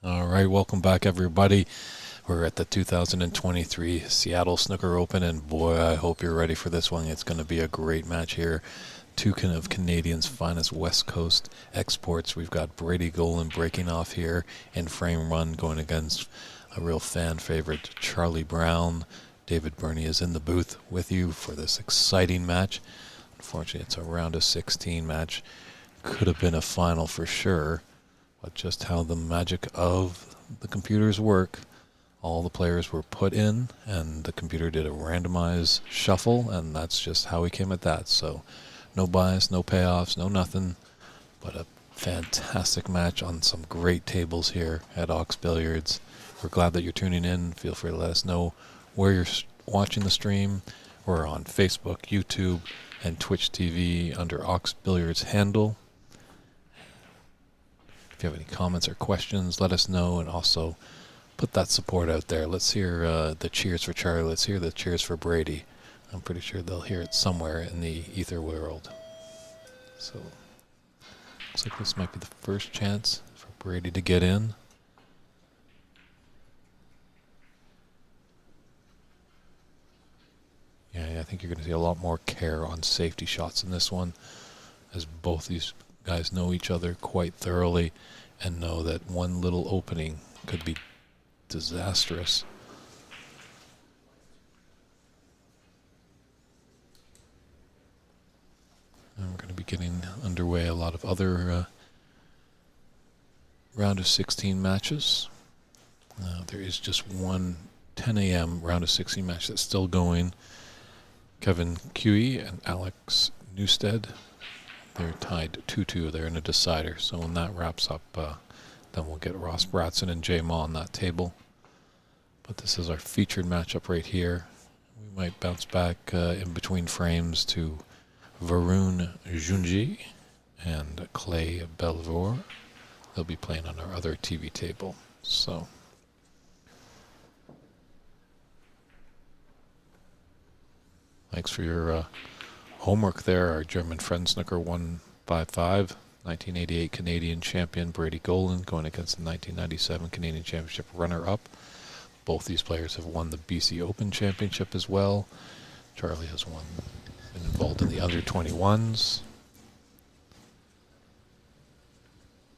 All right, welcome back, everybody. We're at the 2023 Seattle Snooker Open, and boy, I hope you're ready for this one. It's going to be a great match here. Two of Canadians' finest West Coast exports. We've got Brady Golan breaking off here in frame run, going against a real fan favorite, Charlie Brown. David Burney is in the booth with you for this exciting match. Unfortunately, it's a round of 16 match. Could have been a final for sure. But just how the magic of the computers work, all the players were put in, and the computer did a randomized shuffle, and that's just how we came at that. So no bias, no payoffs, no nothing, but a fantastic match on some great tables here at Ox Billiards. We're glad that you're tuning in. Feel free to let us know where you're watching the stream. We're on Facebook, YouTube, and Twitch TV under Ox Billiards handle. If you have any comments or questions, let us know, and also put that support out there. Let's hear the cheers for Charlie. Let's hear the cheers for Brady. I'm pretty sure they'll hear it somewhere in the ether world. So, looks like this might be the first chance for Brady to get in. Yeah, I think you're going to see a lot more care on safety shots in this one, as both these guys know each other quite thoroughly and know that one little opening could be disastrous. And we're going to be getting underway a lot of other round of 16 matches. There is just one 10 a.m. round of 16 match that's still going. Kevin Cui and Alex Newstead, they're tied 2-2. They're in a decider. So when that wraps up, then we'll get Ross Bratson and Jay Ma on that table. But this is our featured matchup right here. We might bounce back in between frames to Varun Junji and Clay Belvoir. They'll be playing on our other TV table. So thanks for your homework there. Our German friend Snooker 155, 1988 Canadian champion Brady Golan going against the 1997 Canadian Championship runner-up. Both these players have won the BC Open Championship as well. Charlie has been involved in the under 21s.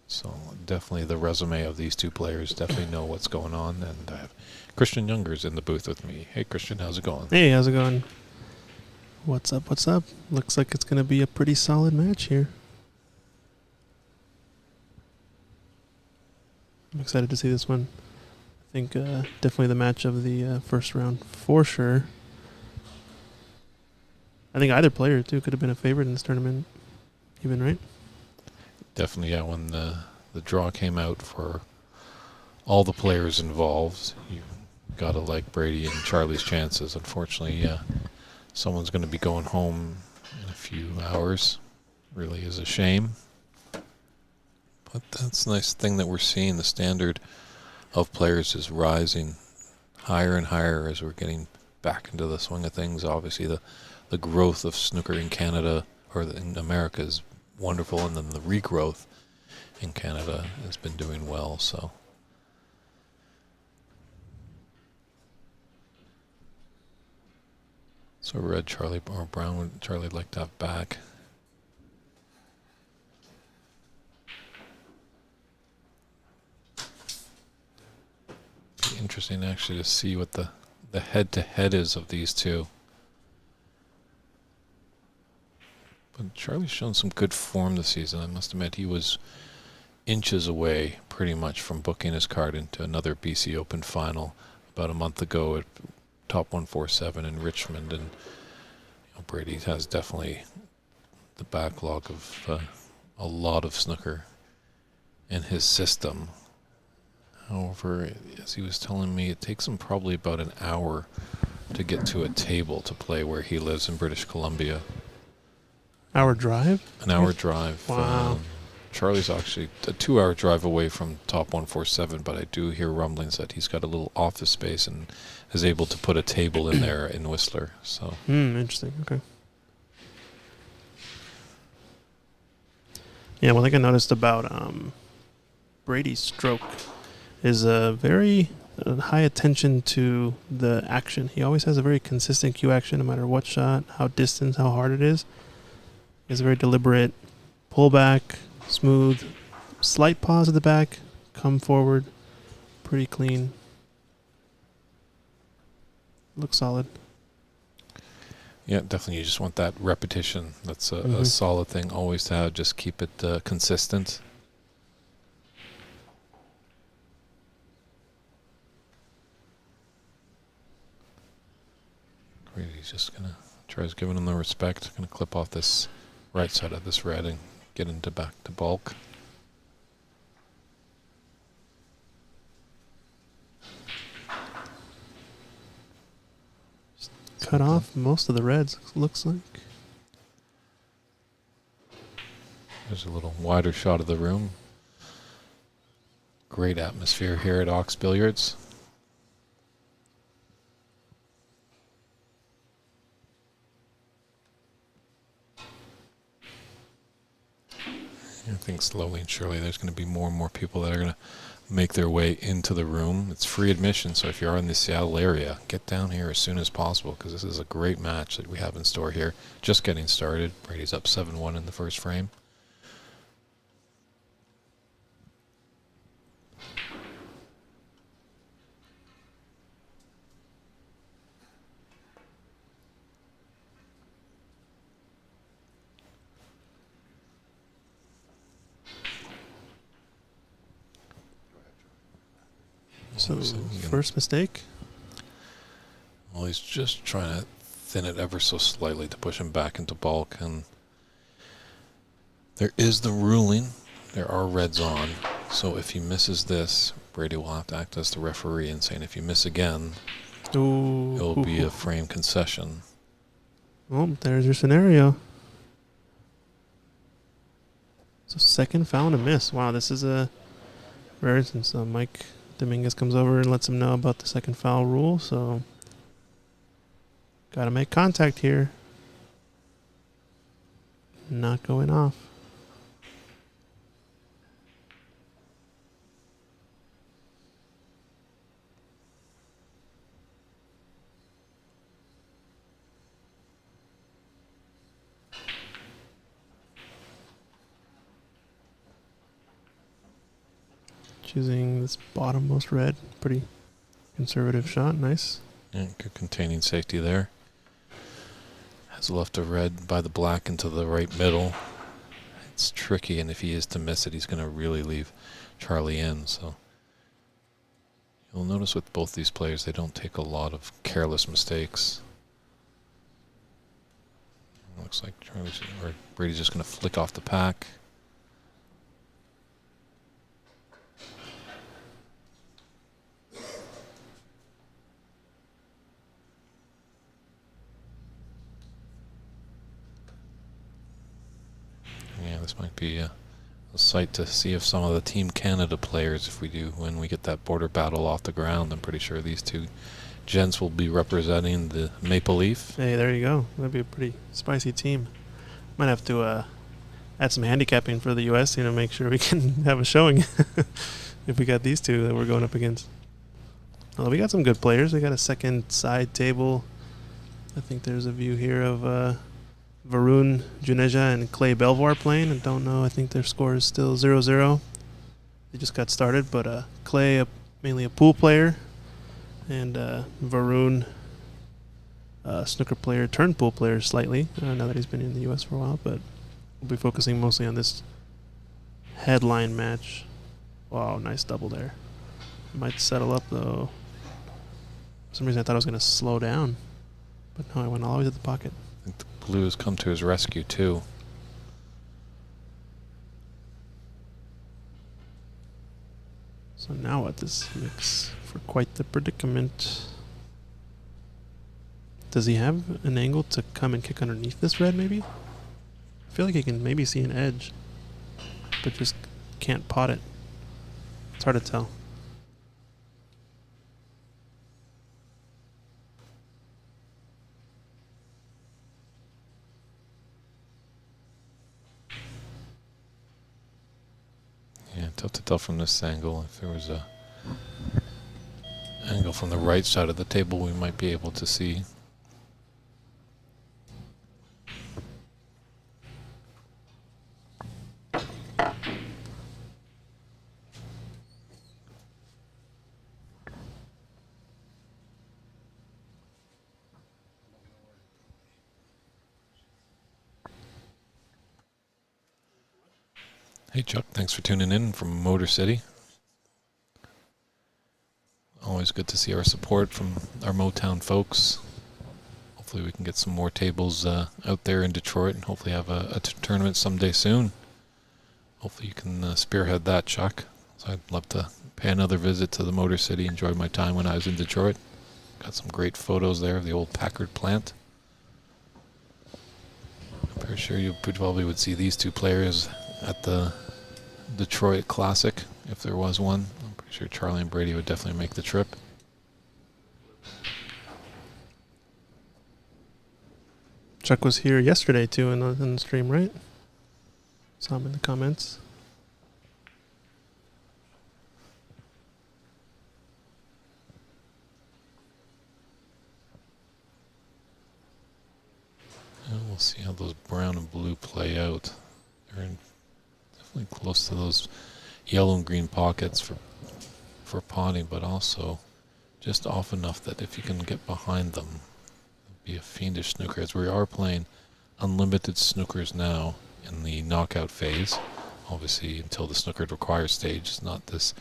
So definitely the resume of these two players definitely know what's going on. And I have Christian Younger's in the booth with me. Hey Christian, how's it going? Hey, how's it going? What's up, what's up? Looks like it's going to be a pretty solid match here. I'm excited to see this one. I think definitely the match of the first round for sure. I think either player, too, could have been a favorite in this tournament, even, right? Definitely, yeah. When the draw came out for all the players involved, you got to like Brady and Charlie's chances. Unfortunately, yeah, someone's going to be going home in a few hours. Really is a shame. But that's a nice thing that we're seeing. The standard of players is rising higher and higher as we're getting back into the swing of things. Obviously, the growth of snooker in Canada or in America is wonderful, and then the regrowth in Canada has been doing well. So Red Charlie or Brown would Charlie like to have back. Be interesting actually to see what the head-to-head is of these two. But Charlie's shown some good form this season. I must admit he was inches away pretty much from booking his card into another BC Open final about a month ago at Top 147 in Richmond. And Brady has definitely the backlog of a lot of snooker in his system. However, as he was telling me, it takes him probably about an hour to get to a table to play where he lives in British Columbia. Hour drive? An hour drive. Wow. Charlie's actually a 2-hour drive away from Top 147, but I do hear rumblings that he's got a little office space and is able to put a table in there in Whistler. So Interesting. Okay. Yeah, one thing I noticed about Brady's stroke is very high attention to the action. He always has a very consistent cue action no matter what shot, how distant, how hard it is. He has a very deliberate pullback, smooth, slight pause at the back, come forward, pretty clean. Looks solid. Yeah, definitely. You just want that repetition. That's a solid thing always to have. Just keep it consistent. Great. He's just going to try giving him the respect. Going to clip off this right side of this red and get into back to bulk. Cut off most of the reds, looks like. There's a little wider shot of the room. Great atmosphere here at Ox Billiards. I think slowly and surely there's going to be more and more people that are going to make their way into the room. It's free admission, so if you're in the Seattle area, get down here as soon as possible because this is a great match that we have in store here. Just getting started. Brady's up 7-1 in the first frame. So, first mistake? Well, he's just trying to thin it ever so slightly to push him back into bulk. And there is the ruling. There are reds on. So if he misses this, Brady will have to act as the referee and saying if you miss again, it'll be a frame concession. Oh, there's your scenario. So second foul and a miss. Wow, this is a rare since Mike Dominguez comes over and lets him know about the second foul rule. So got to make contact here. Not going off. Choosing this bottommost red. Pretty conservative shot. Nice. Yeah, good containing safety there. Has left a red by the black into the right middle. It's tricky, and if he is to miss it, he's going to really leave Charlie in. So you'll notice with both these players, they don't take a lot of careless mistakes. Looks like Brady's just going to flick off the pack. Yeah, this might be a sight to see if some of the Team Canada players, when we get that border battle off the ground, I'm pretty sure these two gents will be representing the Maple Leaf. Hey, there you go. That'd be a pretty spicy team. Might have to add some handicapping for the U.S. to make sure we can have a showing if we got these two that we're going up against. Well, we got some good players. We got a second side table. I think there's a view here of Varun Juneja and Clay Belvoir playing. I don't know. I think their score is still 0-0. They just got started, but Clay, mainly a pool player, and Varun, snooker player turned pool player slightly, now that he's been in the U.S. for a while, but we'll be focusing mostly on this headline match. Wow, nice double there. Might settle up, though. For some reason, I thought I was going to slow down, but no, I went all the way to the pocket. I think the blue has come to his rescue, too. So now what? This makes for quite the predicament. Does he have an angle to come and kick underneath this red, maybe? I feel like he can maybe see an edge, but just can't pot it. It's hard to tell. Yeah, tough to tell from this angle. If there was a Angle from the right side of the table we might be able to see. Hey Chuck, thanks for tuning in from Motor City. Always good to see our support from our Motown folks. Hopefully we can get some more tables out there in Detroit and hopefully have a tournament someday soon. Hopefully you can spearhead that, Chuck. So I'd love to pay another visit to the Motor City, enjoy my time when I was in Detroit. Got some great photos there of the old Packard plant. I'm pretty sure you probably would see these two players at the Detroit Classic, if there was one. I'm pretty sure Charlie and Brady would definitely make the trip. Chuck was here yesterday too in the stream, right? Saw him in the comments. And we'll see how those brown and blue play out. They're definitely close to those yellow and green pockets for potting, but also just off enough that if you can get behind them, it'll be a fiendish snooker. As we are playing unlimited snookers now in the knockout phase, obviously until the snooker require stage. It's not this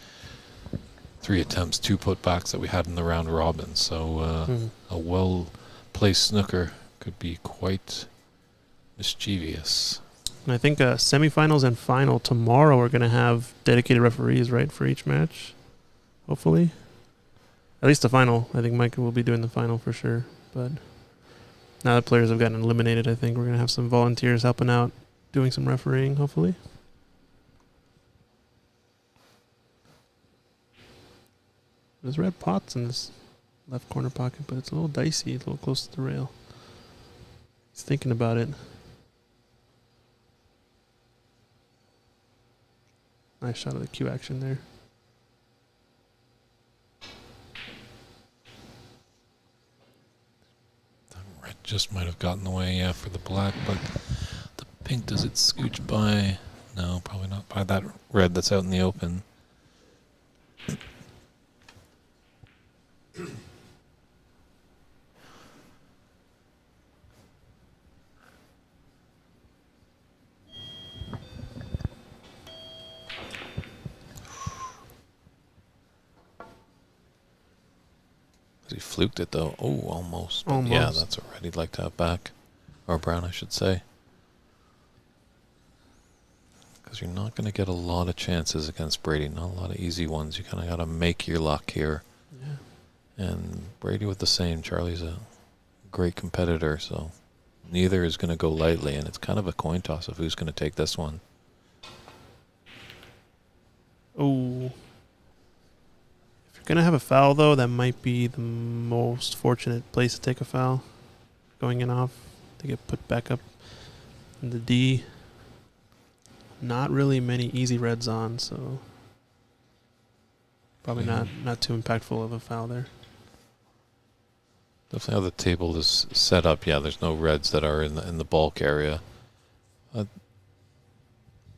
3 attempts, 2 putbacks that we had in the round robin. So a well-placed snooker could be quite mischievous. And I think semifinals and final tomorrow are going to have dedicated referees, right, for each match, hopefully. At least the final. I think Mike will be doing the final for sure. But now that players have gotten eliminated, I think we're going to have some volunteers helping out, doing some refereeing, hopefully. There's red pots in this left corner pocket, but it's a little dicey, a little close to the rail. He's thinking about it. Nice shot of the cue action there. The red just might have gotten away, yeah, for the black, but the pink, does it scooch by? No, probably not by that red that's out in the open. He fluked it though. Oh, almost. But Almost. yeah, that's a red he'd like to have back. Or brown, I should say. Because you're not going to get a lot of chances against Brady. Not a lot of easy ones. You kind of got to make your luck here. Yeah. And Brady with the same. Charlie's a great competitor, so neither is going to go lightly. And it's kind of a coin toss of who's going to take this one. Oh. If you're going to have a foul, though, that might be the most fortunate place to take a foul. Going in off to get put back up in the D. Not really many easy reds on, so probably not too impactful of a foul there. Definitely how the table is set up. Yeah, there's no reds that are in the bulk area. I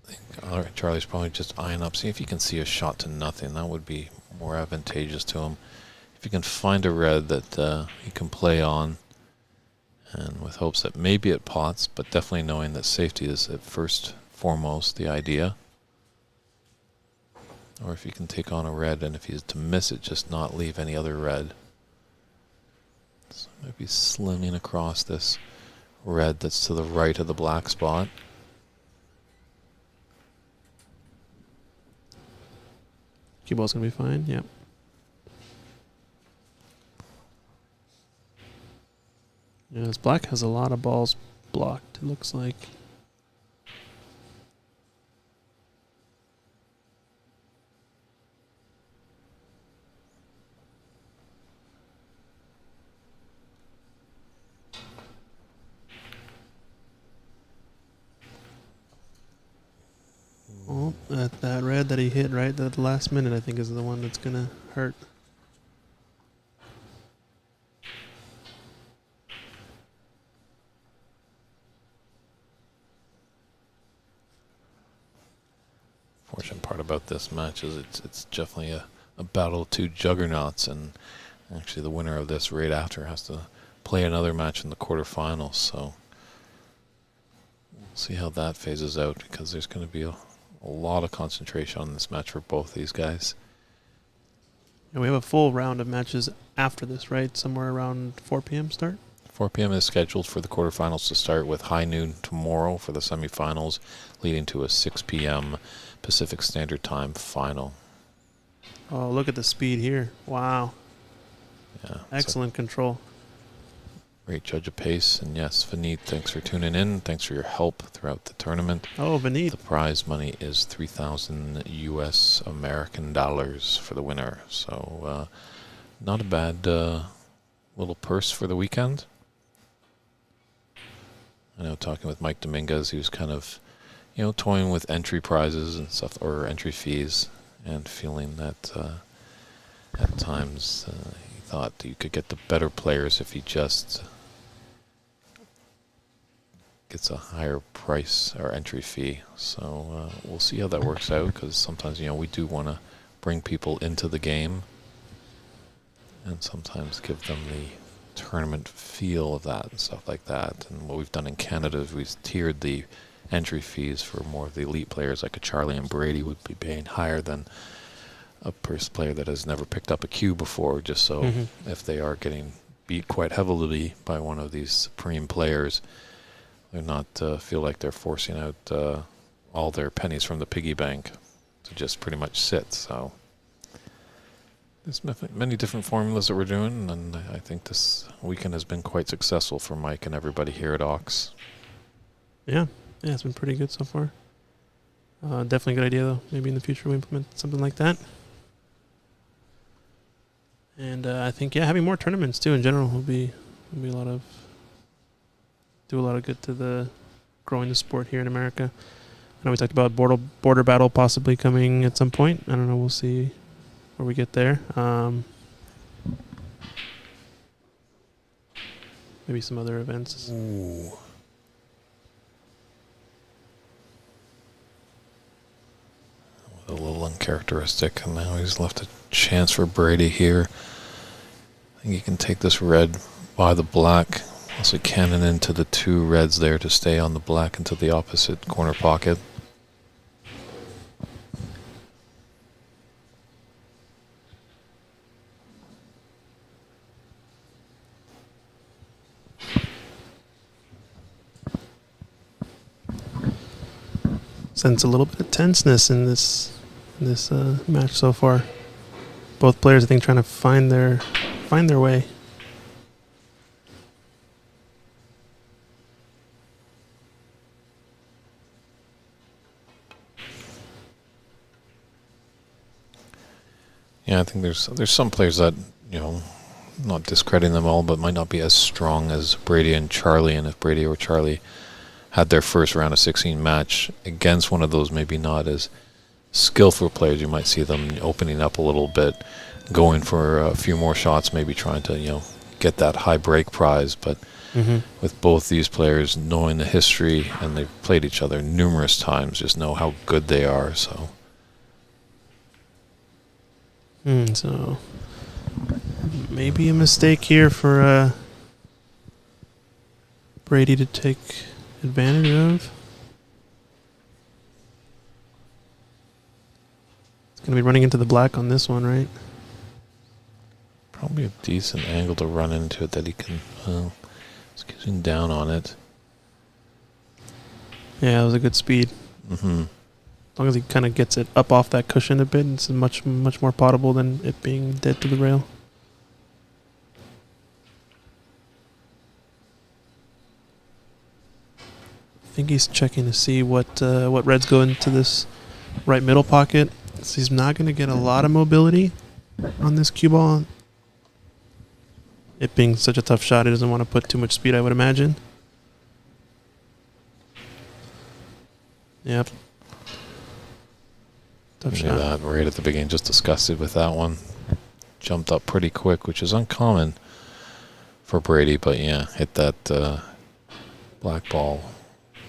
think, all right, Charlie's probably just eyeing up. See if he can see a shot to nothing. That would be more advantageous to him. If you can find a red that he can play on, and with hopes that maybe it pots, but definitely knowing that safety is at first foremost the idea. Or if he can take on a red, and if he's to miss it, just not leave any other red. So maybe slimming across this red that's to the right of the black spot. Cue ball's going to be fine, yep. Yeah, this black has a lot of balls blocked, it looks like. That red that he hit right at the last minute, I think, is the one that's going to hurt. Fortunate part about this match is it's definitely a battle of two juggernauts, and actually the winner of this right after has to play another match in the quarterfinals. So we'll see how that phases out, because there's going to be a lot of concentration on this match for both these guys. And we have a full round of matches after this, right? Somewhere around 4 p.m. start? 4 p.m. is scheduled for the quarterfinals to start, with high noon tomorrow for the semifinals, leading to a 6 p.m. Pacific Standard Time final. Oh, look at the speed here. Wow. Yeah, Excellent control. Great judge of pace. And yes, Vineet, thanks for tuning in. Thanks for your help throughout the tournament. Oh, Vineet. The prize money is 3,000 US American dollars for the winner. So not a bad little purse for the weekend. I know, talking with Mike Dominguez, he was kind of, toying with entry prizes and stuff, or entry fees, and feeling that at times he thought you could get the better players if he just gets a higher price or entry fee. So we'll see how that works out, because sometimes, we do want to bring people into the game and sometimes give them the tournament feel of that and stuff like that. And what we've done in Canada is we've tiered the entry fees for more of the elite players, like a Charlie and Brady would be paying higher than a player that has never picked up a cue before, just so if they are getting beat quite heavily by one of these supreme players, they're not feel like they're forcing out all their pennies from the piggy bank to just pretty much sit. So there's many different formulas that we're doing, and I think this weekend has been quite successful for Mike and everybody here at Ox. Yeah, it's been pretty good so far. Definitely a good idea, though. Maybe in the future we implement something like that. And I think, having more tournaments too in general will be do a lot of good to the growing the sport here in America. I know we talked about border battle possibly coming at some point. I don't know. We'll see where we get there. Maybe some other events. Ooh. A little uncharacteristic, and now he's left a chance for Brady here. I think he can take this red by the black. Also cannon into the two reds there to stay on the black into the opposite corner pocket. Sense a little bit of tenseness in this match so far. Both players, I think, trying to find their way. Yeah, I think there's some players that, not discrediting them all, but might not be as strong as Brady and Charlie. And if Brady or Charlie had their first round of 16 match against one of those maybe not as skillful players, you might see them opening up a little bit, going for a few more shots, maybe trying to, get that high break prize. But with both these players knowing the history, and they've played each other numerous times, just know how good they are. So So maybe a mistake here for Brady to take advantage of. It's going to be running into the black on this one, right? probably a decent angle to run into it that he can, squeezing down on it. Yeah, it was a good speed. As long as he kind of gets it up off that cushion a bit, it's much more potable than it being dead to the rail. I think he's checking to see what reds go into this right middle pocket. So he's not going to get a lot of mobility on this cue ball. It being such a tough shot, he doesn't want to put too much speed, I would imagine. Yep. Tough Yeah, shot. that right at the beginning, just disgusted with that one. Jumped up pretty quick, which is uncommon for Brady, but yeah, hit that black ball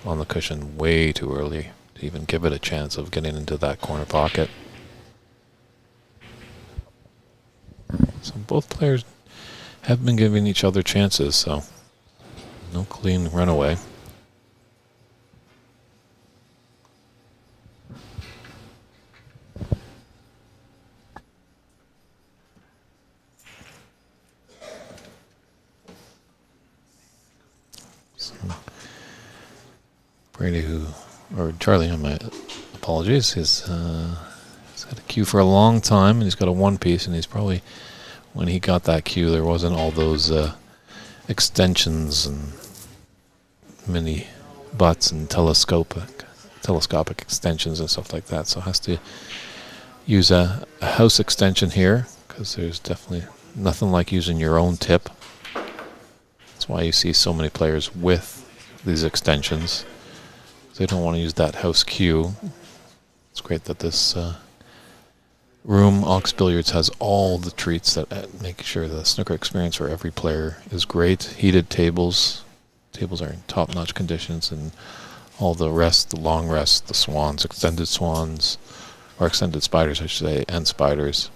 on the cushion way too early to even give it a chance of getting into that corner pocket. So both players have been giving each other chances, so no clean runaway. So Brady, or Charlie, my apologies, he's had a cue for a long time, and he's got a one piece, and he's probably, when he got that cue, there wasn't all those extensions and mini butts and telescopic extensions and stuff like that. So has to use a house extension here, because there's definitely nothing like using your own tip. That's why you see so many players with these extensions. They don't want to use that house cue. It's great that this room, Ox Billiards, has all the treats that make sure the snooker experience for every player is great. Heated tables. Tables are in top-notch conditions, and all the rest, the long rest, the swans, extended swans, or extended spiders, I should say, and spiders.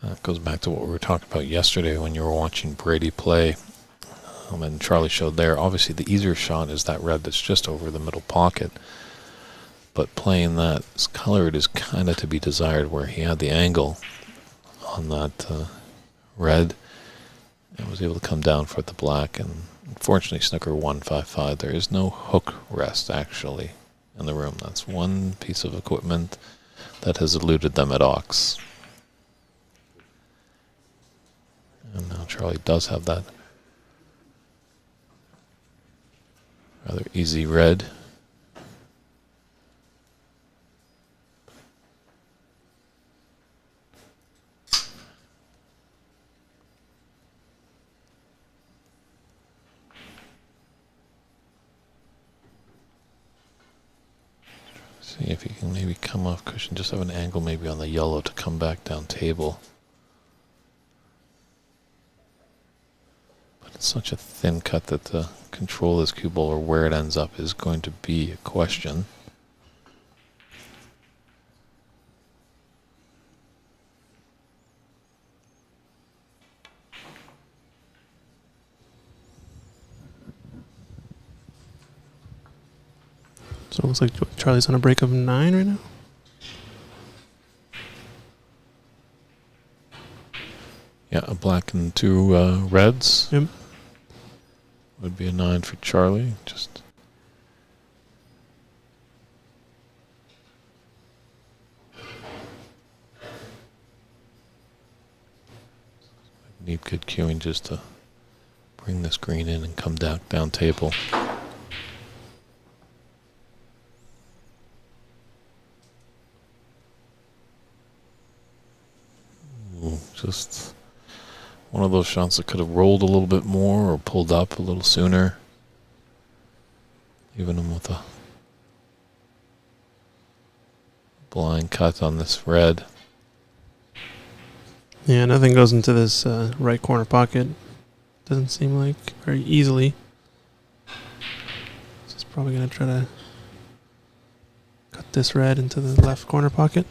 That goes back to what we were talking about yesterday when you were watching Brady play. And Charlie showed there, obviously the easier shot is that red that's just over the middle pocket. But playing that color, it is kind of to be desired, where he had the angle on that red and was able to come down for the black. And unfortunately, Snooker 155, there is no hook rest actually in the room. That's one piece of equipment that has eluded them at Ox. And now Charlie does have that rather easy red. See if he can maybe come off cushion, just have an angle maybe on the yellow to come back down table. But it's such a thin cut that the control of this cue ball, or where it ends up, is going to be a question. So it looks like Charlie's on a break of 9 right now. Yeah, a black and two reds. Yep. Would be a 9 for Charlie. Just need good cueing just to bring this green in and come down table. Ooh, just one of those shots that could have rolled a little bit more or pulled up a little sooner. Even him with a blind cut on this red. Yeah, nothing goes into this right corner pocket. Doesn't seem like very easily. So it's probably going to try to cut this red into the left corner pocket.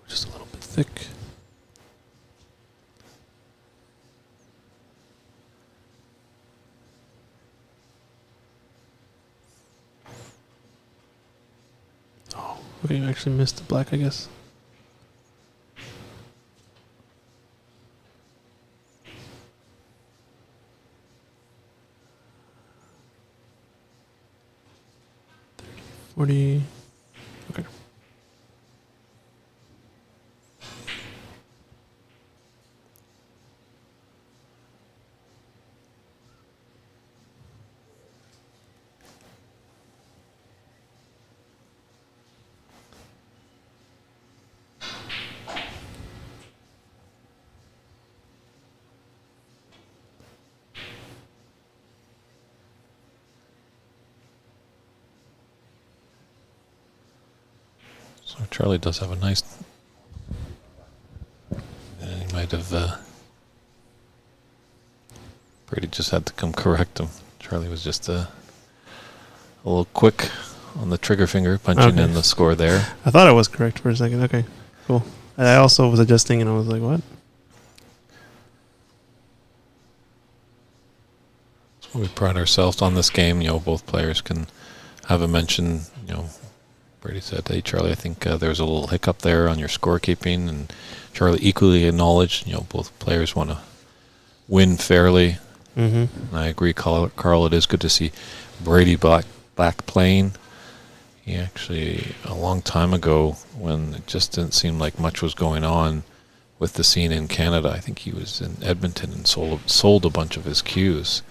Just a little bit thick. Oh, okay, you actually missed the black, I guess. Okay. So Charlie does have a nice... he might have... Brady just had to come correct him. Charlie was just a little quick on the trigger finger, punching in the score there. I thought I was correct for a second. Okay, cool. I also was adjusting, and I was like, what? So we pride ourselves on this game. Both players can have a mention. Brady said, hey, Charlie, I think there was a little hiccup there on your scorekeeping. And Charlie equally acknowledged, both players want to win fairly. Mm-hmm. And I agree, Carl, it is good to see Brady back playing. He actually, a long time ago, when it just didn't seem like much was going on with the scene in Canada, I think he was in Edmonton and sold a bunch of his cues.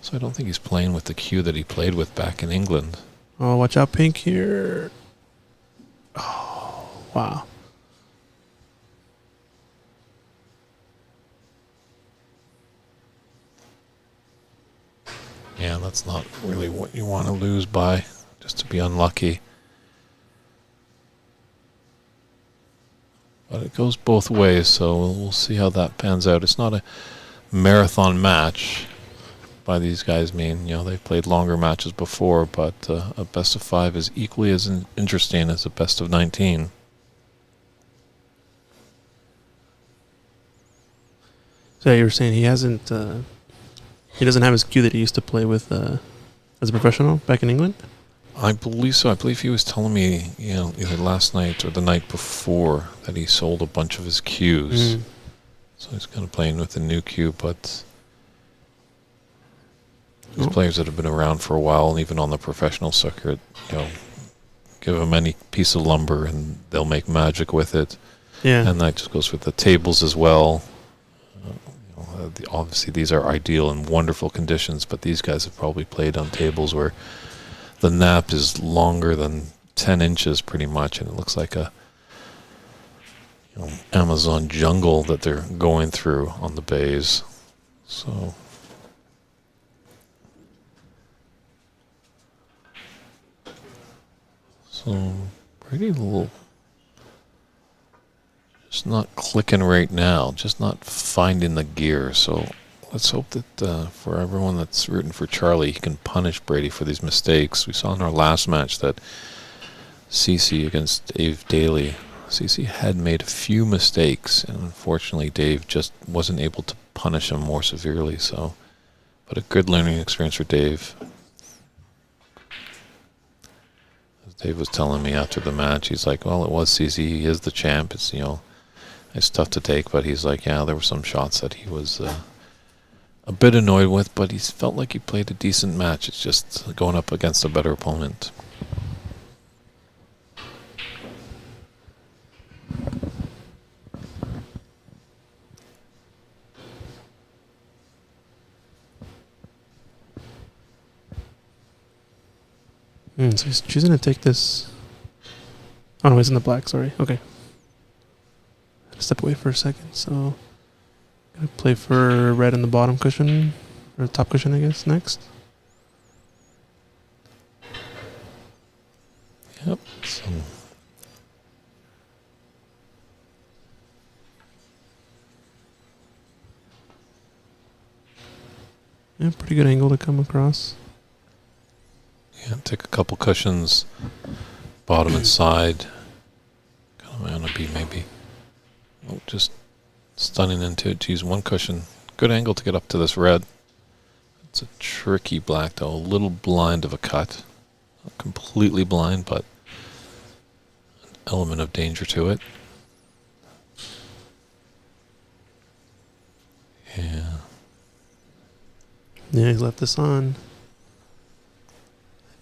So I don't think he's playing with the cue that he played with back in England. Oh, watch out, pink here. Oh, wow. Yeah, that's not really what you want to lose by, just to be unlucky. But it goes both ways, so we'll see how that pans out. It's not a marathon match by these guys. They've played longer matches before, but a best of 5 is equally as interesting as a best of 19. So you were saying he hasn't... he doesn't have his cue that he used to play with as a professional back in England? I believe so. I believe he was telling me, either last night or the night before that he sold a bunch of his cues. So he's kind of playing with a new cue, but these players that have been around for a while, and even on the professional circuit, give them any piece of lumber and they'll make magic with it. Yeah. And that just goes with the tables as well. Obviously, these are ideal and wonderful conditions, but these guys have probably played on tables where the nap is longer than 10 inches pretty much, and it looks like a Amazon jungle that they're going through on the bays. So pretty little, just not clicking right now, just not finding the gear. So let's hope that for everyone that's rooting for Charlie, he can punish Brady for these mistakes. We saw in our last match that CC against Dave Daly, CC had made a few mistakes, and unfortunately Dave just wasn't able to punish him more severely. So, but a good learning experience for Dave. As Dave was telling me after the match, he's like, well, it was CC, he is the champ. It's, it's tough to take, but he's like, yeah, there were some shots that he was a bit annoyed with, but he felt like he played a decent match. It's just going up against a better opponent. So he's choosing to take this. Oh no, he's in the black, sorry. Okay. Step away for a second, so gonna play for red in the bottom cushion, or top cushion, I guess, next. Yep. So yeah, pretty good angle to come across. yeah, take a couple cushions, bottom and side. Kind of on a B maybe. Oh, just stunning into it to use one cushion. Good angle to get up to this red. It's a tricky black though, a little blind of a cut. Not completely blind, but an element of danger to it. Yeah. Yeah, he's left this on.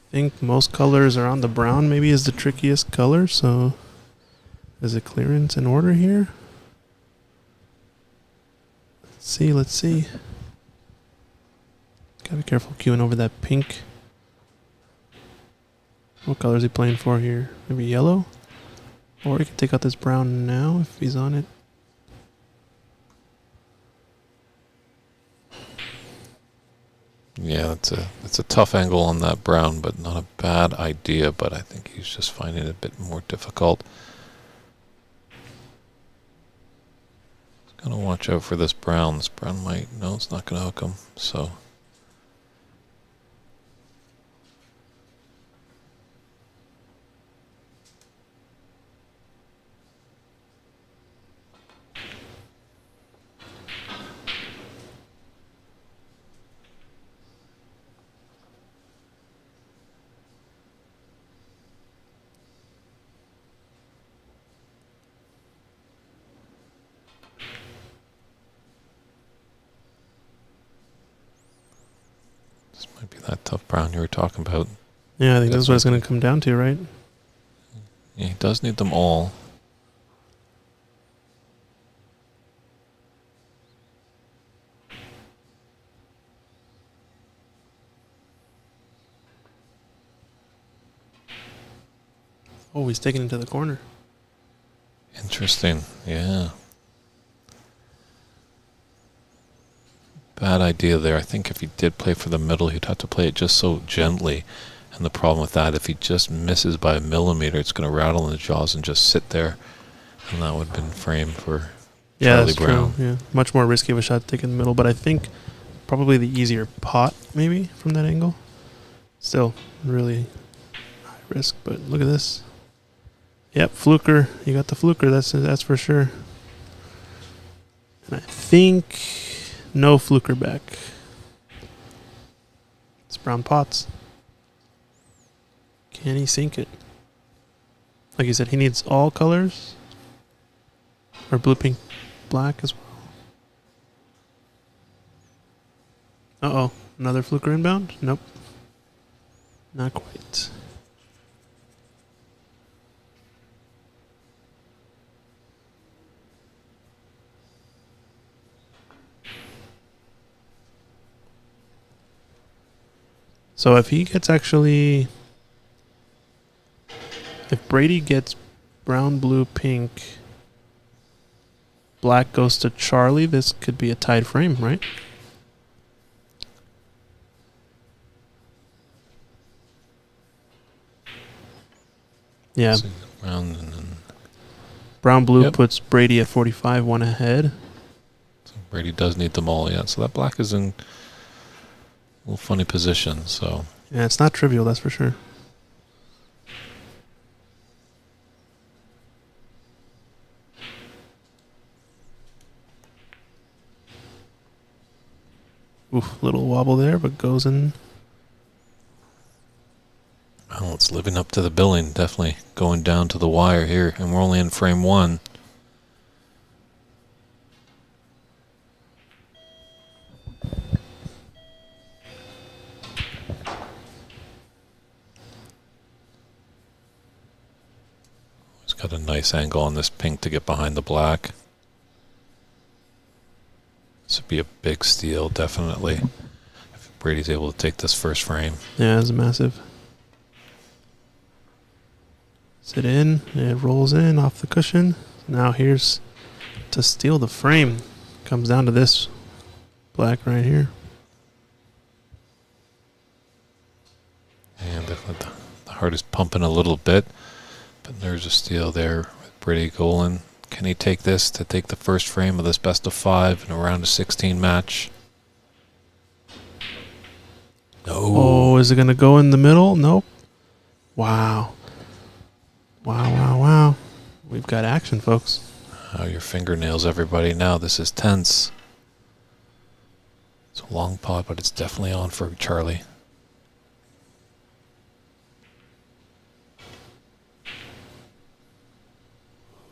I think most colors are on the brown, maybe is the trickiest color, so is it clearance in order here? Let's see. Gotta be careful queuing over that pink. What color is he playing for here? Maybe yellow? Or he can take out this brown now if he's on it. Yeah, it's a tough angle on that brown, but not a bad idea. But I think he's just finding it a bit more difficult. He's gonna watch out for this brown. This brown might no, it's not gonna hook him. So. Might be that tough brown you were talking about. Yeah, I think that's what it's going to come down to, right? Yeah, he does need them all. Oh, he's taking it to the corner. Interesting. Yeah. Bad idea there. I think if he did play for the middle, he'd have to play it just so gently. And the problem with that, if he just misses by a millimeter, it's going to rattle in the jaws and just sit there. And that would have been frame for Charlie Brown. True. Yeah, much more risky of a shot to take in the middle, but I think probably the easier pot maybe from that angle. Still really high risk, but look at this. Yep, fluker. You got the fluker. That's for sure. And I think no fluker back. It's brown pots. Can he sink it? Like you said, he needs all colors. Or blue, pink, black as well. Uh-oh. Another fluker inbound? Nope. Not quite. So if he gets actually... If Brady gets brown, blue, pink, black goes to Charlie, this could be a tied frame, right? Yeah. Brown, blue puts Brady at 45, one ahead. So Brady does need them all, yeah. So that black is in a little funny position, so... Yeah, it's not trivial, that's for sure. Oof, little wobble there, but goes in. Well, it's living up to the billing, definitely going down to the wire here, and we're only in frame one. He's got a nice angle on this pink to get behind the black. This would be a big steal, definitely, if Brady's able to take this first frame. Yeah, it's massive. Sit in, it rolls in off the cushion. Now here's to steal the frame. Comes down to this black right here. And definitely the heart is pumping a little bit, but there's a steal there with Brady Golan. Can he take this to take the first frame of this best of 5 in a round of 16 match? No. Oh, is it going to go in the middle? Nope. Wow. Wow. We've got action, folks. Oh, your fingernails, everybody. Now this is tense. It's a long pot, but it's definitely on for Charlie.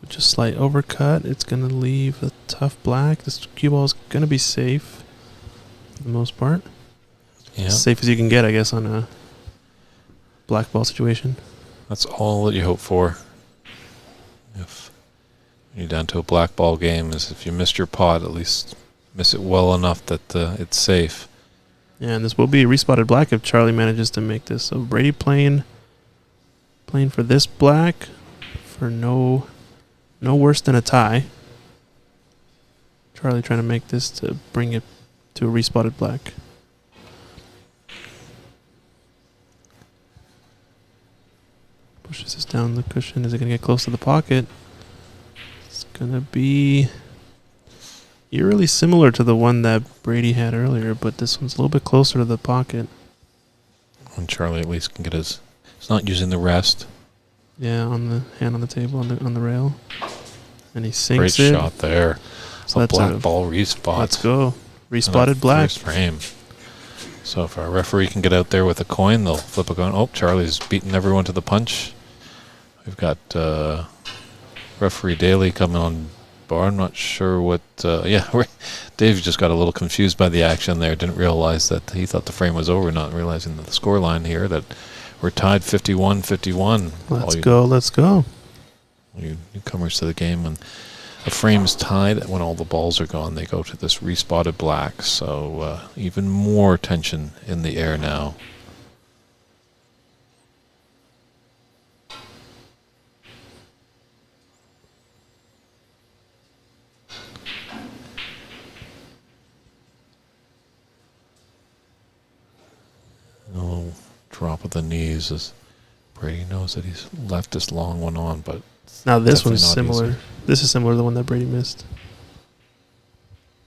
Just slight overcut. It's going to leave a tough black. This cue ball is going to be safe for the most part. Yeah. As safe as you can get, I guess, on a black ball situation. That's all that you hope for. If you're down to a black ball game, is if you missed your pot, at least miss it well enough that it's safe. Yeah, and this will be respotted black if Charlie manages to make this. So Brady playing for this black for no worse than a tie. Charlie trying to make this to bring it to a respotted black. down the cushion. Is it going to get close to the pocket? It's going to be eerily similar to the one that Brady had earlier, but this one's a little bit closer to the pocket. And Charlie at least can get his... He's not using the rest. Yeah, on the hand on the table, on the rail. And he sinks Great it. shot there. So a black ball respot. Let's go. Respotted black. First frame. So if our referee can get out there with a coin, they'll flip a coin. Oh, Charlie's beating everyone to the punch. We've got referee Daly coming on board. I'm not sure what... Dave just got a little confused by the action there. Didn't realize that he thought the frame was over, not realizing that the score line here that we're tied 51-51. Let's go. You newcomers to the game, when a frame's tied, when all the balls are gone, they go to this respotted black. So even more tension in the air now. No drop of the knees as Brady knows that he's left this long one on, but now this one's not similar. easy. This is similar to the one that Brady missed.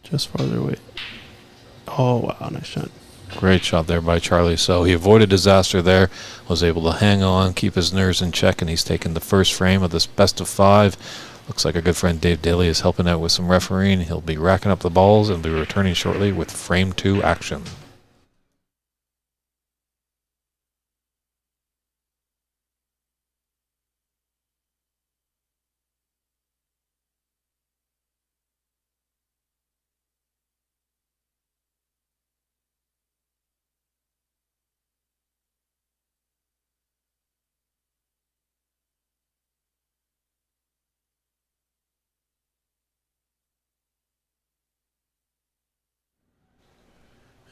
Just farther away. Oh, wow, nice shot. Great shot there by Charlie. So he avoided disaster there, was able to hang on, keep his nerves in check, and he's taken the first frame of this best of 5. Looks like our good friend Dave Daly is helping out with some refereeing. He'll be racking up the balls and be returning shortly with frame 2 action.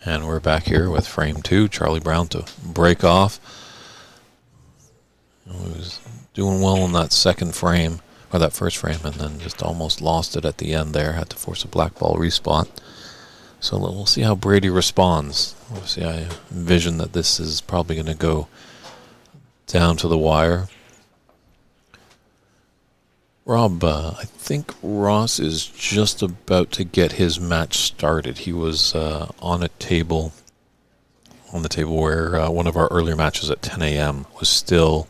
And we're back here with frame 2. Charlie Brown to break off. He was doing well in that second frame, or that first frame, and then just almost lost it at the end there. Had to force a black ball respot. So we'll see how Brady responds. Obviously, I envision that this is probably going to go down to the wire. Rob, I think Ross is just about to get his match started. He was on the table where one of our earlier matches at 10 a.m. was still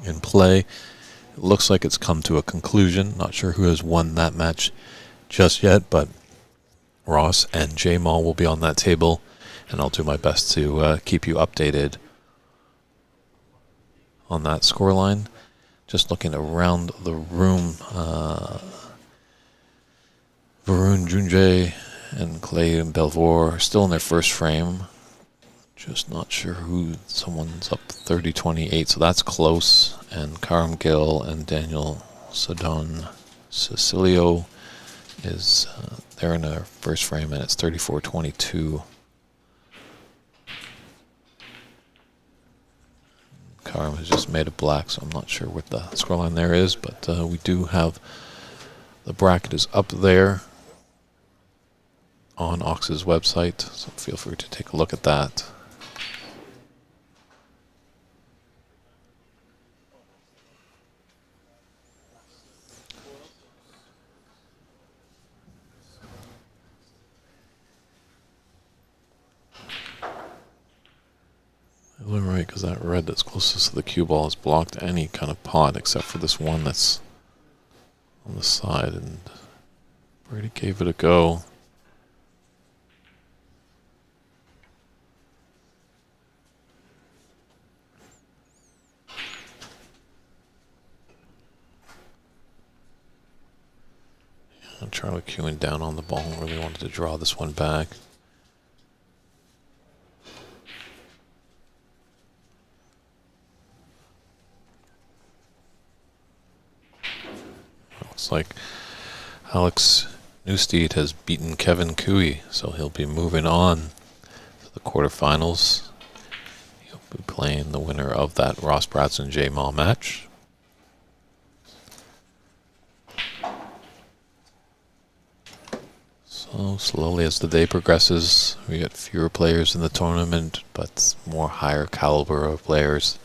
in play. It looks like it's come to a conclusion. Not sure who has won that match just yet, but Ross and J-Mal will be on that table, and I'll do my best to keep you updated on that scoreline. Just looking around the room, Varun Junjay and Clay and Belvoir are still in their first frame. Just not sure who. Someone's up 30-28, so that's close. And Karam Gill and Daniel Sadon Cecilio is they're in their first frame, and it's 34-22. Karam has just made it black, so I'm not sure what the scoreline there is, but we do have the bracket is up there on Ox's website, so feel free to take a look at that. Right, because that red that's closest to the cue ball has blocked any kind of pot except for this one that's on the side, and Brady gave it a go. Yeah, Charlie queuing down on the ball, really wanted to draw this one back. Looks like Alex Newsteed has beaten Kevin Cooey, so he'll be moving on to the quarterfinals. He'll be playing the winner of that Ross Bratson J-Mal match. So slowly as the day progresses, we get fewer players in the tournament, but more higher caliber of players.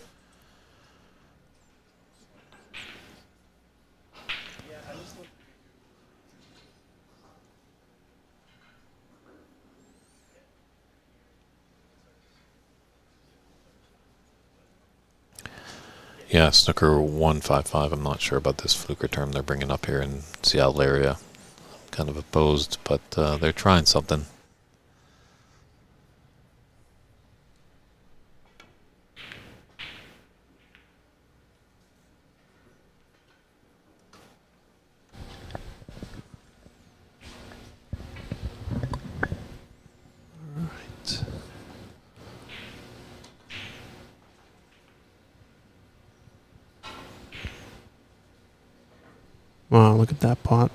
Yeah, Snooker 155. I'm not sure about this Fluker term they're bringing up here in Seattle area. Kind of opposed, but they're trying something. Right. Wow, look at that pot.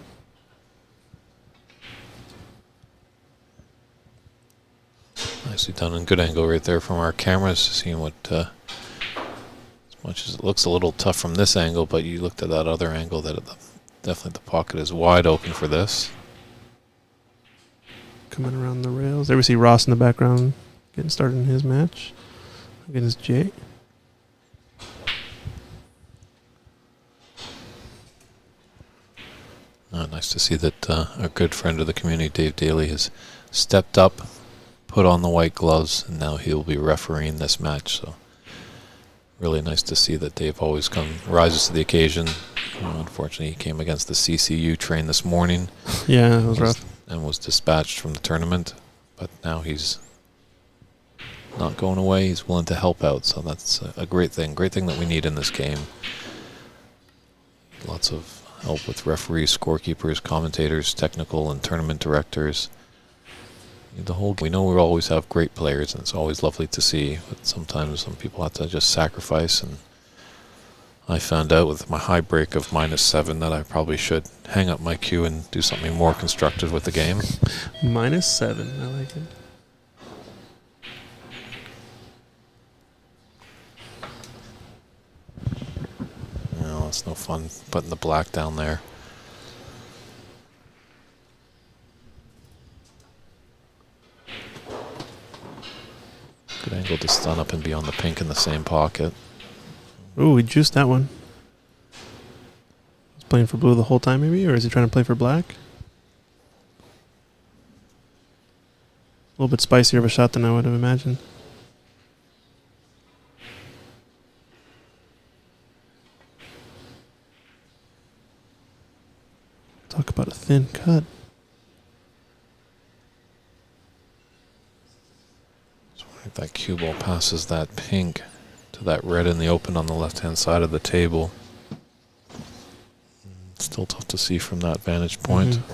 Nicely done and good angle right there from our cameras, seeing what, as much as it looks a little tough from this angle, but you looked at that other angle, that definitely the pocket is wide open for this. Coming around the rails. There we see Ross in the background getting started in his match against Jay. Nice to see that our good friend of the community, Dave Daly, has stepped up, put on the white gloves, and now he'll be refereeing this match. So really nice to see that Dave always rises to the occasion. Unfortunately, he came against the CCU train this morning. Yeah, it was rough. And was dispatched from the tournament, but now he's not going away. He's willing to help out, so that's a great thing. Great thing that we need in this game. Lots of help with referees, scorekeepers, commentators, technical and tournament directors. We know we always have great players, and it's always lovely to see, but sometimes some people have to just sacrifice, and I found out with my high break of -7 that I probably should hang up my cue and do something more constructive with the game. -7, I like it. No, it's no fun putting the black down there. Good angle to stun up and be on the pink in the same pocket. Ooh, he juiced that one. He's playing for blue the whole time, maybe? Or is he trying to play for black? A little bit spicier of a shot than I would have imagined. Talk about a thin cut. So if that cue ball passes that pink to that red in the open on the left-hand side of the table. Still tough to see from that vantage point. Mm-hmm.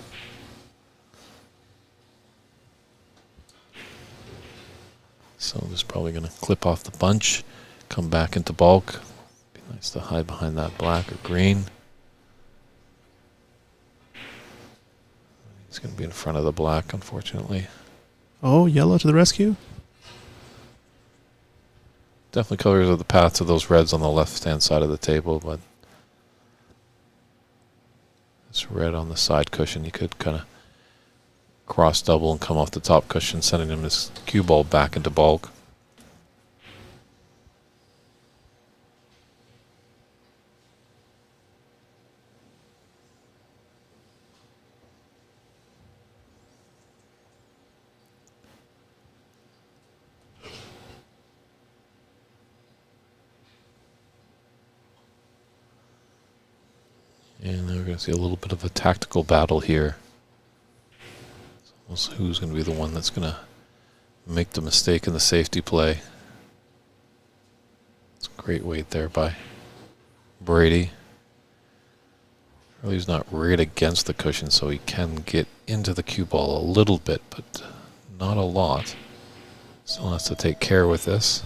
So this is probably going to clip off the bunch, come back into bulk. Be nice to hide behind that black or green. He's going to be in front of the black, unfortunately. Oh, yellow to the rescue? Definitely colors of the path to those reds on the left-hand side of the table, but this red on the side cushion, he could kind of cross double and come off the top cushion, sending him his cue ball back into bulk. And we're going to see a little bit of a tactical battle here. So who's going to be the one that's going to make the mistake in the safety play? It's a great weight there by Brady. Really, he's not right against the cushion, so he can get into the cue ball a little bit, but not a lot. Still has to take care with this.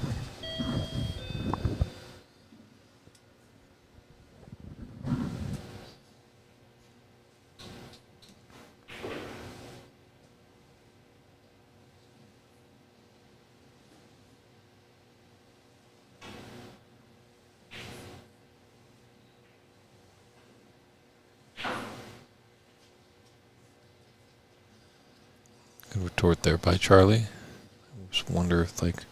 Good retort there by Charlie. I just wonder if, like,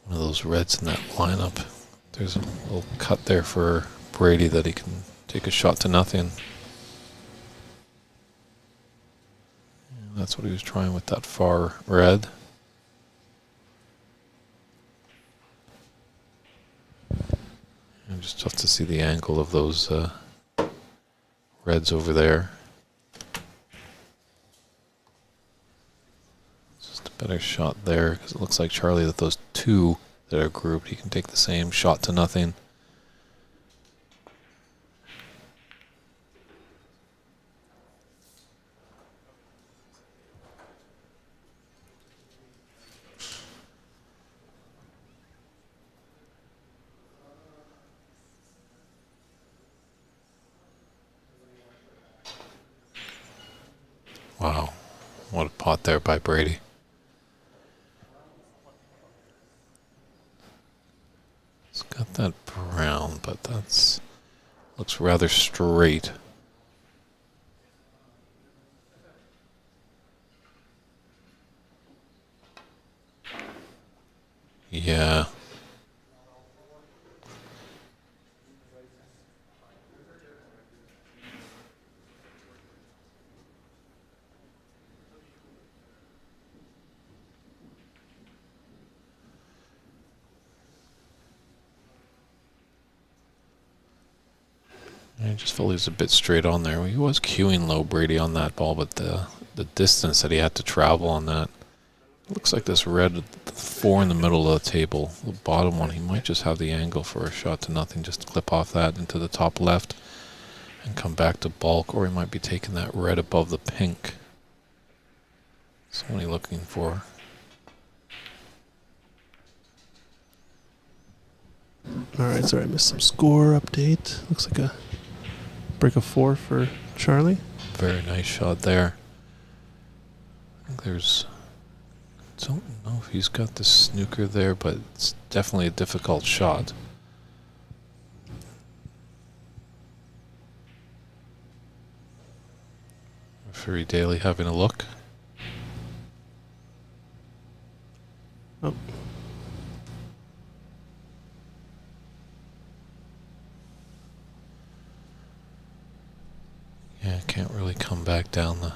one of those reds in that lineup, there's a little cut there for Brady that he can take a shot to nothing. And that's what he was trying with that far red. Tough to see the angle of those reds over there. Just a better shot there because it looks like Charlie that those two that are grouped, he can take the same shot to nothing. Wow, what a pot there by Brady. It's got that brown, but that's looks rather straight. Yeah. I just felt he was a bit straight on there. He was queuing low, Brady, on that ball, but the distance that he had to travel on that. Looks like this red 4 in the middle of the table, the bottom one, he might just have the angle for a shot to nothing, just to clip off that into the top left and come back to bulk, or he might be taking that red above the pink. That's what he's looking for. Alright, sorry, I missed some score update. Looks like a break of 4 for Charlie. Very nice shot there. I think there's... don't know if he's got the snooker there, but it's definitely a difficult shot. Referee Daly having a look. Oh. Yeah, can't really come back down the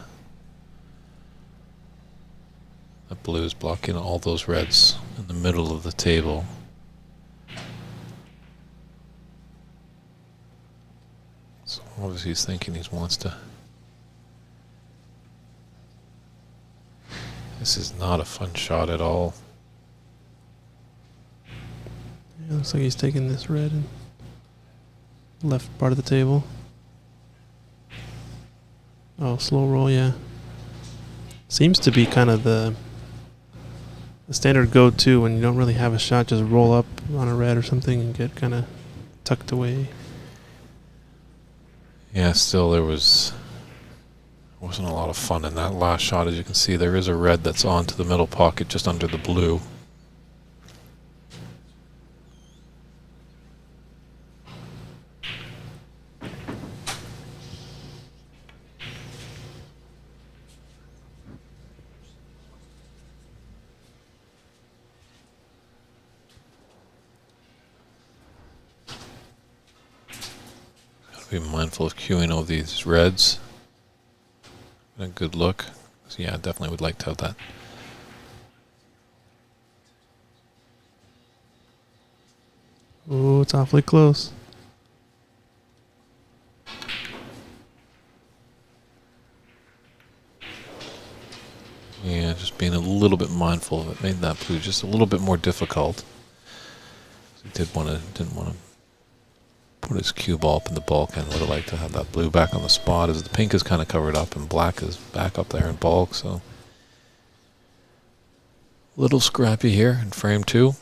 blues, blocking all those reds in the middle of the table. So obviously he's thinking he wants to... This is not a fun shot at all. Yeah, looks like he's taking this red and left part of the table. Oh, slow roll, yeah. Seems to be kind of the standard go-to when you don't really have a shot. Just roll up on a red or something and get kind of tucked away. Yeah, still there wasn't a lot of fun in that last shot. As you can see, there is a red that's onto the middle pocket just under the blue. Be mindful of queuing all these reds. A good look. So yeah, definitely would like to have that. Oh, it's awfully close. Yeah, just being a little bit mindful of it made that blue just a little bit more difficult. He didn't want to put his cue ball up in the bulk, and would have liked to have that blue back on the spot, as the pink is kind of covered up and black is back up there in bulk. So a little scrappy here in frame 2.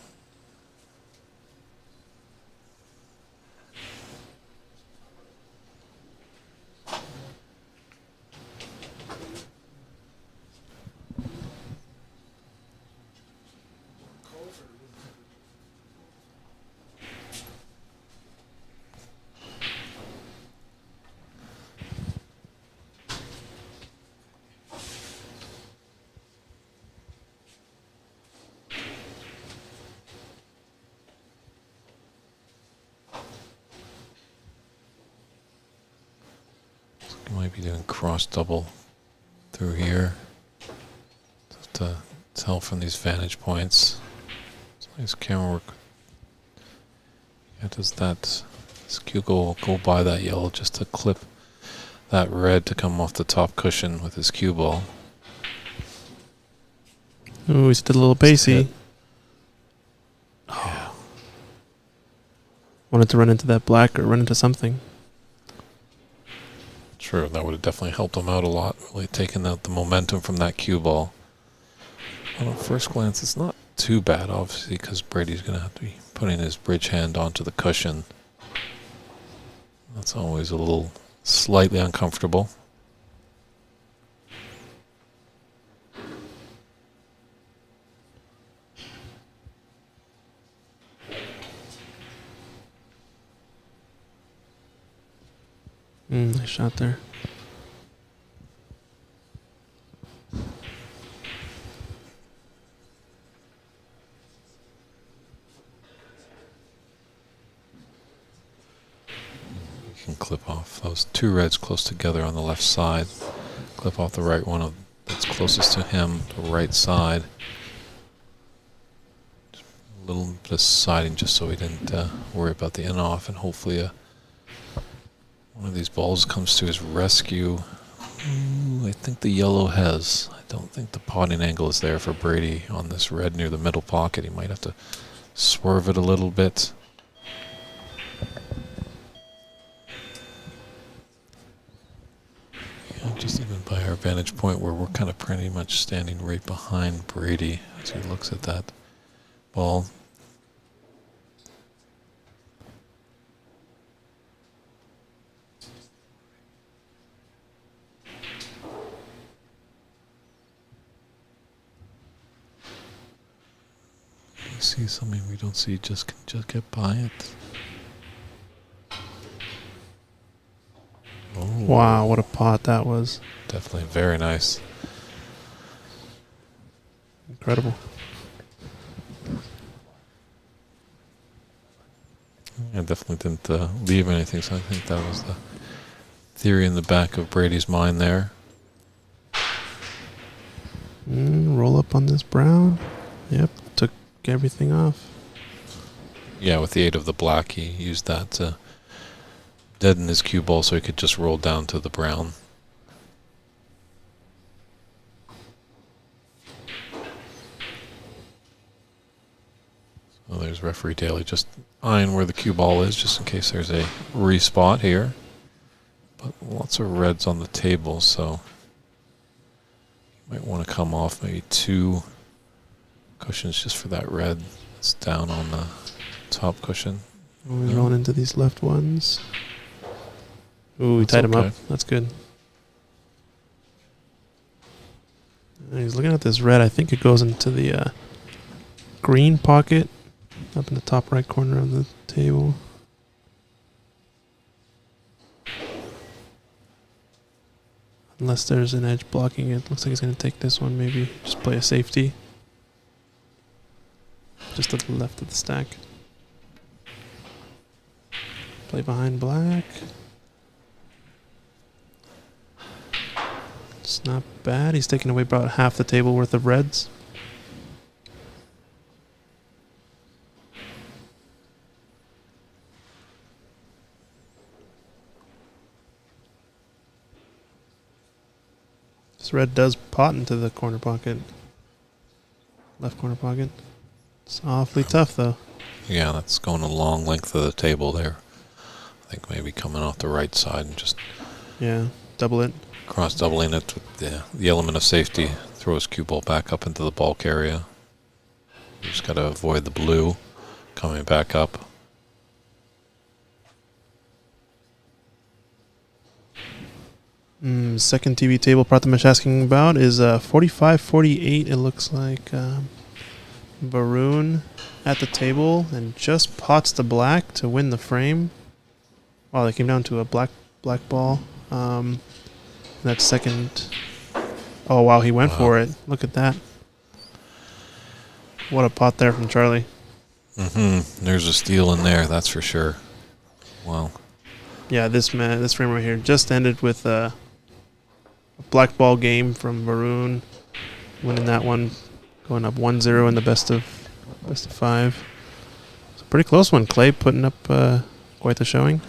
Might be doing cross double through here. Have to tell from these vantage points. It's nice camera work. Yeah, does that His cue will go by that yellow just to clip that red to come off the top cushion with his cue ball. Ooh, he's a little pacey. Yeah. Wanted to run into that black or run into something. True, that would have definitely helped him out a lot, really taking out the momentum from that cue ball. Well, at first glance, it's not too bad, obviously, because Brady's going to have to be putting his bridge hand onto the cushion. That's always a little slightly uncomfortable. Nice shot there. You can clip off those two reds close together on the left side. Clip off the right one that's closest to him, the right side. Just a little bit of siding just so he didn't worry about the in-off, and hopefully one of these balls comes to his rescue. Ooh, I think the yellow has. I don't think the potting angle is there for Brady on this red near the middle pocket. He might have to swerve it a little bit. Yeah, just even by our vantage point where we're kind of pretty much standing right behind Brady as he looks at that ball. See something we don't see, just get by it. Oh, Wow, what a pot that was. definitely very nice. Incredible. I definitely didn't leave anything, so I think that was the theory in the back of Brady's mind there. Roll up on this brown. Yep, took everything off. Yeah, with the 8 of the black, he used that to deaden his cue ball so he could just roll down to the brown. So there's referee Daly just eyeing where the cue ball is just in case there's a respot here. But lots of reds on the table, so you might want to come off maybe 2 cushions just for that red that's down on the top cushion. He's rolling into these left ones. Ooh, he tied him up. That's good. And he's looking at this red. I think it goes into the green pocket up in the top right corner of the table. Unless there's an edge blocking it. Looks like he's going to take this one, maybe. Just play a safety. Just to the left of the stack. Play behind black. It's not bad. He's taking away about half the table worth of reds. This red does pot into the corner pocket. Left corner pocket. It's awfully tough, though. Yeah, that's going a long length of the table there. I think maybe coming off the right side and just Double it. cross doubling it with the element of safety. Throw his cue ball back up into the bulk area. You just got to avoid the blue coming back up. Second TV table Prathamesh asking about is 45-48. It looks like Varun at the table and just pots the black to win the frame. Wow, they came down to a black ball. That second. Oh wow, he went for it. Look at that. What a pot there from Charlie. There's a steal in there, that's for sure. Wow. Yeah, this frame right here just ended with a black ball game from Varun, winning that one, going up 1-0 in the best of 5. It's a pretty close one. Clay putting up Quite the showing.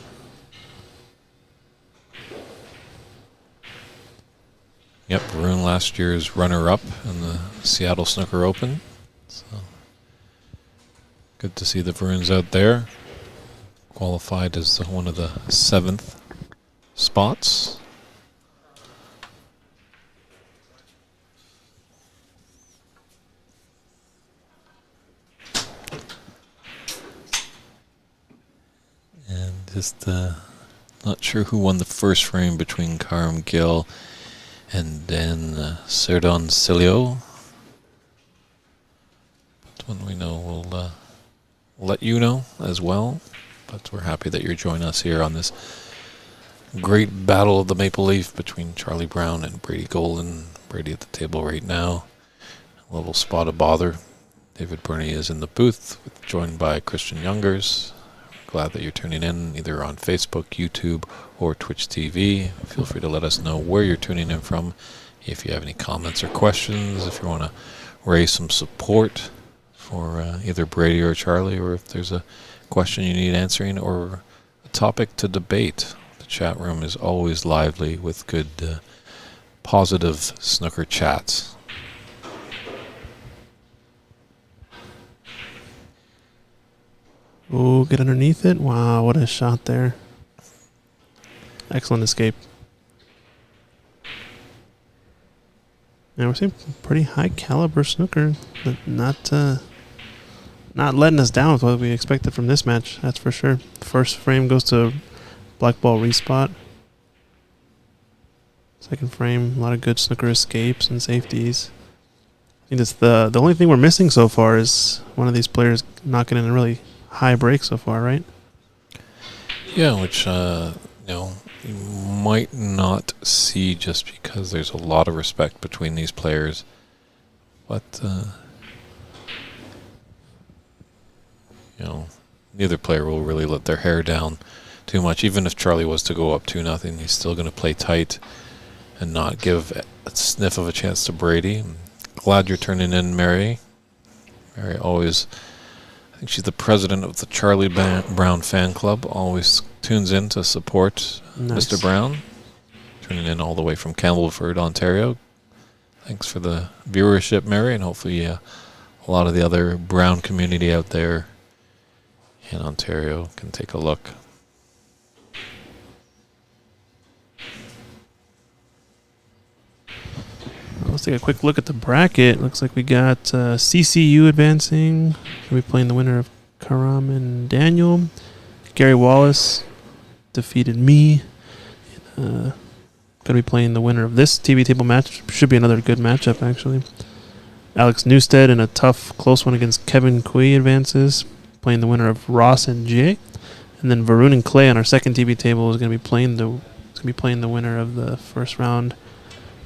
Yep, Varun last year's runner-up in the Seattle Snooker Open. So good to see the Varuns out there. Qualified as one of the 7th spots. And just not sure who won the first frame between Karim Gill and then Serdon Cilio. But when we know, we'll let you know as well. But we're happy that you're joining us here on this great battle of the Maple Leaf between Charlie Brown and Brady Golden. Brady at the table right now. A little spot of bother. David Burney is in the booth, joined by Christian Youngers. Glad that you're tuning in either on Facebook, YouTube, or Twitch TV. Feel free to let us know where you're tuning in from. If you have any comments or questions, if you want to raise some support for either Brady or Charlie, or if there's a question you need answering or a topic to debate. The chat room is always lively with good, positive snooker chats. Oh, get underneath it. Wow, what a shot there. Excellent escape. And we're seeing pretty high caliber snooker. Not letting us down with what we expected from this match, that's for sure. First frame goes to black ball respot. Second frame, a lot of good snooker escapes and safeties. I think that's the only thing we're missing so far is one of these players knocking in a really high break so far, right? Yeah, which you might not see just because there's a lot of respect between these players. But neither player will really let their hair down too much. Even if Charlie was to go up 2-0, he's still going to play tight and not give a sniff of a chance to Brady. Glad you're turning in, Mary. Mary always, I think she's the president of the Charlie Brown fan club, always tunes in to support Mr. Brown. Tuning in all the way from Campbellford, Ontario. Thanks for the viewership, Mary, and hopefully a lot of the other Brown community out there in Ontario can take a look. Let's take a quick look at the bracket. Looks like we got CCU advancing. We'll be playing the winner of Karam and Daniel. Gary Wallace defeated me. Going to be playing the winner of this TV table match. Should be another good matchup, actually. Alex Newstead in a tough, close one against Kevin Kui advances, playing the winner of Ross and Jay. And then Varun and Clay on our second TV table is going to be playing the winner of the first round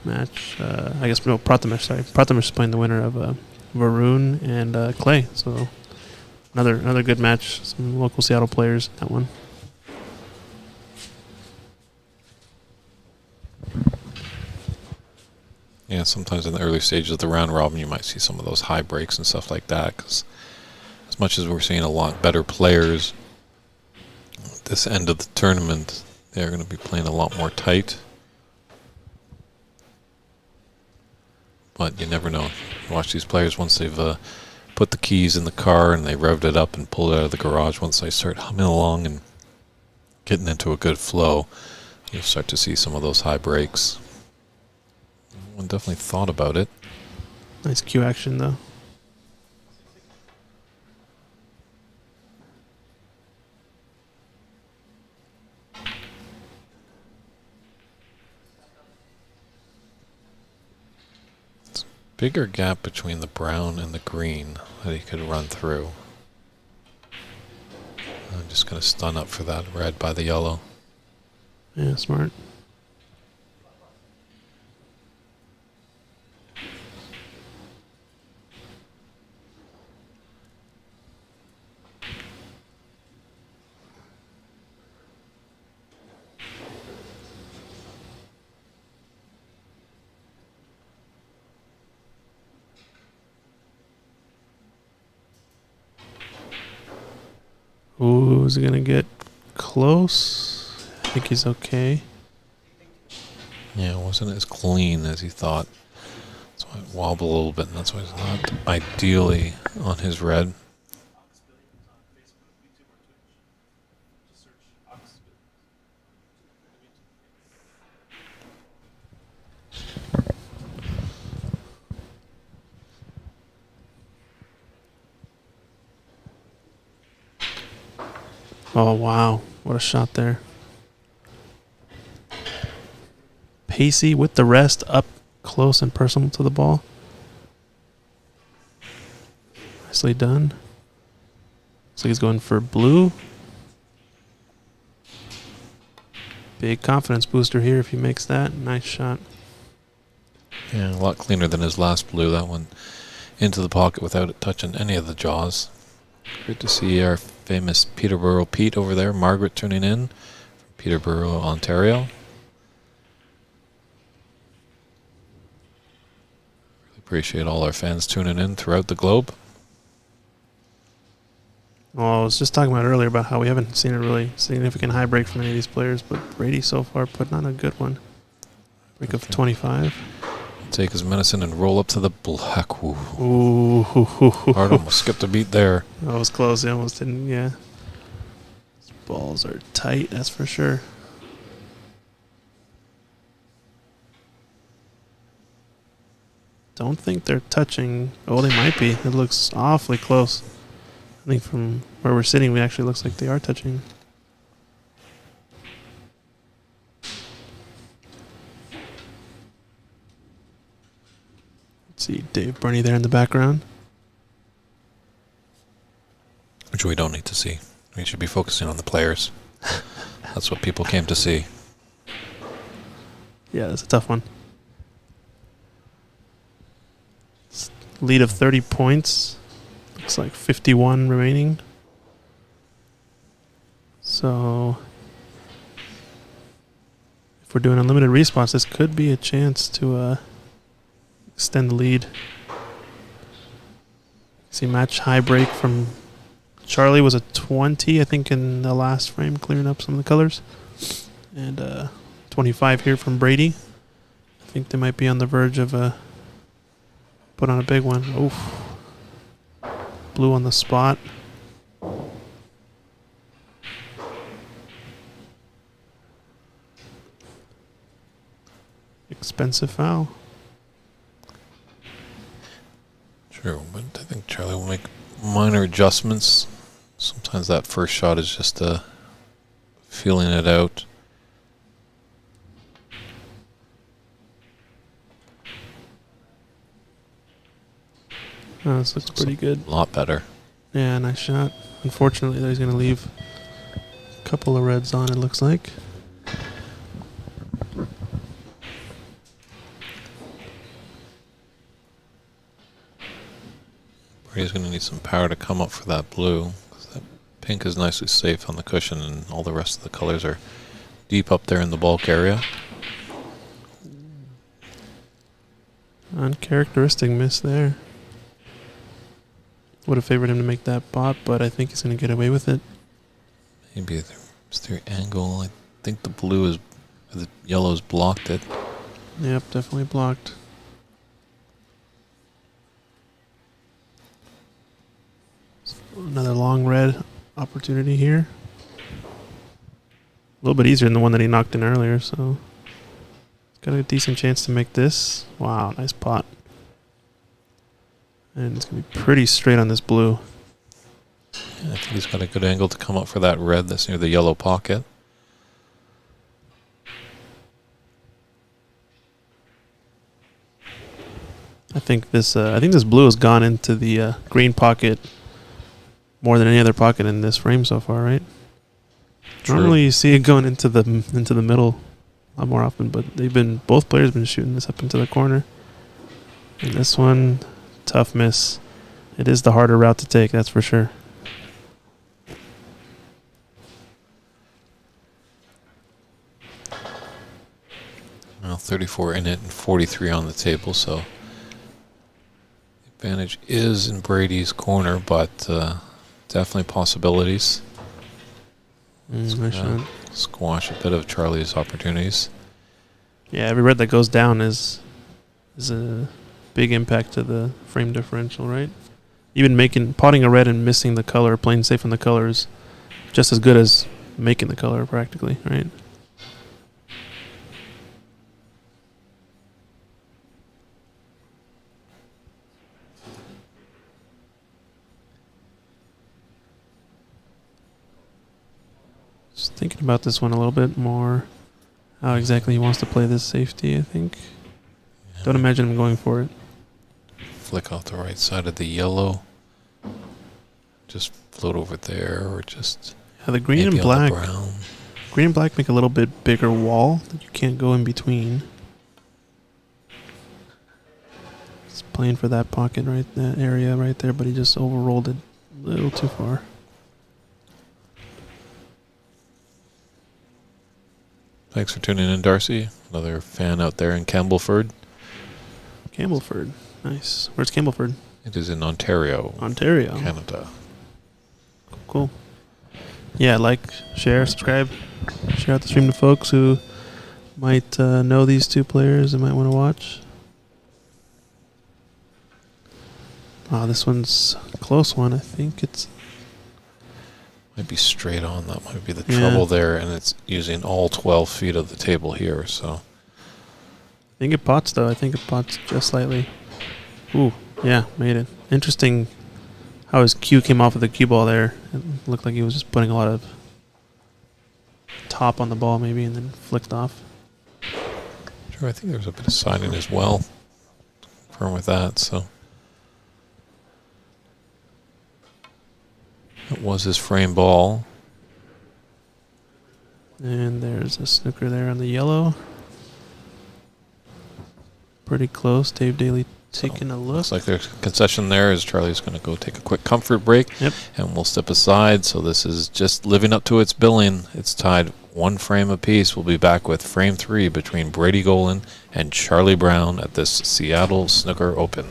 match. Prathamesh. Sorry, Prathamesh is playing the winner of Varun and Clay. So another good match. Some local Seattle players in that one. Yeah, sometimes in the early stages of the round robin, you might see some of those high breaks and stuff like that. Because as much as we're seeing a lot better players at this end of the tournament, they're going to be playing a lot more tight. But you never know. You watch these players once they've put the keys in the car and they revved it up and pulled it out of the garage. Once they start humming along and getting into a good flow, you'll start to see some of those high breaks. I definitely thought about it. Nice cue action, though. Bigger gap between the brown and the green that he could run through. I'm just going to stun up for that red by the yellow. Yeah, smart. Ooh, is it going to get close. I think he's okay. Yeah, it wasn't as clean as he thought. That's why it wobbled a little bit, and that's why he's not ideally on his red. Oh, wow. What a shot there. Pacey with the rest, up close and personal to the ball. Nicely done. Looks like he's going for blue. Big confidence booster here if he makes that. Nice shot. Yeah, a lot cleaner than his last blue. That one into the pocket without it touching any of the jaws. Great to see our famous Peterborough Pete over there. Margaret tuning in from Peterborough, Ontario. Really appreciate all our fans tuning in throughout the globe. Oh, I was just talking about earlier about how we haven't seen a really significant high break from any of these players, but Brady so far putting on a good one. Break of 25. Take his medicine and roll up to the black. Ooh. Ooh. Hard almost skipped a beat there. That was close. He almost didn't, yeah. These balls are tight, that's for sure. Don't think they're touching. Oh, they might be. It looks awfully close. I think from where we're sitting, it actually looks like they are touching. Let's see Dave Burney there in the background. Which we don't need to see. We should be focusing on the players. That's what people came to see. Yeah, that's a tough one. Lead of 30 points. Looks like 51 remaining. So if we're doing unlimited respawns, this could be a chance to extend the lead. See match high break from Charlie was a 20, I think, in the last frame, clearing up some of the colors. And 25 here from Brady. I think they might be on the verge of put on a big one. Oof. Blue on the spot. Expensive foul. True, but I think Charlie will make minor adjustments. Sometimes that first shot is just feeling it out. Oh, this looks pretty good. A lot better. Yeah, nice shot. Unfortunately, he's going to leave a couple of reds on, it looks like. Brady's going to need some power to come up for that blue. 'Cause that pink is nicely safe on the cushion, and all the rest of the colors are deep up there in the bulk area. Uncharacteristic miss there. Would have favored him to make that bot, but I think he's going to get away with it. Maybe it's their angle. I think the blue is, the yellow's blocked it. Yep, definitely blocked. So another long red opportunity here. A little bit easier than the one that he knocked in earlier, so he's got a decent chance to make this. Wow, nice pot. And it's going to be pretty straight on this blue. Yeah, I think he's got a good angle to come up for that red that's near the yellow pocket. I think this blue has gone into the green pocket more than any other pocket in this frame so far, right? True. Normally you see it going into the middle a lot more often, but both players been shooting this up into the corner. And this one, tough miss. It is the harder route to take, that's for sure. Well, 34 in it and 43 on the table, so the advantage is in Brady's corner, but definitely possibilities. Nice shot. Squash a bit of Charlie's opportunities. Yeah, every red that goes down is a big impact to the frame differential, right? Even potting a red and missing the color, playing safe on the color is just as good as making the color practically, right? Just thinking about this one a little bit more. How exactly he wants to play this safety, I think. Yeah. Don't imagine him going for it. Flick off the right side of the yellow. Just float over there, or just The green maybe and black. on the brown. Green and black make a little bit bigger wall that you can't go in between. He's playing for that pocket that area right there, but he just overrolled it a little too far. Thanks for tuning in, Darcy. Another fan out there in Campbellford. Campbellford. Nice. Where's Campbellford? It is in Ontario, Ontario. Canada. Cool. Yeah, like, share, subscribe. Share out the stream to folks who might know these two players and might want to watch. Oh, this one's a close one. I think it's... Might be straight on. That might be the trouble there, and it's using all 12 feet of the table here. So I think it pots, though. I think it pots just slightly. Ooh, yeah, made it. Interesting how his cue came off of the cue ball there. It looked like he was just putting a lot of top on the ball maybe and then flicked off. sure, I think there's a bit of siding as well. Confirm with that. So that was his frame ball. And there's a snooker there on the yellow. Pretty close. Dave Daly taking a look. Looks like there's a concession there as Charlie's going to go take a quick comfort break. Yep. And we'll step aside. So this is just living up to its billing. It's tied one frame apiece. We'll be back with frame 3 between Brady Golan and Charlie Brown at this Seattle Snooker Open.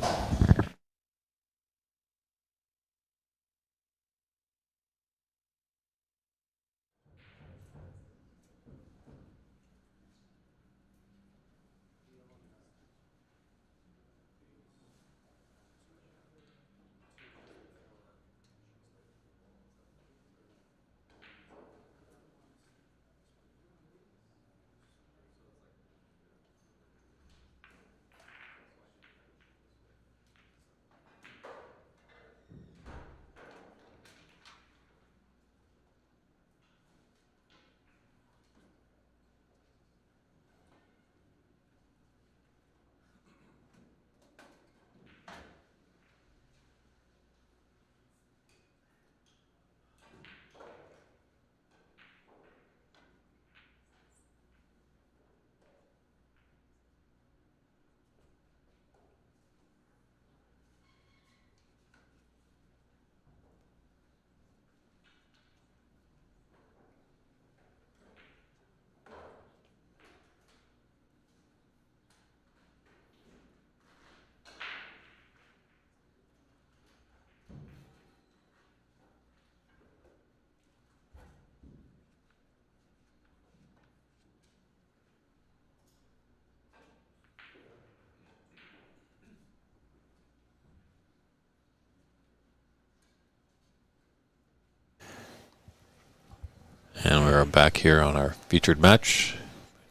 And we are back here on our featured match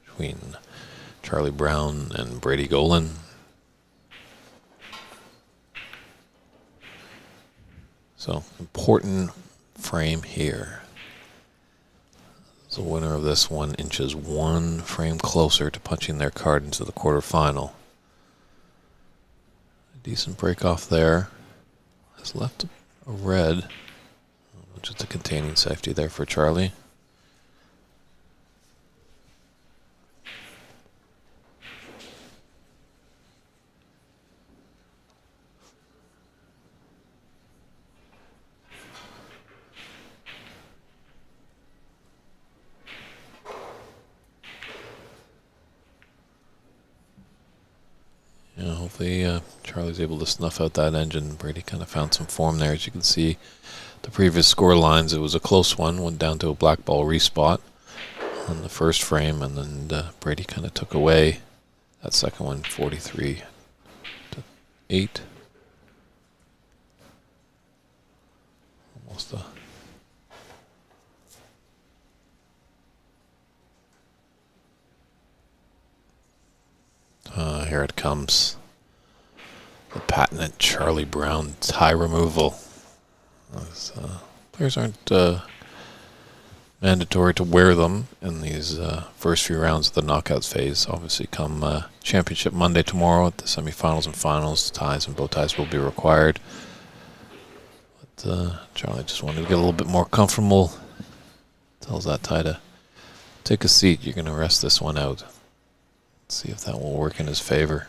between Charlie Brown and Brady Golan. So, important frame here. The winner of this one inches one frame closer to punching their card into the quarterfinal. A decent break off there. Has left a red. Just a containing safety there for Charlie. Yeah, hopefully Charlie's able to snuff out that engine. Brady kind of found some form there. As you can see, the previous score lines, it was a close one. Went down to a black ball respot on the first frame, and then Brady kind of took away that second one, 43-8. Almost a... here it comes. The patented Charlie Brown tie removal. Players aren't mandatory to wear them in these first few rounds of the knockouts phase. Obviously, come Championship Monday tomorrow at the semifinals and finals, ties and bow ties will be required. But Charlie just wanted to get a little bit more comfortable. Tells that tie to take a seat. You're going to rest this one out. See if that will work in his favor.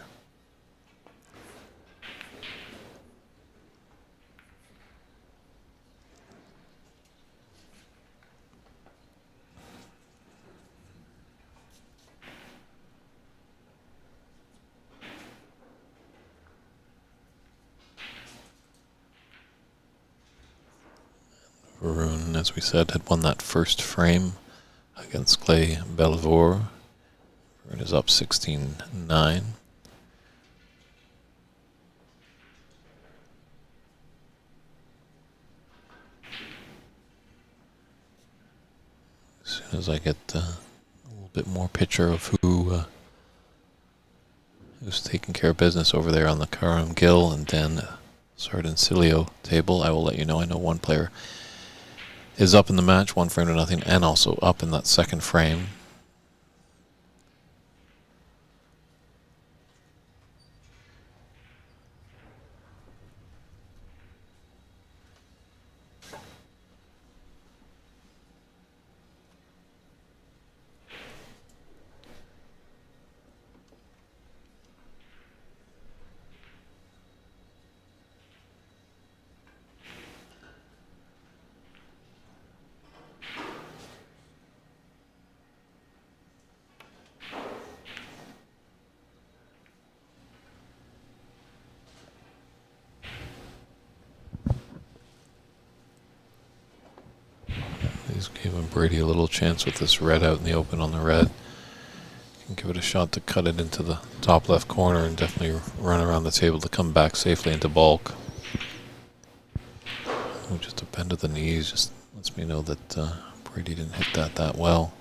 Varun, as we said, had won that first frame against Clay Bellevore. Varun is up 16-9. As soon as I get a little bit more picture of who's taking care of business over there on the Karam Gill and Dan Sardancilio table, I will let you know. I know one player is up in the match, 1-0, and also up in that second frame. He's giving Brady a little chance with this red out in the open on the red. Can give it a shot to cut it into the top left corner and definitely run around the table to come back safely into bulk. Oh, just a bend of the knees just lets me know that Brady didn't hit that well.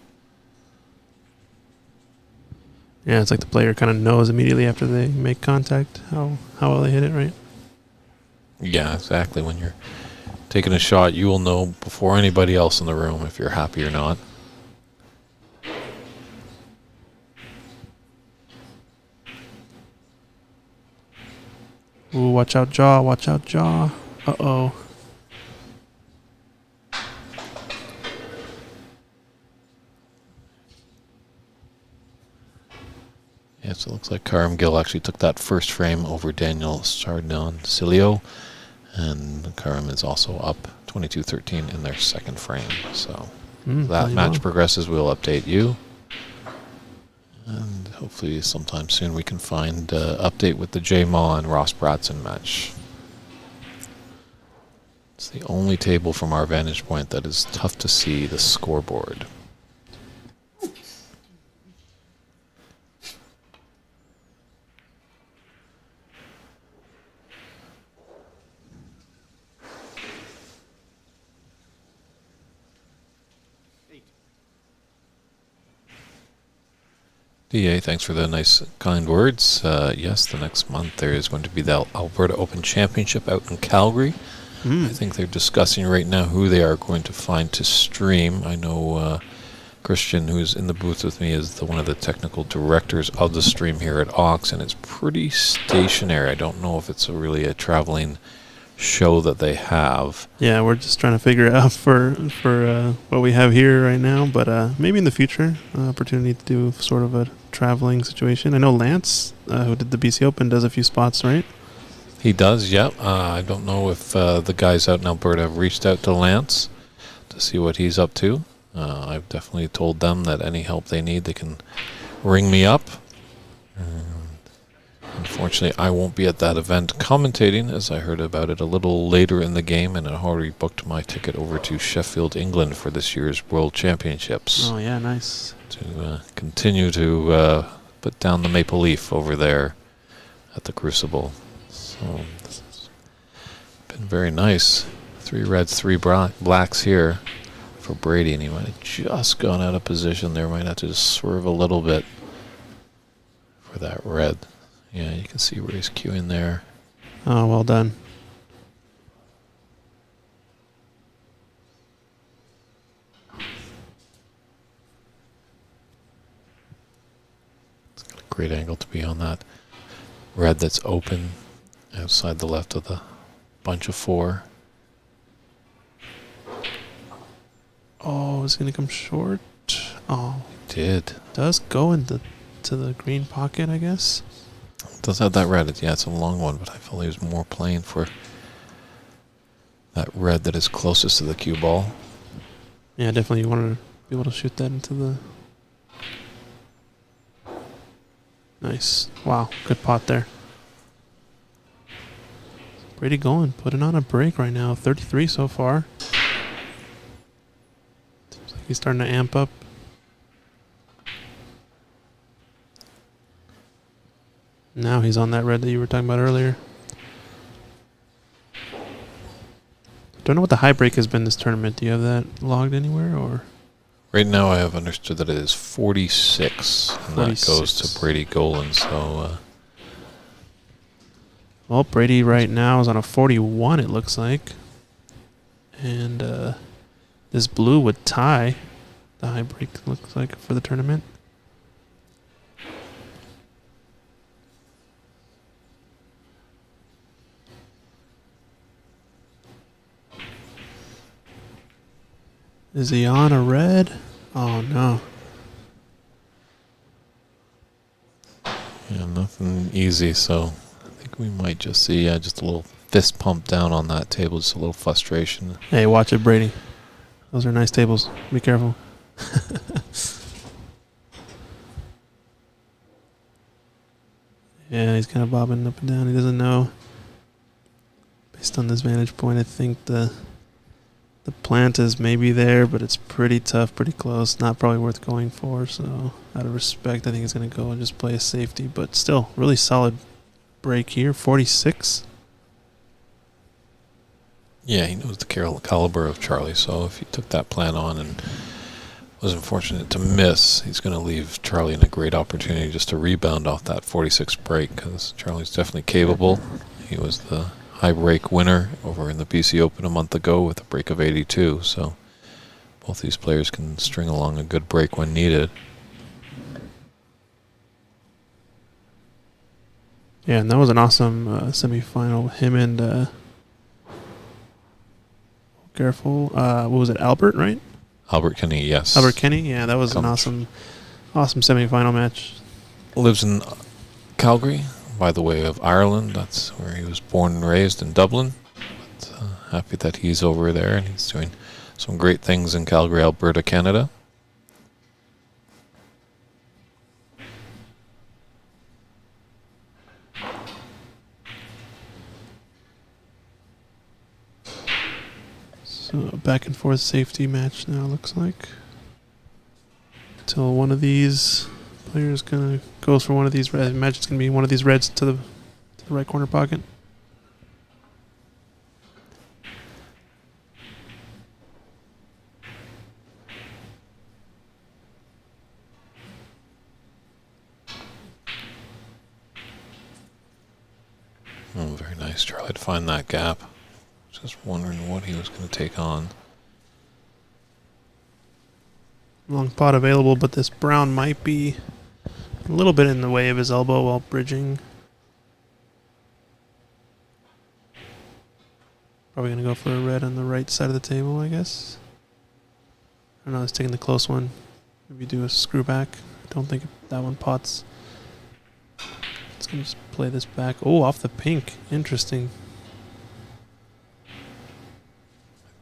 Yeah, it's like the player kind of knows immediately after they make contact how well they hit it, right? Yeah, exactly. When you're taking a shot, you will know before anybody else in the room if you're happy or not. Ooh, watch out, jaw. Watch out, jaw. Uh-oh. Yeah, so it looks like Karam Gill actually took that first frame over Daniel Sardancilio. And Karam is also up 22-13 in their second frame. So that match progresses, we'll update you. And hopefully sometime soon we can find an update with the J Ma and Ross Bratson match. It's the only table from our vantage point that is tough to see the scoreboard. DA, thanks for the nice, kind words. Yes, the next month there is going to be the Alberta Open Championship out in Calgary. I think they're discussing right now who they are going to find to stream. I know Christian, who's in the booth with me, is one of the technical directors of the stream here at Ox, and it's pretty stationary. I don't know if it's really a traveling show that they have. Yeah, we're just trying to figure it out for what we have here right now, but maybe in the future, opportunity to do sort of a traveling situation. I know Lance, who did the BC Open, does a few spots, right? He does, yeah. I don't know if the guys out in Alberta have reached out to Lance to see what he's up to. I've definitely told them that any help they need, they can ring me up and Unfortunately, I won't be at that event commentating, as I heard about it a little later in the game, and I already booked my ticket over to Sheffield, England for this year's World Championships. Oh, yeah, nice. To continue to put down the maple leaf over there at the Crucible. So this has been very nice. 3 reds, 3 blacks here for Brady, and he might have just gone out of position there. Might have to just swerve a little bit for that red. Yeah, you can see where he's queuing there. Oh, well done. It's got a great angle to be on that red that's open outside the left of the bunch of 4. Oh, is it going to come short? Oh, It did. does go into the green pocket, I guess. It does have that red. Yeah, it's a long one, but I felt he was more playing for that red that is closest to the cue ball. Yeah, definitely you want to be able to shoot that into the... Nice. Wow, good pot there. Brady going, putting on a break right now. 33 so far. Seems like he's starting to amp up. Now he's on that red that you were talking about earlier. Don't know what the high break has been this tournament. Do you have that logged anywhere, or? Right now I have understood that it is 46, and 46. that goes to Brady Golan. So, Well, Brady right now is on a 41, it looks like. And this blue would tie the high break, looks like, for the tournament. Is he on a red? Oh, no. yeah, nothing easy. So I think we might just see just a little fist pump down on that table, just a little frustration. Hey, watch it, Brady. Those are nice tables. Be careful. Yeah, he's kind of bobbing up and down. He doesn't know. Based on this vantage point, I think the plant is maybe there, but it's pretty tough, pretty close. Not probably worth going for. So, out of respect, I think he's going to go and just play a safety. But still, really solid break here. 46. Yeah, he knows the caliber of Charlie. So if he took that plan on and was unfortunate to miss, he's going to leave Charlie in a great opportunity just to rebound off that 46 break, because Charlie's definitely capable. He was the high break winner over in the BC Open a month ago with a break of 82. So both these players can string along a good break when needed. Yeah, and that was an awesome semifinal. Him and careful. What was it? Albert, right? Albert Kenny, yes. Albert Kenny. Yeah, that was an awesome semifinal match. Lives in Calgary, by the way of Ireland. That's where he was born and raised, in Dublin. But, happy that he's over there and he's doing some great things in Calgary, Alberta, Canada. So back and forth safety match now, looks like. Until one of these players goes for one of these reds. I imagine it's gonna be one of these reds to the right corner pocket. Oh, very nice, Charlie, to find that gap. Just wondering what he was going to take on. Long pot available, but this brown might be a little bit in the way of his elbow while bridging. Probably going to go for a red on the right side of the table, I guess. I don't know, he's taking the close one. Maybe do a screw back. I don't think that one pots. Let's going to just play this back. Oh, off the pink. Interesting.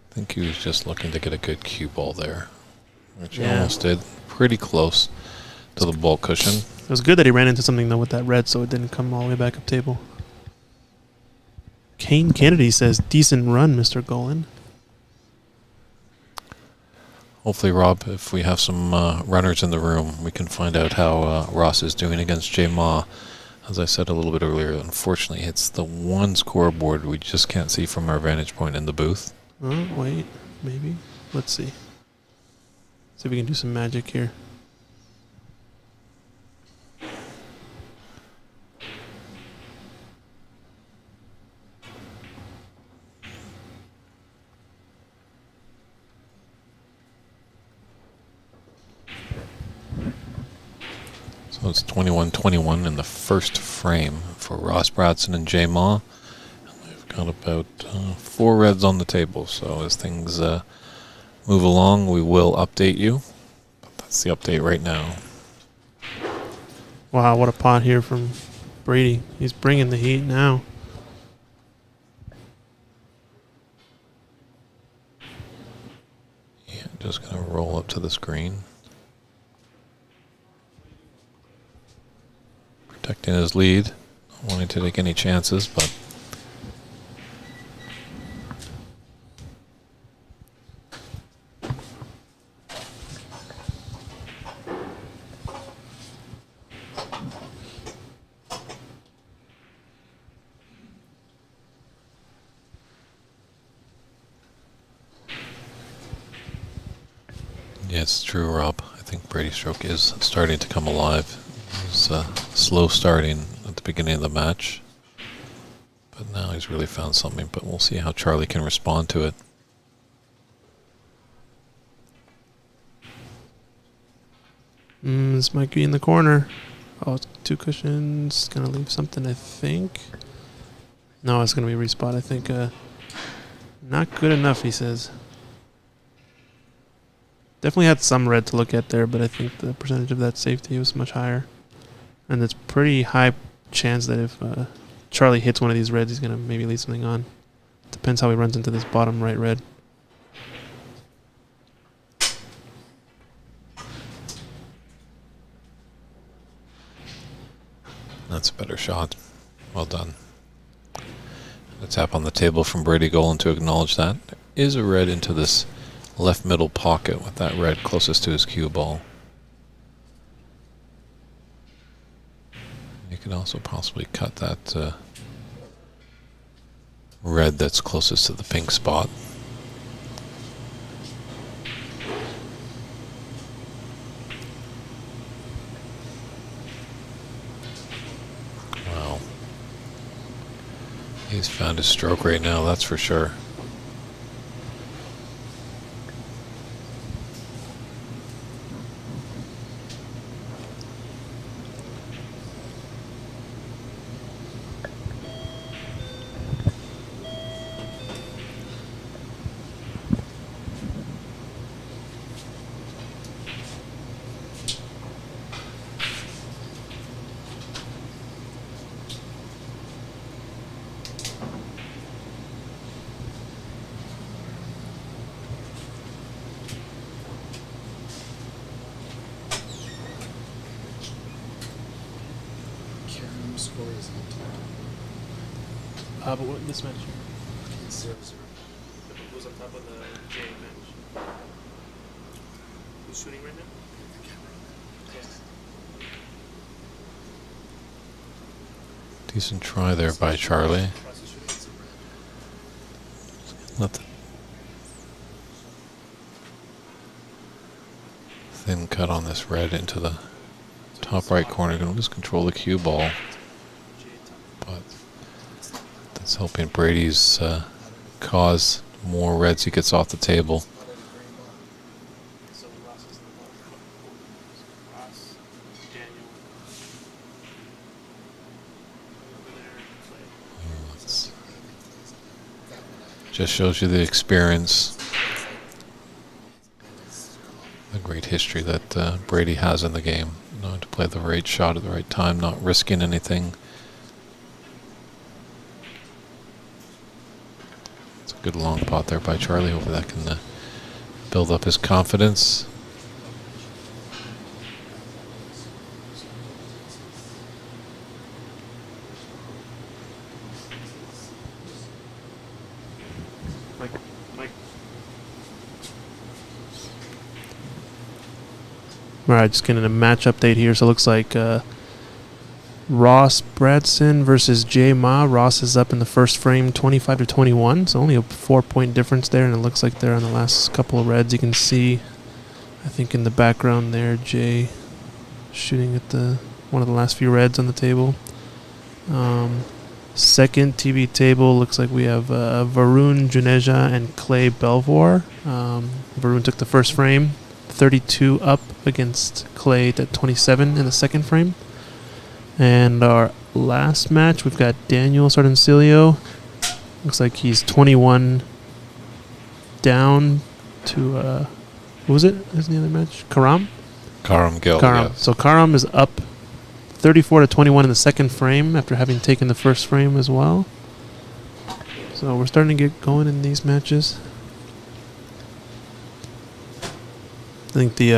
I think he was just looking to get a good cue ball there, which he Yeah. almost did. Pretty close to the ball cushion. It was good that he ran into something, though, with that red, so it didn't come all the way back up table. Kane Kennedy says, decent run, Mr. Golan. Hopefully, Rob, if we have some runners in the room, we can find out how Ross is doing against J Ma. As I said a little bit earlier, unfortunately, it's the one scoreboard we just can't see from our vantage point in the booth. Oh, wait, maybe. Let's see. See if we can do some magic here. So it's 21-21 in the first frame for Ross Bratson and J Ma. And we've got about 4 reds on the table. So as things move along, we will update you. But that's the update right now. Wow, what a pot here from Brady. He's bringing the heat now. Yeah, just going to roll up to the screen. Protecting his lead. Not wanting to take any chances, but yeah, it's true, Rob. I think Brady Stroke is starting to come alive. It was slow starting at the beginning of the match, but now he's really found something. But we'll see how Charlie can respond to it. This might be in the corner. Oh, it's 2 cushions. Gonna leave something, I think. No, it's gonna be respot. I think. Not good enough, he says. Definitely had some red to look at there, but I think the percentage of that safety was much higher. And it's pretty high chance that if Charlie hits one of these reds, he's going to maybe leave something on. Depends how he runs into this bottom right red. That's a better shot. Well done. A tap on the table from Brady Golan to acknowledge that. There is a red into this left middle pocket with that red closest to his cue ball. You could also possibly cut that red that's closest to the pink spot. Wow. He's found his stroke right now, that's for sure. But what this match? 0-0. Who's on top of the J match? Who's shooting right now? Decent try there by Charlie. Let the thin cut on this red into the top right corner. Going to lose control of the cue ball. But that's helping Brady's cause more reds he gets off the table. Just shows you the experience, the great history that Brady has in the game. Knowing to play the right shot at the right time, not risking anything. It's a good long pot there by Charlie. Hopefully that can build up his confidence. All right, just getting a match update here. So it looks like Ross Bradson versus Jay Ma. Ross is up in the first frame 25-21, so only a 4-point difference there, and it looks like they're on the last couple of reds. You can see, I think in the background there, Jay shooting at one of the last few reds on the table. Second TV table, looks like we have Varun Juneja and Clay Belvoir. Varun took the first frame, 32 up against Clay at 27 in the second frame. And our last match, we've got Daniel Sardencilio. Looks like he's 21 down to, what was it? Isn't the other match? Karam Gill. Yeah. So Karam is up 34-21 in the second frame after having taken the first frame as well. So we're starting to get going in these matches. I think the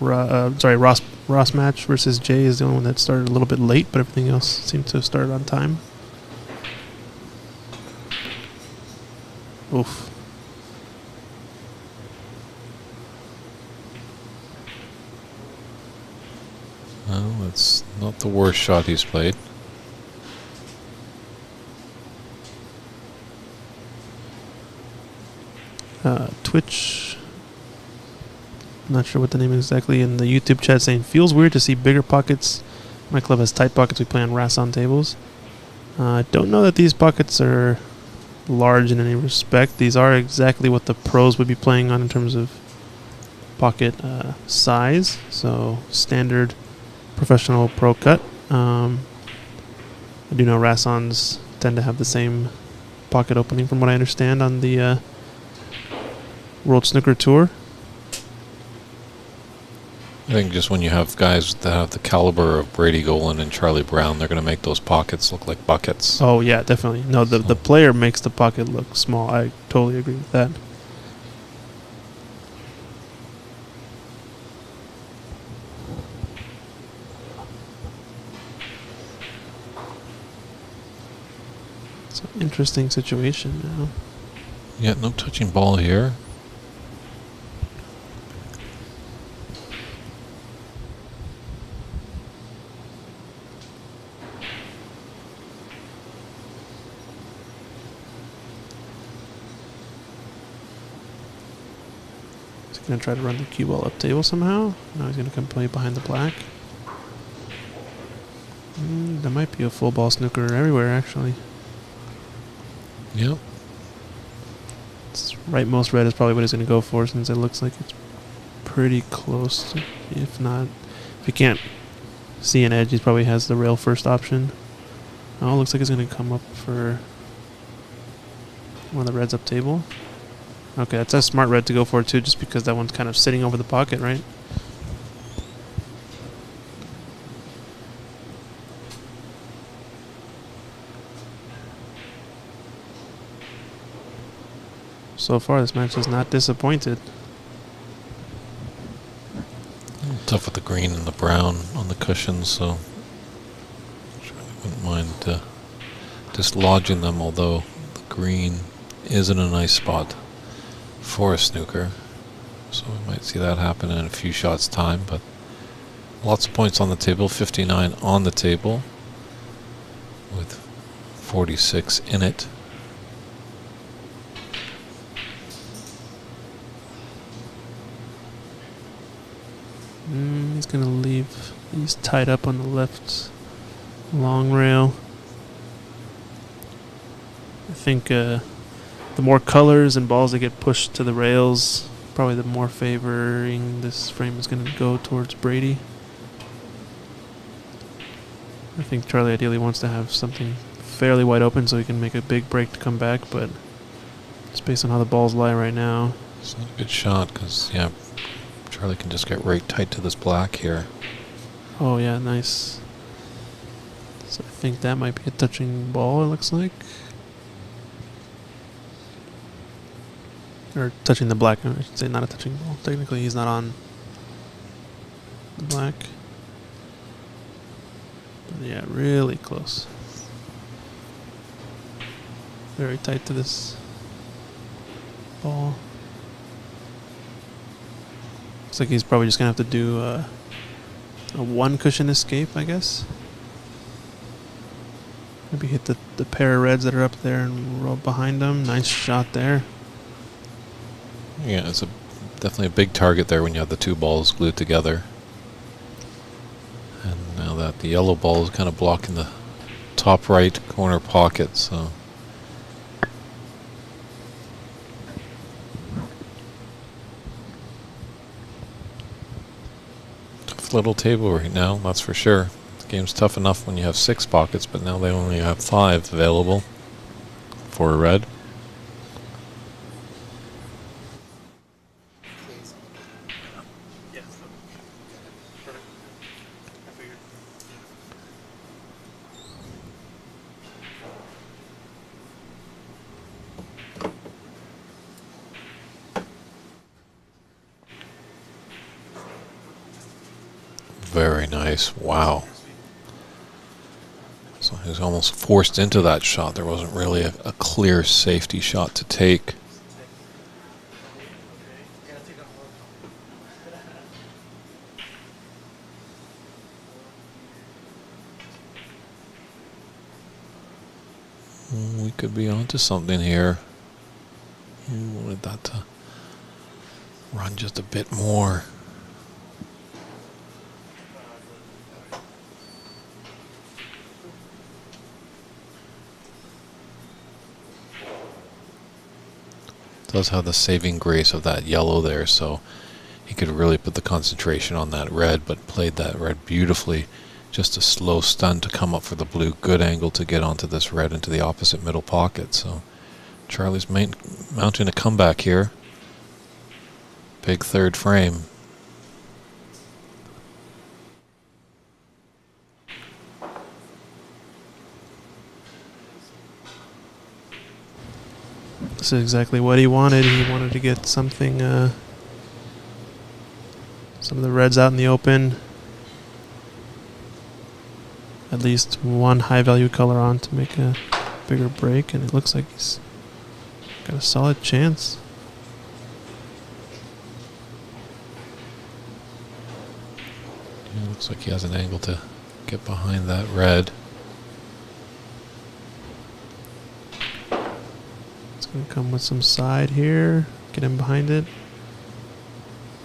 Ross match versus Jay is the only one that started a little bit late, but everything else seemed to have started on time. Oof. Well, it's not the worst shot he's played. Twitch, not sure what the name is exactly, in the YouTube chat saying, feels weird to see bigger pockets. My club has tight pockets. We play on Rasson tables. I don't know that these pockets are large in any respect. These are exactly what the pros would be playing on in terms of pocket size. So standard professional pro cut. I do know Rassons tend to have the same pocket opening from what I understand on the World Snooker Tour. I think just when you have guys that have the caliber of Brady Golan and Charlie Brown, they're going to make those pockets look like buckets. Oh, yeah, definitely. No, the player makes the pocket look small. I totally agree with that. It's an interesting situation now. Yeah, no touching ball here. Going to try to run the cue ball up table somehow. Now he's going to come play behind the black. There might be a full ball snooker everywhere, actually. Yep. It's rightmost red is probably what he's going to go for, since it looks like it's pretty close. If not, if he can't see an edge, he probably has the rail first option. Oh, looks like he's going to come up for one of the reds up table. Okay, that's a smart red to go for too, just because that one's kind of sitting over the pocket, right? So far, this match has not disappointed. Tough with the green and the brown on the cushions, so I wouldn't mind dislodging them, although the green is in a nice spot for a snooker, so we might see that happen in a few shots time. But lots of points on the table, 59 on the table with 46 in it. He's gonna leave these tied up on the left long rail. I think the more colors and balls that get pushed to the rails, probably the more favoring this frame is going to go towards Brady. I think Charlie ideally wants to have something fairly wide open so he can make a big break to come back, but just based on how the balls lie right now. It's not a good shot because, yeah, Charlie can just get right tight to this black here. Oh, yeah, nice. So I think that might be a touching ball, it looks like. Or touching the black, I should say, not a touching ball. Technically, he's not on the black. But yeah, really close. Very tight to this ball. Looks like he's probably just going to have to do a one cushion escape, I guess. Maybe hit the pair of reds that are up there and roll behind him. Nice shot there. Yeah, it's definitely a big target there when you have the two balls glued together. And now that the yellow ball is kind of blocking the top right corner pocket, so. Tough little table right now, that's for sure. The game's tough enough when you have 6 pockets, but now they only have 5 available for a red. Very nice. Wow. So he was almost forced into that shot. There wasn't really a clear safety shot to take. We could be onto something here. He wanted that to run just a bit more. Does have the saving grace of that yellow there, so he could really put the concentration on that red, but played that red beautifully. Just a slow stun to come up for the blue. Good angle to get onto this red into the opposite middle pocket. So Charlie's mounting a comeback here. Big third frame. This is exactly what he wanted. He wanted to get something, some of the reds out in the open. At least one high value color on to make a bigger break, and it looks like he's got a solid chance. Yeah, looks like he has an angle to get behind that red. It's going to come with some side here. Get him behind it.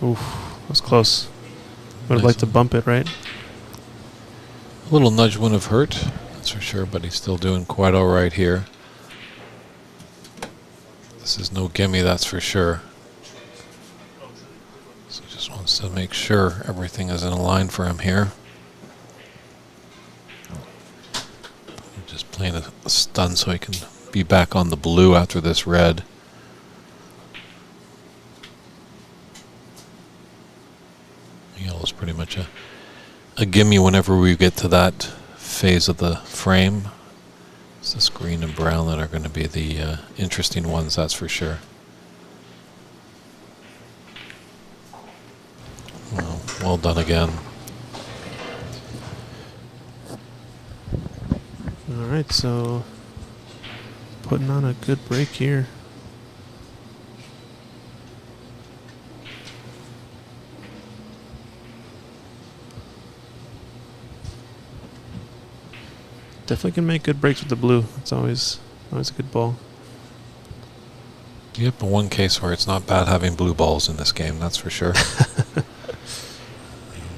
Oof, that was close. Would have liked to bump it, right? A little nudge wouldn't have hurt, that's for sure, but he's still doing quite all right here. This is no gimme, that's for sure. So he just wants to make sure everything is in a line for him here. Just playing a stun so he can be back on the blue after this red. Yellow's pretty much a gimme whenever we get to that phase of the frame. It's this green and brown that are going to be the interesting ones, that's for sure. Well done again. Alright, so putting on a good break here. Definitely can make good breaks with the blue. It's always a good ball. Yep, in one case where it's not bad having blue balls in this game, that's for sure.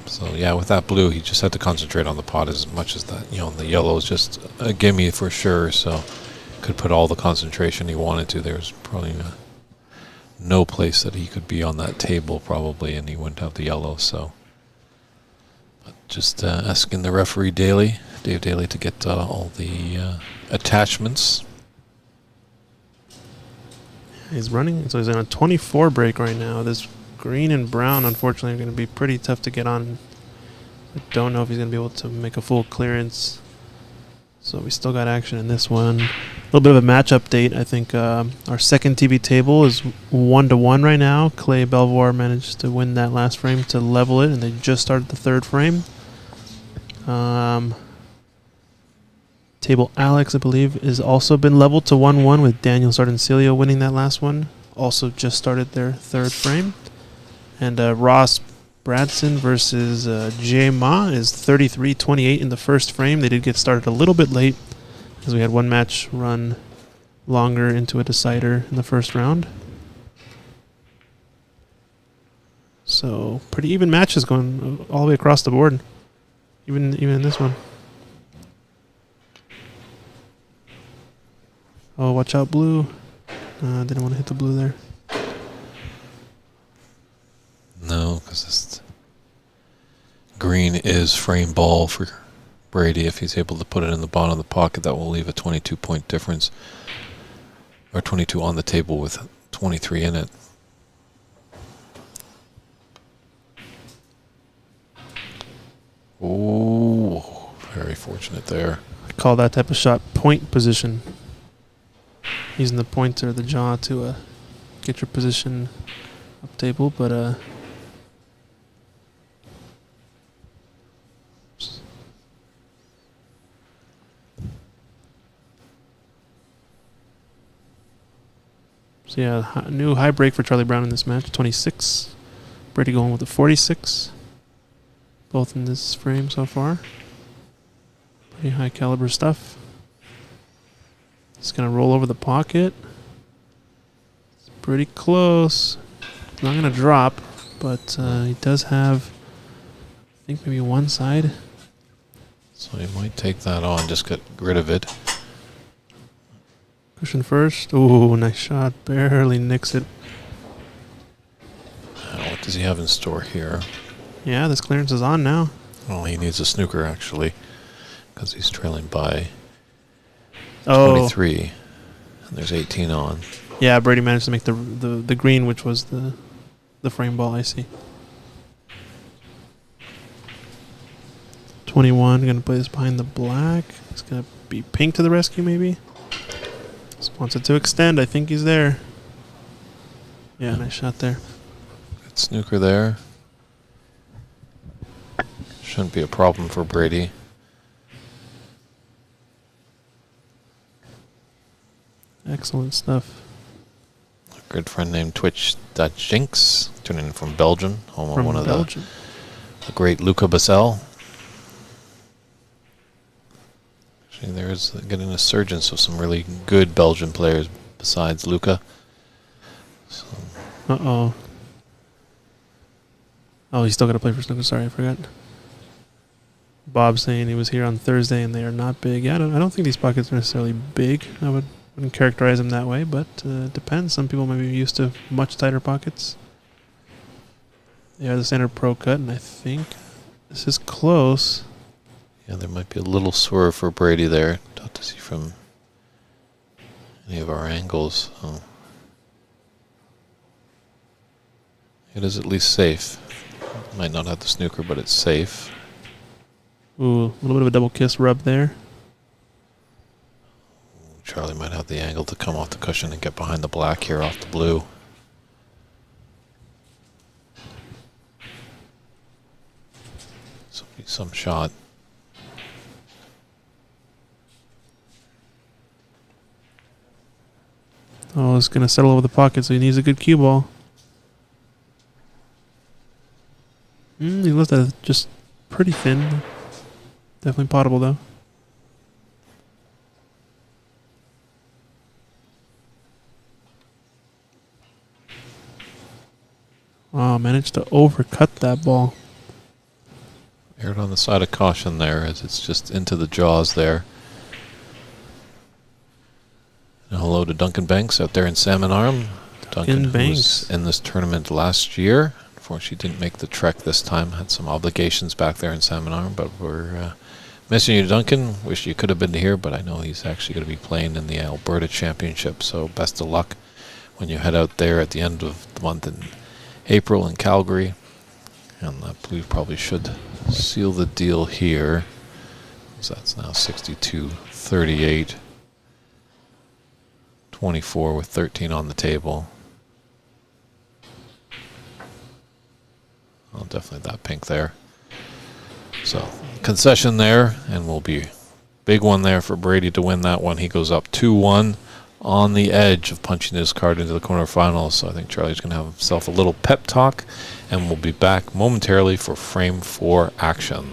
So yeah, with that blue, he just had to concentrate on the pot as much as that. You know, the yellow is just a gimme for sure. So could put all the concentration he wanted to. There's probably no place that he could be on that table probably, and he wouldn't have the yellow. So, but just asking the referee Dave Daly, to get all the attachments. He's running, so he's on a 24 break right now. This green and brown, unfortunately, are going to be pretty tough to get on. I don't know if he's going to be able to make a full clearance. So we still got action in this one. A little bit of a match update. I think our second TV table is 1-1 right now. Clay Belvoir managed to win that last frame to level it, and they just started the third frame. Table Alex, I believe, has also been leveled to 1-1 with Daniel Sardencilio winning that last one. Also just started their third frame. And Ross Bradson versus Jay Ma is 33-28 in the first frame. They did get started a little bit late because we had one match run longer into a decider in the first round. So pretty even matches going all the way across the board, even in this one. Oh, watch out, blue. Didn't want to hit the blue there. No, because this green is frame ball for Brady. If he's able to put it in the bottom of the pocket, that will leave a 22-point difference. Or 22 on the table with 23 in it. Oh, very fortunate there. I call that type of shot point position. Using the pointer, the jaw to get your position up table, but so yeah, new high break for Charlie Brown in this match, 26. Brady going with a 46. Both in this frame so far. Pretty high caliber stuff. It's going to roll over the pocket. It's pretty close. Not going to drop, but he does have, I think, maybe one side. So he might take that on, just get rid of it. Cushion first. Ooh, nice shot. Barely nicks it. What does he have in store here? Yeah, this clearance is on now. Well, he needs a snooker, actually, because he's trailing by 23, and there's 18 on. Yeah, Brady managed to make the green, which was the frame ball, I see. 21, going to play this behind the black. It's going to be pink to the rescue, maybe. Just wants it to extend. I think he's there. Yeah, nice shot there. Good snooker there. Shouldn't be a problem for Brady. Excellent stuff. A good friend named Twitch.Jinx, tuning in from Belgium, home of one of the great Luca Basel. Actually, there's getting a surgence of some really good Belgian players besides Luca. So. Uh-oh. Oh, he's still got to play for Snooker. Sorry, I forgot. Bob saying he was here on Thursday and they are not big. Yeah, I don't think these pockets are necessarily big. I wouldn't characterize them that way, but it depends. Some people may be used to much tighter pockets. They are the standard pro cut, and I think this is close. Yeah, there might be a little swerve for Brady there. Tough to see from any of our angles. Oh. It is at least safe. Might not have the snooker, but it's safe. Ooh, a little bit of a double kiss rub there. Charlie might have the angle to come off the cushion and get behind the black here off the blue. Some shot. Oh, it's going to settle over the pocket, so he needs a good cue ball. He left that just pretty thin. Definitely potable, though. Wow, managed to overcut that ball. Aired on the side of caution there as it's just into the jaws there. And hello to Duncan Banks out there in Salmon Arm. Duncan was in this tournament last year. Unfortunately, didn't make the trek this time. Had some obligations back there in Salmon Arm, but we're missing you, Duncan. Wish you could have been here, but I know he's actually going to be playing in the Alberta Championship, so best of luck when you head out there at the end of the month in April in Calgary. And I believe probably should seal the deal here. So that's now 62-38. 24 with 13 on the table. Oh, definitely that pink there. So concession there, and will be big one there for Brady to win that one. He goes up 2-1 on the edge of punching his card into the quarterfinals. So I think Charlie's going to have himself a little pep talk, and we'll be back momentarily for Frame 4 action.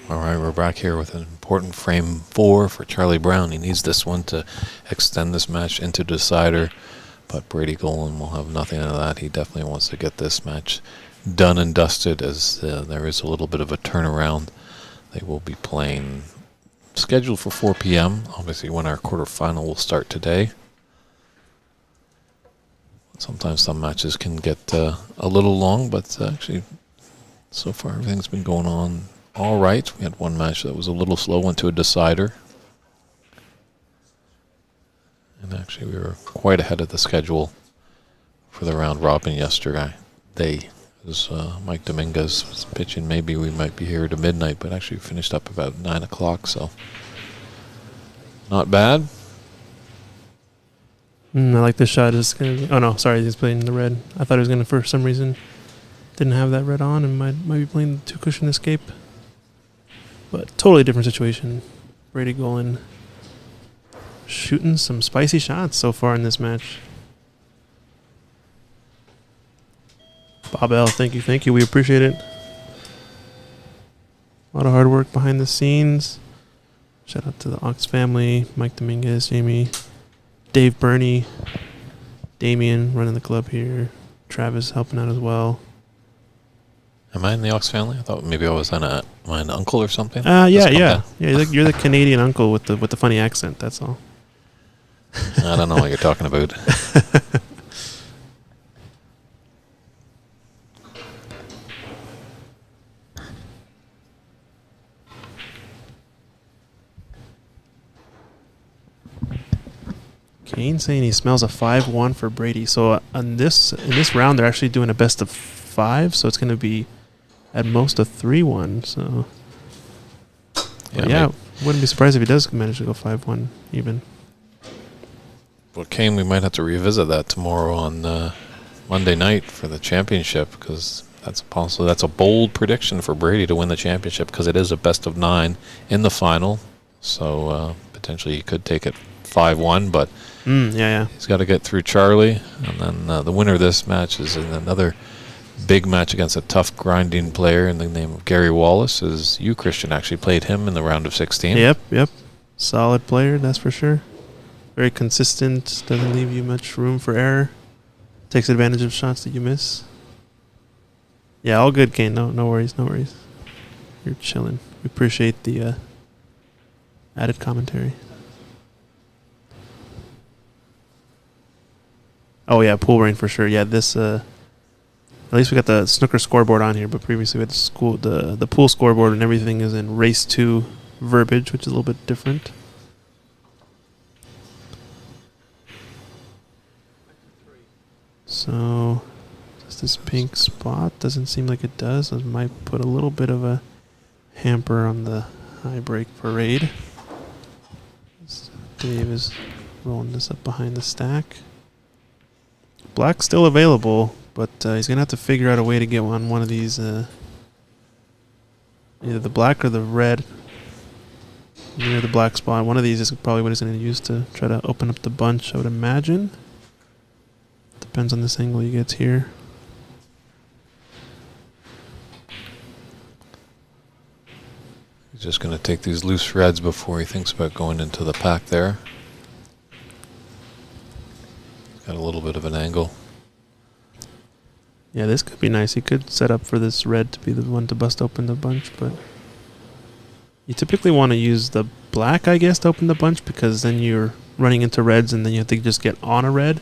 All right, we're back here with an important Frame 4 for Charlie Brown. He needs this one to extend this match into decider, but Brady Golan will have nothing of that. He definitely wants to get this match done and dusted, as there is a little bit of a turnaround. They will be playing scheduled for 4 p.m., obviously when our quarterfinal will start today. Sometimes some matches can get a little long, but actually so far everything's been going on all right. We had one match that was a little slow, went to a decider. And actually we were quite ahead of the schedule for the round robin yesterday. As Mike Dominguez was pitching, maybe we might be here to midnight, but actually finished up about 9 o'clock, so not bad. I like this shot. Oh no, sorry, he's playing the red. I thought he was going to, for some reason, didn't have that red on and might be playing the 2-cushion escape. But totally different situation. Brady Golan shooting some spicy shots so far in this match. Bob L, thank you. We appreciate it. A lot of hard work behind the scenes. Shout out to the Ox family, Mike Dominguez, Jamie, Dave Burney, Damien running the club here, Travis helping out as well. Am I in the Ox family? I thought maybe I was on my uncle or something. Yeah. You're the Canadian uncle with the funny accent. That's all. I don't know what you're talking about. Kane saying he smells a 5-1 for Brady. So in this round, they're actually doing a best of 5. So it's going to be at most a 3-1. So yeah, wouldn't be surprised if he does manage to go 5-1 even. Well, Kane, we might have to revisit that tomorrow on Monday night for the championship, because that's a bold prediction for Brady to win the championship, because it is a best of 9 in the final. So potentially he could take it 5-1, but he's got to get through Charlie, and then the winner of this match is in another big match against a tough grinding player in the name of Gary Wallace. As you, Christian, actually played him in the round of 16. Yep. Solid player, that's for sure. Very consistent. Doesn't leave you much room for error. Takes advantage of shots that you miss. Yeah, all good, Kane. No worries, no worries. You're chilling. We appreciate the added commentary. Oh yeah, pool rain for sure. Yeah, this at least we got the snooker scoreboard on here, but previously we had the pool scoreboard, and everything is in race 2 verbiage, which is a little bit different. So, does this pink spot? Doesn't seem like it does. It might put a little bit of a hamper on the high break parade. Dave is rolling this up behind the stack. Black's still available, but he's going to have to figure out a way to get on one of these, either the black or the red, near the black spot. One of these is probably what he's going to use to try to open up the bunch, I would imagine. Depends on this angle he gets here. He's just going to take these loose reds before he thinks about going into the pack there. Got a little bit of an angle. Yeah, this could be nice. He could set up for this red to be the one to bust open the bunch, but you typically want to use the black, I guess, to open the bunch, because then you're running into reds and then you have to just get on a red.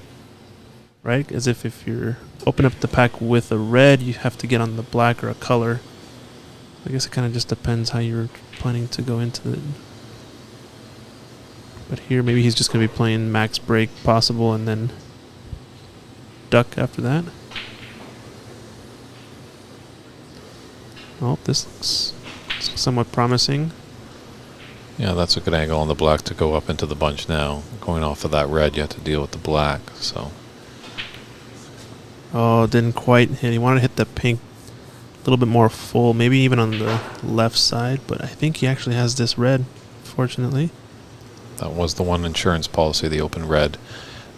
Right? As if you're open up the pack with a red, you have to get on the black or a color. I guess it kind of just depends how you're planning to go into it. But here, maybe he's just going to be playing max break possible and then duck after that. Oh, this looks somewhat promising. Yeah, that's a good angle on the black to go up into the bunch now. Going off of that red, you have to deal with the black, so... Oh, didn't quite hit. He wanted to hit the pink a little bit more full, maybe even on the left side, but I think he actually has this red, fortunately. That was the one insurance policy, the open red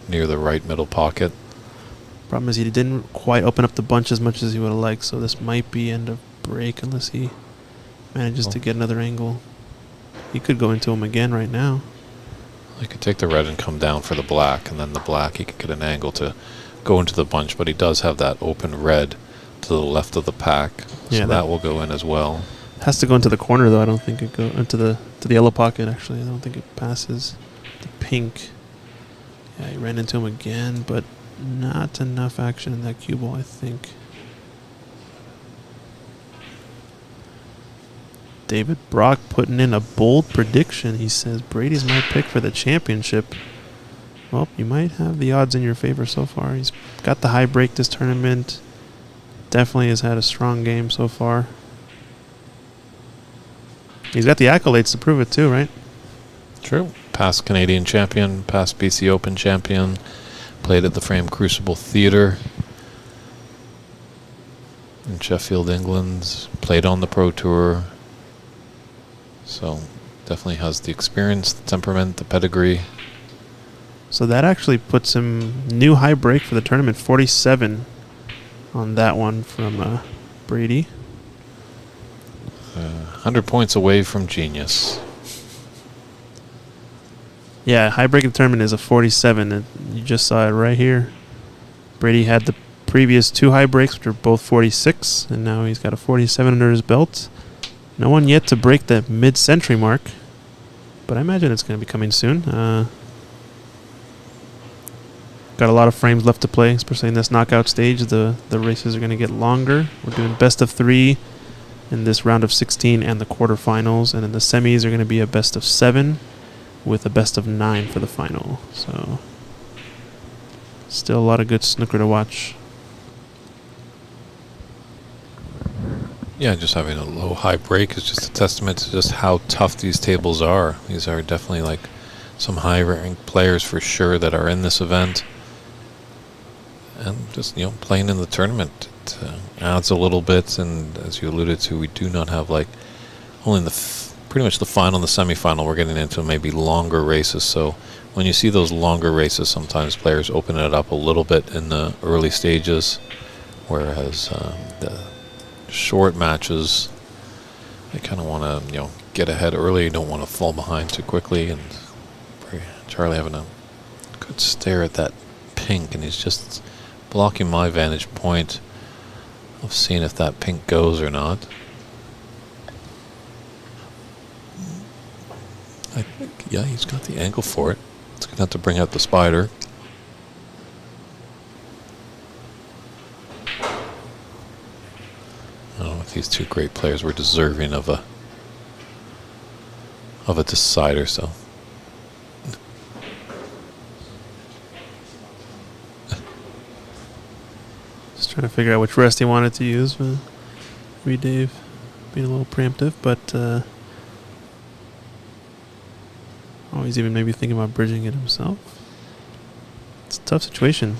near the right middle pocket. Problem is he didn't quite open up the bunch as much as he would have liked, so this might be end of break unless he manages to get another angle. He could go into him again right now. He could take the red and come down for the black, and then the black he could get an angle to go into the bunch, but he does have that open red to the left of the pack, so yeah, that will go in as well. Has to go into the corner though. I don't think it go into the yellow pocket. Actually, I don't think it passes the pink. Yeah, he ran into him again, but not enough action in that cue ball, I think. David Brock putting in a bold prediction. He says Brady's my pick for the championship. Well, you might have the odds in your favor so far. He's got the high break this tournament. Definitely has had a strong game so far. He's got the accolades to prove it too, right? True. Past Canadian champion, past BC Open champion. Played at the Frame Crucible Theatre in Sheffield, England. Played on the Pro Tour. So definitely has the experience, the temperament, the pedigree. So that actually puts him new high break for the tournament, 47 on that one from Brady. 100 points away from genius. Yeah, high break of the tournament is a 47, and you just saw it right here. Brady had the previous 2 high breaks, which are both 46, and now he's got a 47 under his belt. No one yet to break the mid-century mark, but I imagine it's going to be coming soon. Got a lot of frames left to play, especially in this knockout stage. The races are going to get longer. We're doing best of 3 in this round of 16 and the quarterfinals, and then the semis are going to be a best of 7 with a best of 9 for the final. So still a lot of good snooker to watch. Yeah, just having a low high break is just a testament to just how tough these tables are. These are definitely like some high ranked players for sure that are in this event. And just, playing in the tournament, it adds a little bit. And as you alluded to, we do not have like only in pretty much the final and the semifinal. We're getting into maybe longer races. So when you see those longer races, sometimes players open it up a little bit in the early stages, whereas the short matches, they kind of want to get ahead early. You don't want to fall behind too quickly. And Charlie having a Good stare at that pink, and he's just blocking my vantage point of seeing if that pink goes or not. I think, yeah, he's got the angle for it. It's going to have to bring out the spider. I don't know if these two great players were deserving of a decider, so. Just trying to figure out which rest he wanted to use. Maybe Dave being a little preemptive, but he's even maybe thinking about bridging it himself. It's a tough situation.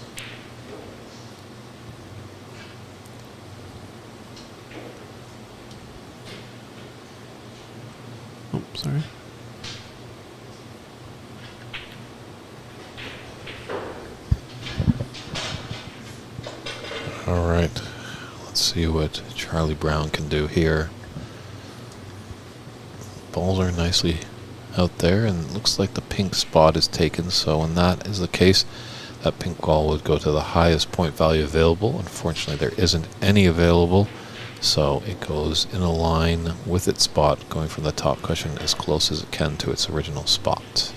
Oh, sorry. All right, let's see what Charlie Brown can do here. Balls are nicely out there, and it looks like the pink spot is taken, so when that is the case, that pink ball would go to the highest point value available. Unfortunately, there isn't any available, so it goes in a line with its spot, going from the top cushion as close as it can to its original spot.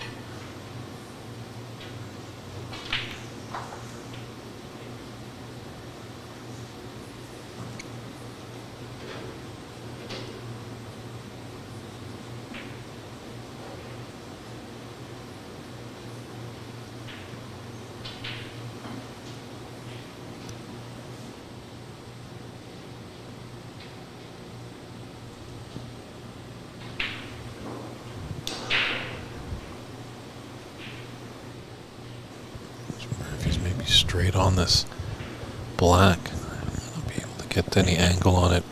Straight on this black. I'll be able to get any angle on it.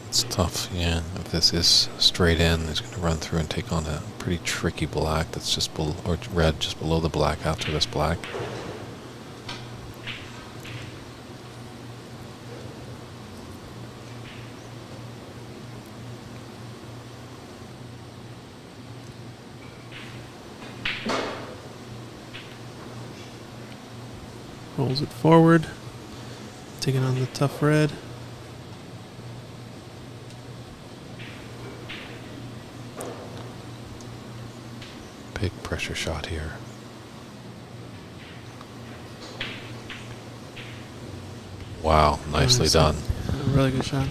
It's tough, yeah. If this is straight in, he's going to run through and take on a pretty tricky black that's just below, or red just below the black after this black. Rolls it forward, taking on the tough red. Big pressure shot here. Wow, nicely done. A really good shot.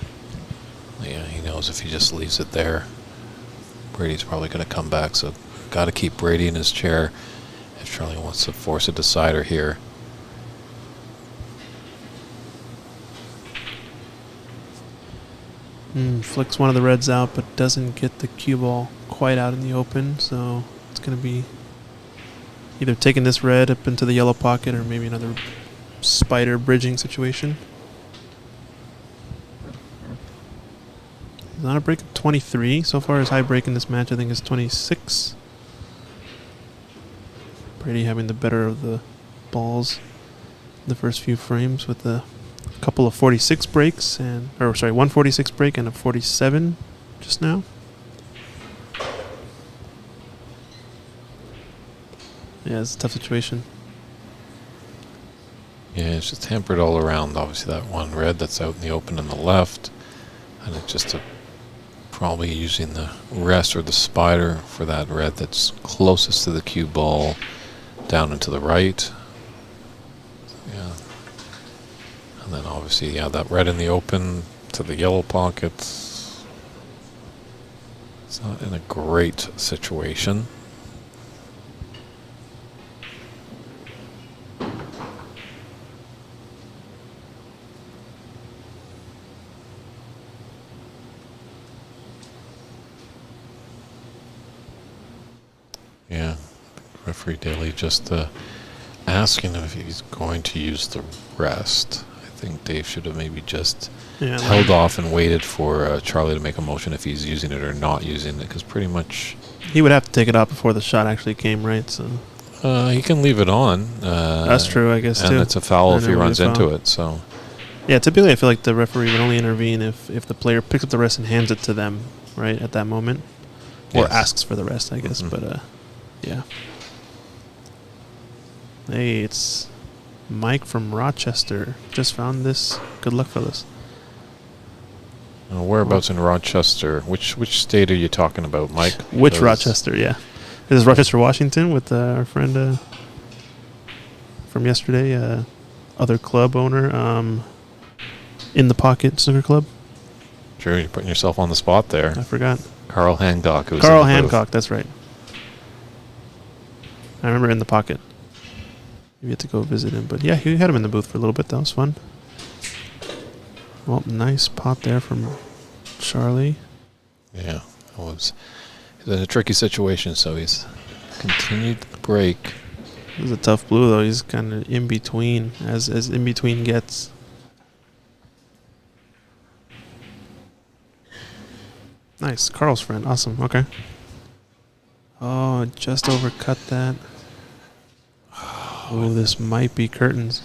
Yeah, he knows if he just leaves it there, Brady's probably going to come back, so got to keep Brady in his chair if Charlie wants to force a decider here. Flicks one of the reds out, but doesn't get the cue ball quite out in the open, so it's going to be either taking this red up into the yellow pocket or maybe another spider bridging situation. He's on a break of 23. So far, his high break in this match, I think, is 26. Brady having the better of the balls in the first few frames with the couple of 46 breaks, one 46 break and a 47 just now. Yeah, it's a tough situation. Yeah, it's just hampered all around. Obviously, that one red that's out in the open on the left, and it's just probably using the rest or the spider for that red that's closest to the cue ball down and to the right. Yeah. And then obviously, yeah, that red in the open to the yellow pocket. It's not in a great situation. Yeah, referee Daly just asking him if he's going to use the rest. I think Dave should have maybe just held off and waited for Charlie to make a motion if he's using it or not using it, because pretty much he would have to take it out before the shot actually came, right? So He can leave it on. That's true, I guess, and too. it's a foul if he runs into foul. it. So Yeah, typically I feel like the referee would only intervene if the player picks up the rest and hands it to them, right, at that moment. Or yes. asks for the rest, I guess. Mm-hmm. But, yeah. Hey, it's Mike from Rochester. Just found this. Good luck, fellas. Whereabouts in Rochester? Which state are you talking about, Mike? Which Rochester, yeah. This is Rochester, Washington, with our friend from yesterday, other club owner, In the Pocket Snooker Club. Sure, you're putting yourself on the spot there. I forgot. Carl Hancock. Carl Hancock, that's right. I remember In the Pocket. You had to go visit him. But yeah, he had him in the booth for a little bit. That was fun. Well, nice pot there from Charlie. Yeah, he's in a tricky situation, so he's continued the break. This is a tough blue, though. He's kind of in between, as in between gets. Nice. Carl's friend. Awesome. Okay. Oh, just overcut that. Oh, this might be curtains.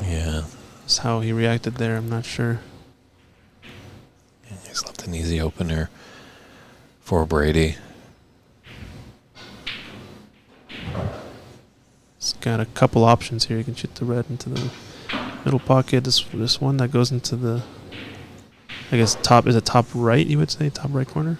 Yeah. That's how he reacted there. I'm not sure. Yeah, he's left an easy opener for Brady. He's got a couple options here. You can shoot the red into the middle pocket. This one that goes into the, I guess, top is a top right, you would say, top right corner.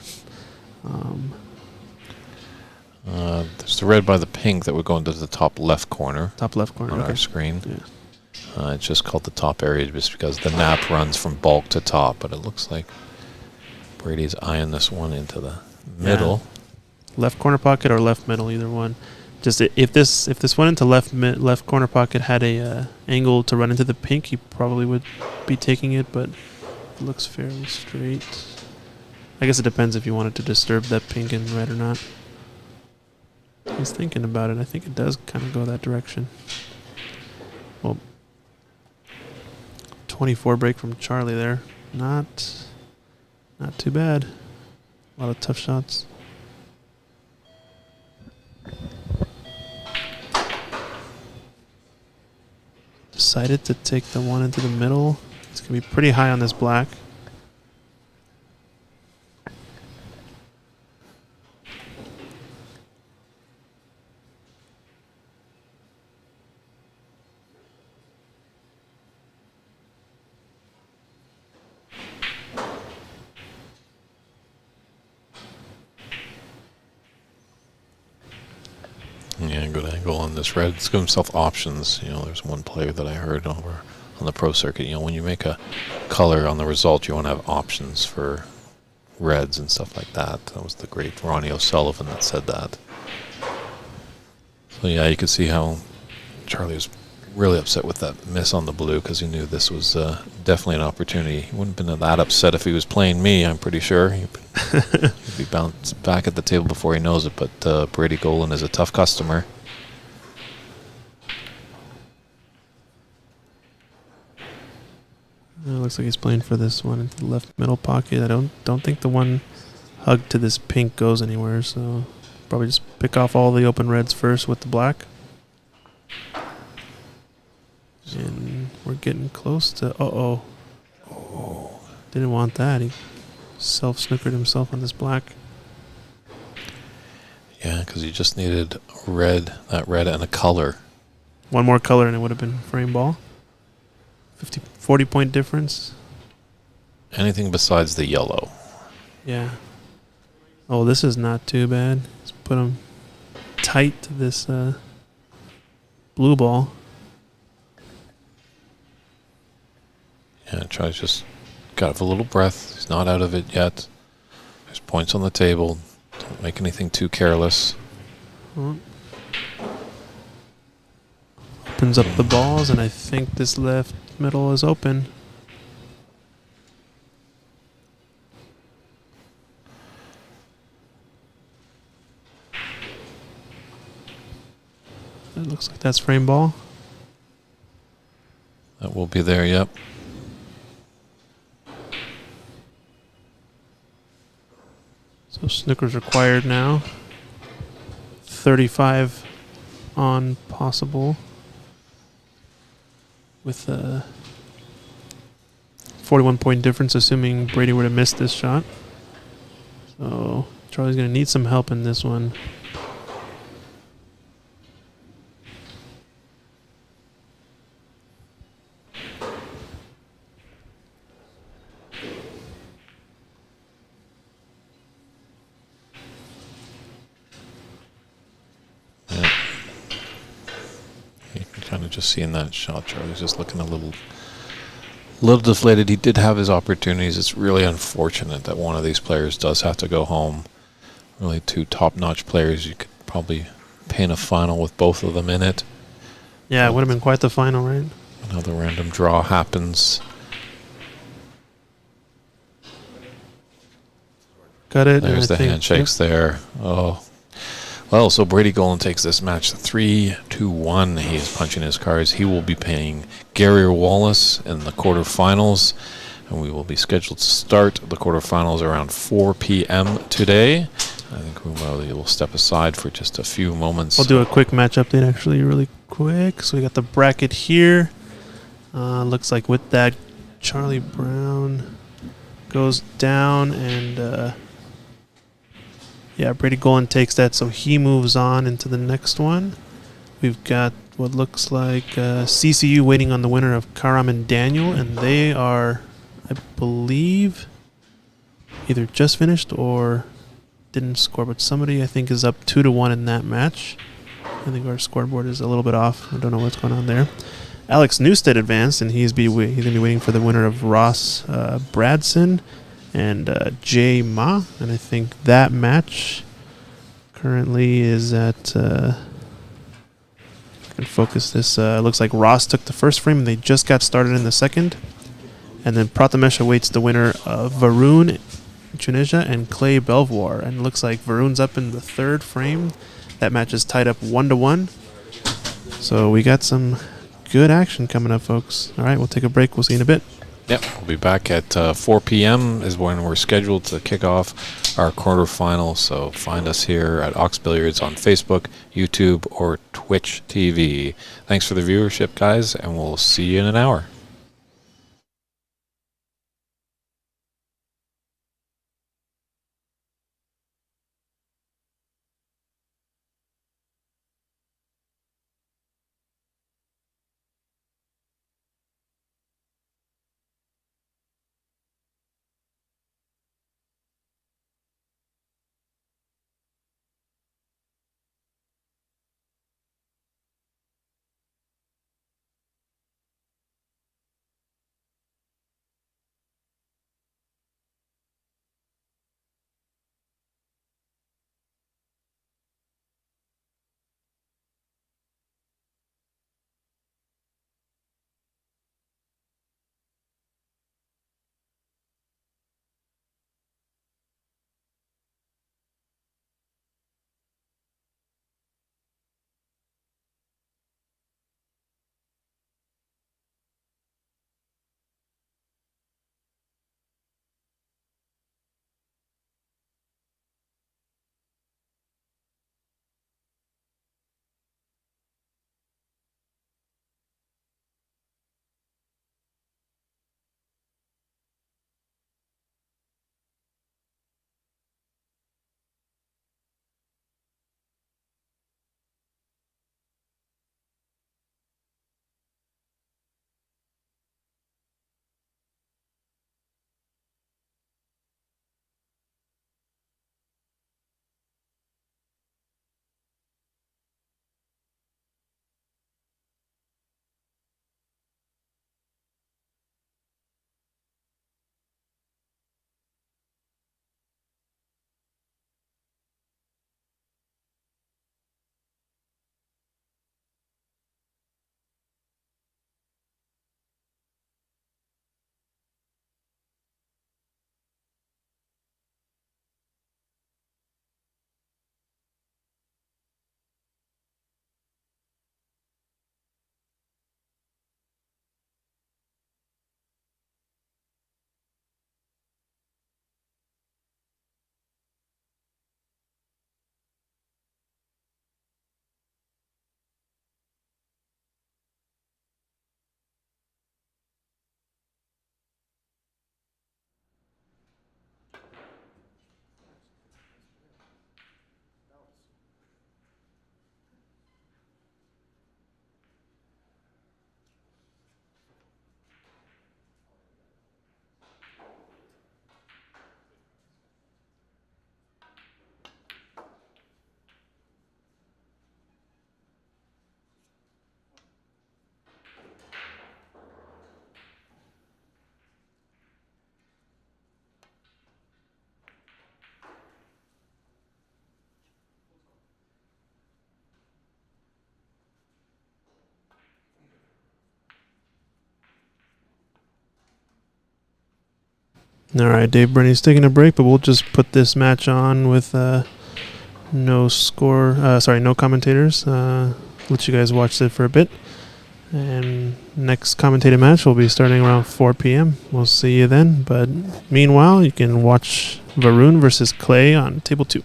There's the red by the pink that would go into the top left corner. Top left corner on okay. our screen. Yeah. It's just called the top area just because the nap runs from bulk to top, but it looks like Brady's eyeing this one into the middle. Yeah. Left corner pocket or left middle, either one. Just if this went into left corner pocket, had a angle to run into the pink, he probably would be taking it, but it looks fairly straight. I guess it depends if you wanted to disturb that pink and red or not. He's thinking about it. I think it does kind of go that direction. Well, 24 break from Charlie there. Not too bad. A lot of tough shots. Decided to take the one into the middle. It's going to be pretty high on this black. Yeah, good angle on this red. Let's give himself options. There's one player that I heard over on the pro circuit. When you make a color on the result, you want to have options for reds and stuff like that. That was the great Ronnie O'Sullivan that said that. So yeah, you could see how Charlie was really upset with that miss on the blue because he knew this was definitely an opportunity. He wouldn't have been that upset if he was playing me, I'm pretty sure. He'd be bounced back at the table before he knows it, but Brady Golan is a tough customer. It looks like he's playing for this one into the left middle pocket. I don't think the one hugged to this pink goes anywhere, so probably just pick off all the open reds first with the black. And we're getting close to... Uh-oh. Oh, didn't want that. He self-snookered himself on this black. Yeah, because he just needed that red and a color. One more color and it would have been frame ball. 40-point difference. Anything besides the yellow. Yeah. Oh, this is not too bad. Let's put him tight to this blue ball. Yeah, tries just got a little breath. He's not out of it yet. There's points on the table. Don't make anything too careless. Opens up the balls, and I think this left middle is open. It looks like that's frame ball. That will be there, yep. So snooker's required now. 35 on possible with a 41-point difference, assuming Brady were to miss this shot. So Charlie's going to need some help in this one. Yeah. You can kind of just see in that shot, Charlie's just looking a little deflated. He did have his opportunities. It's really unfortunate that one of these players does have to go home. Really two top-notch players. You could probably paint a final with both of them in it. Yeah, it would have been quite the final, right? Another random draw happens. Got it. There's the handshakes there. Oh. Well, so Brady Golan takes this match 3-1. He is punching his cards. He will be playing Gary Wallace in the quarterfinals. And we will be scheduled to start the quarterfinals around 4 p.m. today. I think we will step aside for just a few moments. We'll do a quick match update, actually, really quick. So we got the bracket here. Looks like with that, Charlie Brown goes down, and yeah, Brady Golan takes that, so he moves on into the next one. We've got what looks like CCU waiting on the winner of Karam and Daniel, and they are, I believe, either just finished or didn't score, but somebody I think is up 2-1 in that match. I think our scoreboard is a little bit off. I don't know what's going on there. Alex Newstead advanced, and he's going to be waiting for the winner of Ross Bradson and Jay Ma. And I think that match currently is at... I can focus this. Looks like Ross took the first frame, and they just got started in the second. And then Prathamesh awaits the winner of Varun Tunisia and Clay Belvoir. And it looks like Varun's up in the third frame. That match is tied up 1-1. So we got some good action coming up, folks. All right, we'll take a break. We'll see you in a bit. Yep, we'll be back at 4 p.m. is when we're scheduled to kick off our quarterfinal. So find us here at Ox Billiards on Facebook, YouTube, or Twitch TV. Thanks for the viewership, guys, and we'll see you in an hour. All right, Dave Brenny's taking a break, but we'll just put this match on with no score. No commentators. Let you guys watch it for a bit. And next commentated match will be starting around 4 p.m. We'll see you then. But meanwhile, you can watch Varun versus Clay on table 2.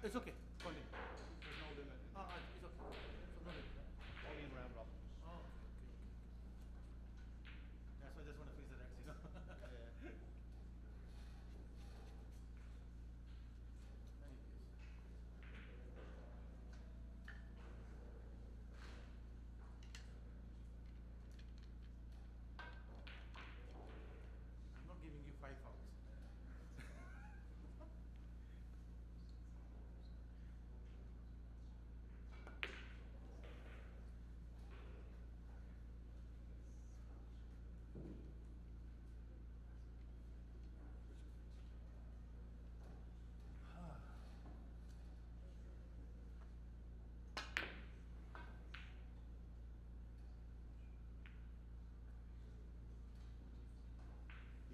It's okay. Continue. There's no limit. It's okay. So no limit. Only in round robin. Oh, okay. That's why I just want to finish the next, yeah. I'm not giving you 5 hours.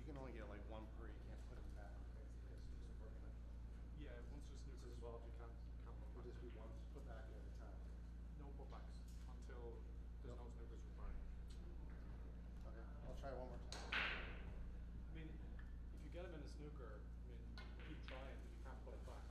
You can only get like one per. You can't put them back. Yeah, once the snooker's involved, you can't put just be one put back at a time. No putbacks until there's no snookers required. Okay, I'll try one more time. I mean, if you get him in a snooker, I mean, keep trying, but you can't put it back.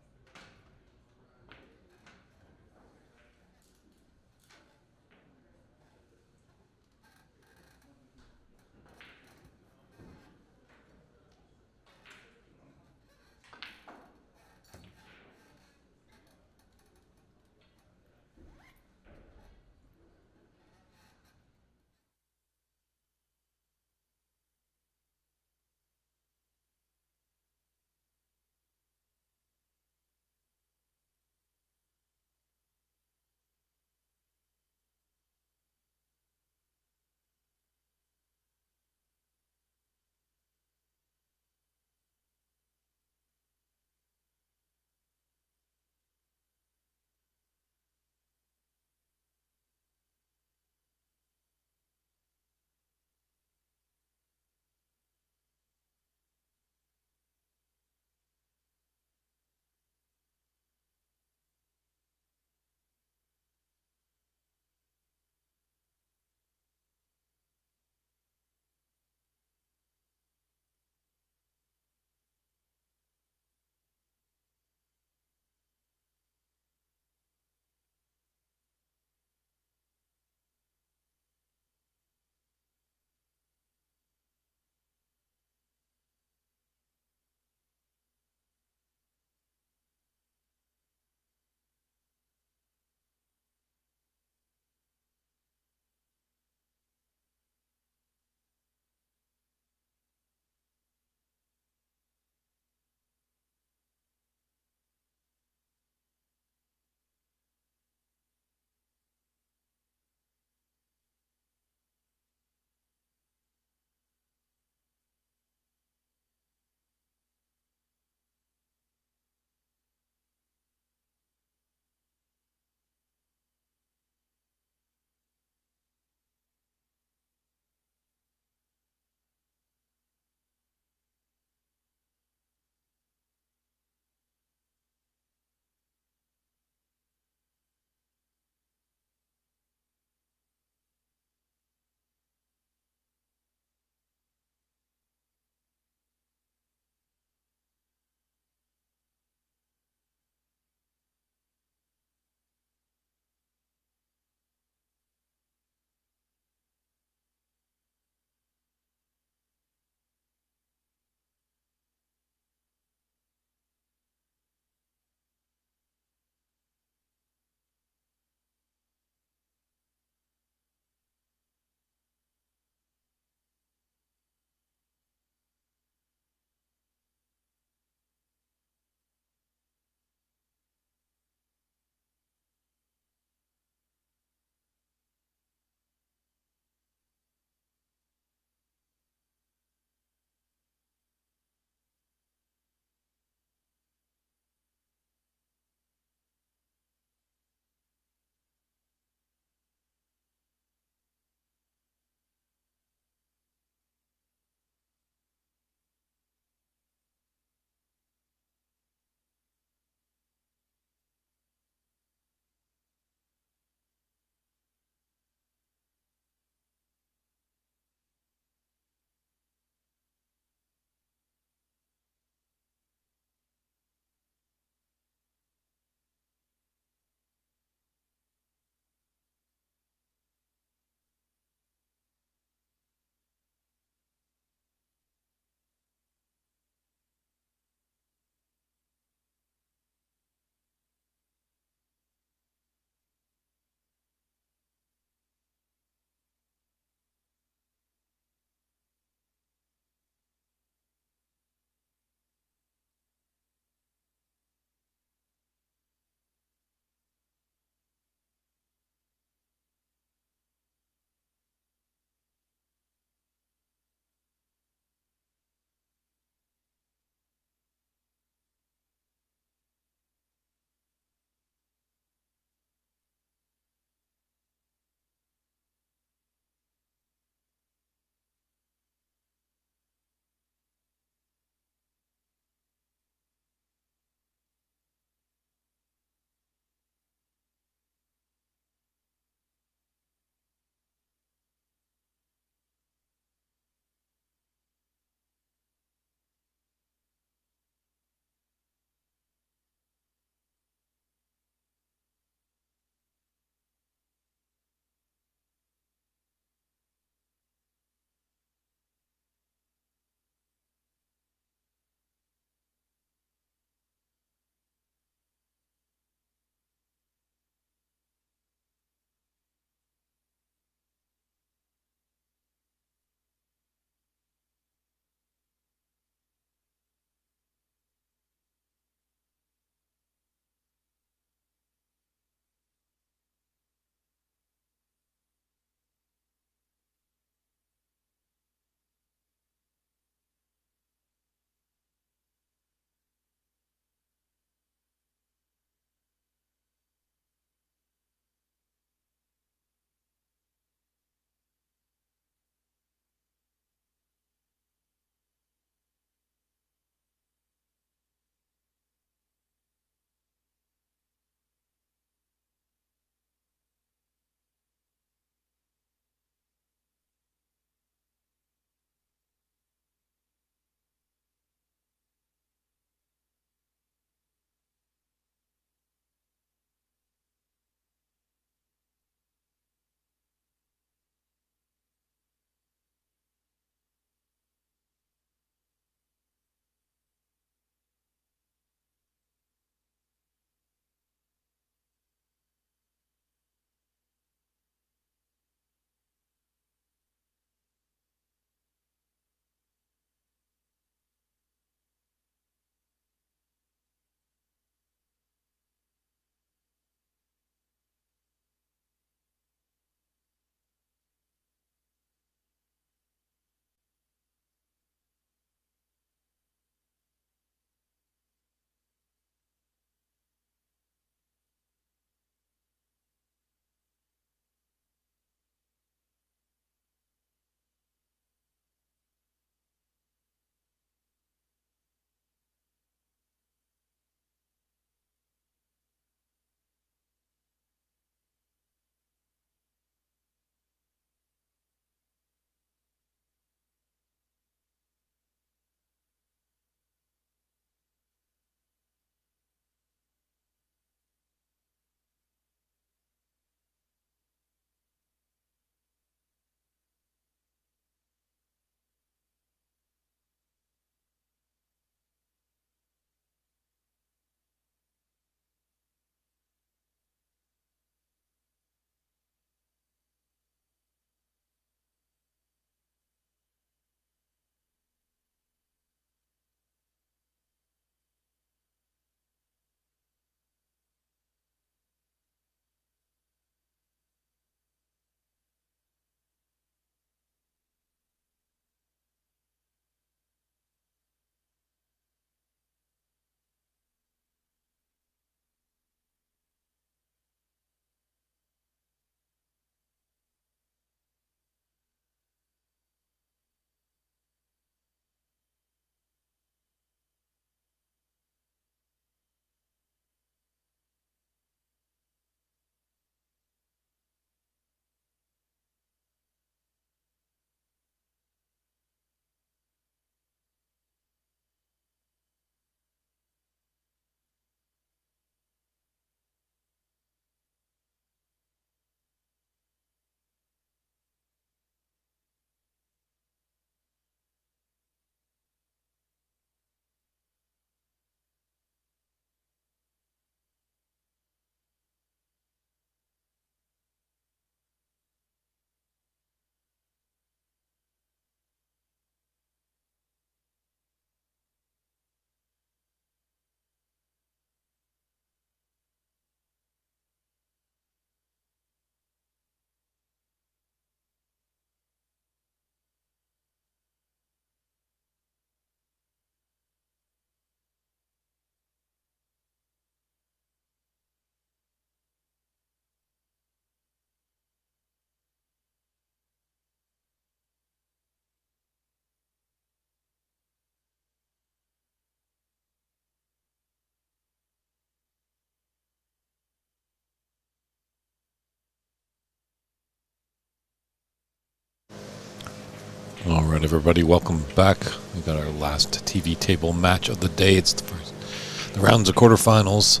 All right, everybody, welcome back. We got our last TV table match of the day. It's the rounds of quarterfinals.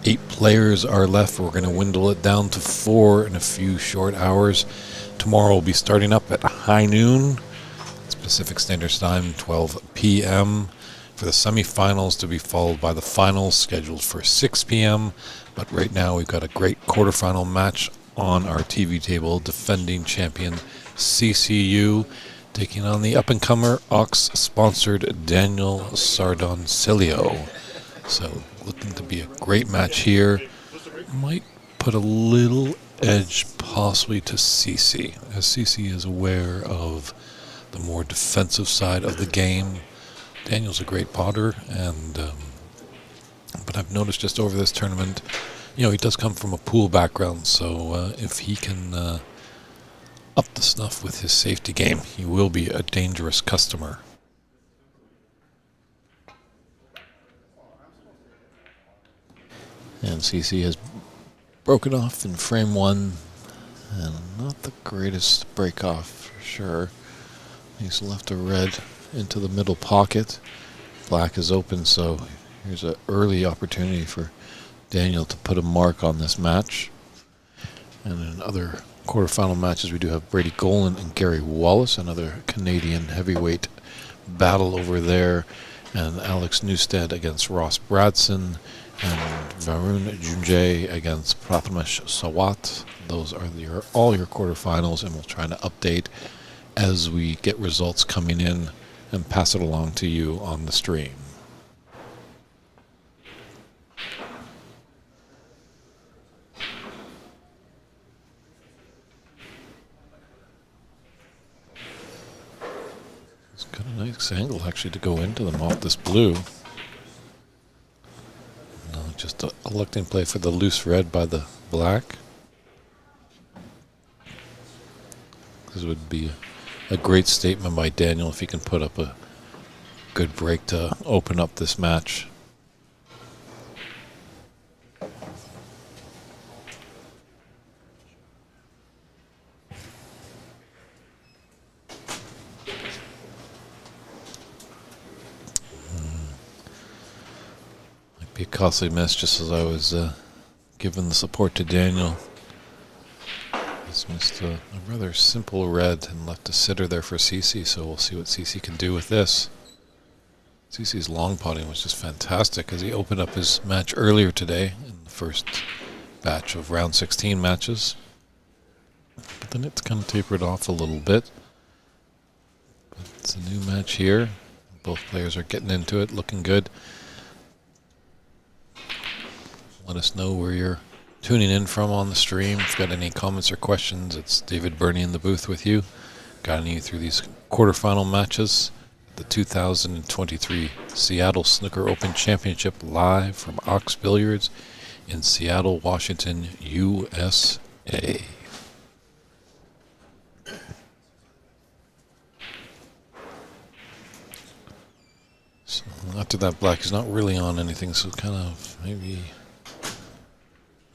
8 players are left. We're going to dwindle it down to 4 in a few short hours. Tomorrow will be starting up at high noon, Pacific Standard Time, 12 p.m. for the semifinals, to be followed by the finals scheduled for 6 p.m. But right now we've got a great quarterfinal match on our TV table. Defending champion CCU taking on the up-and-comer Ox-sponsored Daniel Sardoncilio. So looking to be a great match here. Might put a little edge possibly to CC, as CC is aware of the more defensive side of the game. Daniel's a great potter, and but I've noticed just over this tournament, he does come from a pool background, so if he can up the snuff with his safety game, he will be a dangerous customer. And CC has broken off in frame 1, and not the greatest break off for sure. He's left a red into the middle pocket. Black is open, so here's an early opportunity for Daniel to put a mark on this match. And in other quarterfinal matches, we do have Brady Golan and Gary Wallace, another Canadian heavyweight battle over there, and Alex Newstead against Ross Bradson, and Varun Junjay against Prathamesh Sawat. Those are all your quarterfinals, and we'll try to update as we get results coming in and pass it along to you on the stream. It's got a nice angle actually to go into them off this blue. No, just a electing play for the loose red by the black. This would be a great statement by Daniel if he can put up a good break to open up this match. Might be a costly miss, just as I was giving the support to Daniel. He's missed a rather simple red and left a sitter there for CC, so we'll see what CC can do with this. CC's long potting was just fantastic as he opened up his match earlier today in the first batch of round 16 matches. But then it's kind of tapered off a little bit. But it's a new match here. Both players are getting into it, looking good. Let us know where you're tuning in from on the stream. If you've got any comments or questions, it's David Burney in the booth with you, guiding you through these quarterfinal matches. The 2023 Seattle Snooker Open Championship, live from Ox Billiards in Seattle, Washington, USA. So after that, black is not really on anything, so kind of maybe...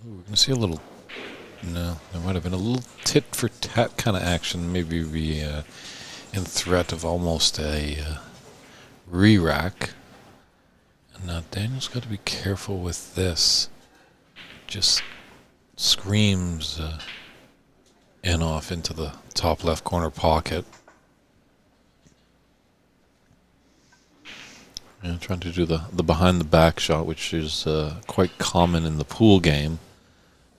Ooh, we're going to see a little... No, there might have been a little tit-for-tat kind of action, maybe be in threat of almost a re-rack. And now Daniel's got to be careful with this. Just screams in off into the top left corner pocket. And trying to do the behind the back shot, which is quite common in the pool game.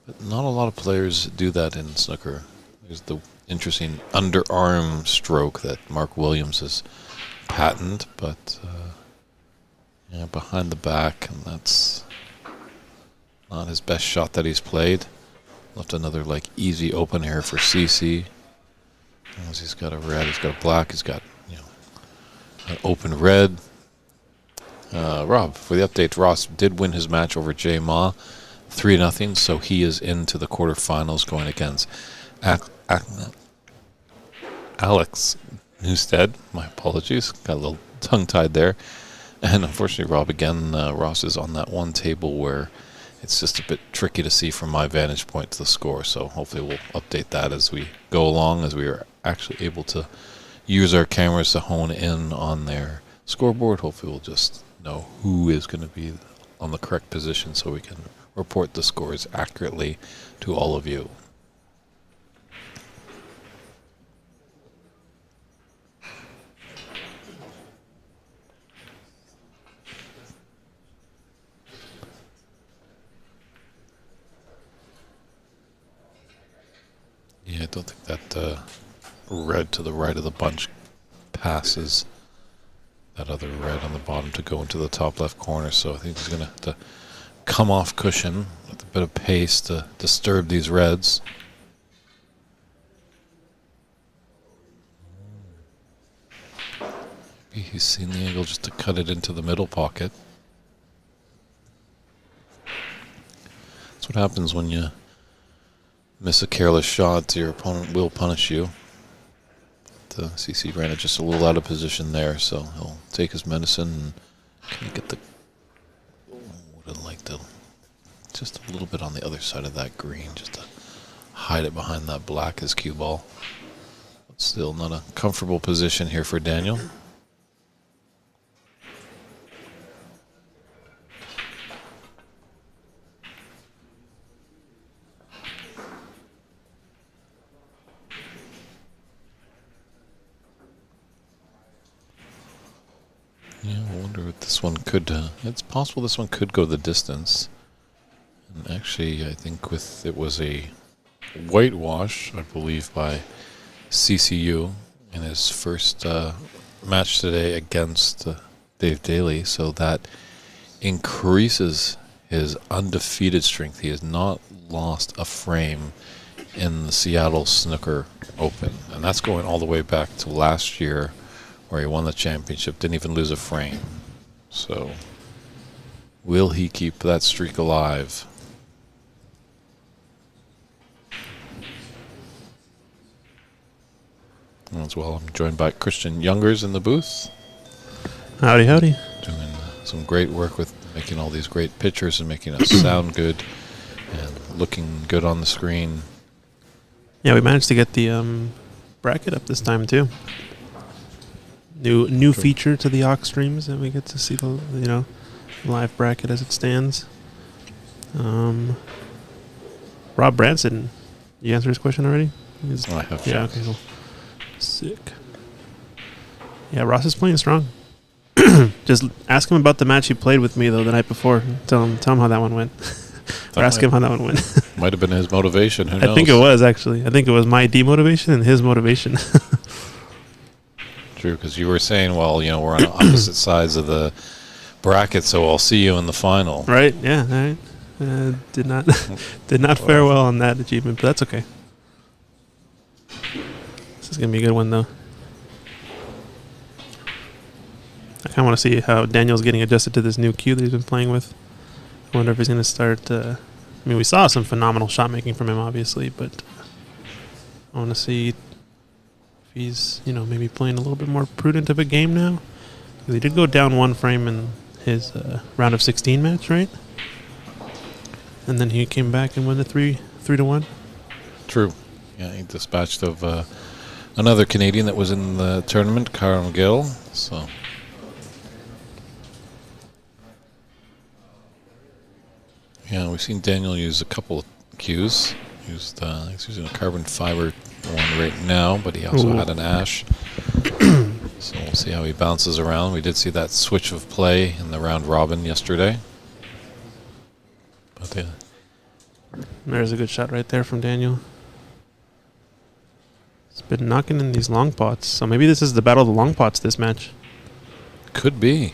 But not a lot of players do that in snooker. There's the interesting underarm stroke that Mark Williams has patented, but yeah, behind the back, and that's not his best shot that he's played. Left another easy open here for CC. As he's got a red, he's got a black, he's got an open red. Rob, for the update, Ross did win his match over Jay Ma, 3-0, so he is into the quarterfinals going against Alex Newstead. My apologies, got a little tongue-tied there. And unfortunately, Rob, again, Ross is on that one table where it's just a bit tricky to see from my vantage point to the score, so hopefully we'll update that as we go along, as we are actually able to use our cameras to hone in on their scoreboard. Hopefully we'll just know who is going to be on the correct position so we can report the scores accurately to all of you. Yeah, I don't think that red to the right of the bunch passes that other red on the bottom to go into the top left corner, so I think he's going to have to come off cushion with a bit of pace to disturb these reds. Maybe he's seen the angle just to cut it into the middle pocket. That's what happens when you miss a careless shot. Your opponent will punish you. CC ran it just a little out of position there, so he'll take his medicine and kind of get the... would have liked to just a little bit on the other side of that green, just to hide it behind that black as cue ball. But still not a comfortable position here for Daniel. Yeah, I wonder if this one could... it's possible this one could go the distance. And actually, I think it was a whitewash, I believe, by CCU in his first match today against Dave Daly. So that increases his undefeated strength. He has not lost a frame in the Seattle Snooker Open. And that's going all the way back to last year, where he won the championship, didn't even lose a frame. So, will he keep that streak alive? As well, I'm joined by Christian Youngers in the booth. Howdy, howdy. Doing some great work with making all these great pictures and making us sound good and looking good on the screen. Yeah, we managed to get the bracket up this time too. New feature to the aux streams that we get to see the live bracket as it stands. Rob Branson, you answered his question already? I have. Yeah, okay, cool. Sick. Yeah, Ross is playing strong. Just ask him about the match he played with me though the night before. Tell him how that one went. Or ask him how that one went. Might have been his motivation. Who knows? I think it was actually. I think it was my demotivation and his motivation. True, because you were saying, well, we're on opposite sides of the bracket, so I'll see you in the final. Right? Yeah. All right. Did not fare well on that achievement, but that's okay. This is gonna be a good one, though. I kind of want to see how Daniel's getting adjusted to this new cue that he's been playing with. I wonder if he's gonna start. We saw some phenomenal shot making from him, obviously, but I want to see. He's, maybe playing a little bit more prudent of a game now. Because he did go down one frame in his round of 16 match, right? And then he came back and won the 3-1. True. Yeah, he dispatched of another Canadian that was in the tournament, Karen Gill. So, yeah, we've seen Daniel use a couple of cues. He's using a carbon fiber one right now, but he also had an ash. So we'll see how he bounces around. We did see that switch of play in the round robin yesterday. But there's a good shot right there from Daniel. He's been knocking in these long pots. So maybe this is the battle of the long pots this match. Could be.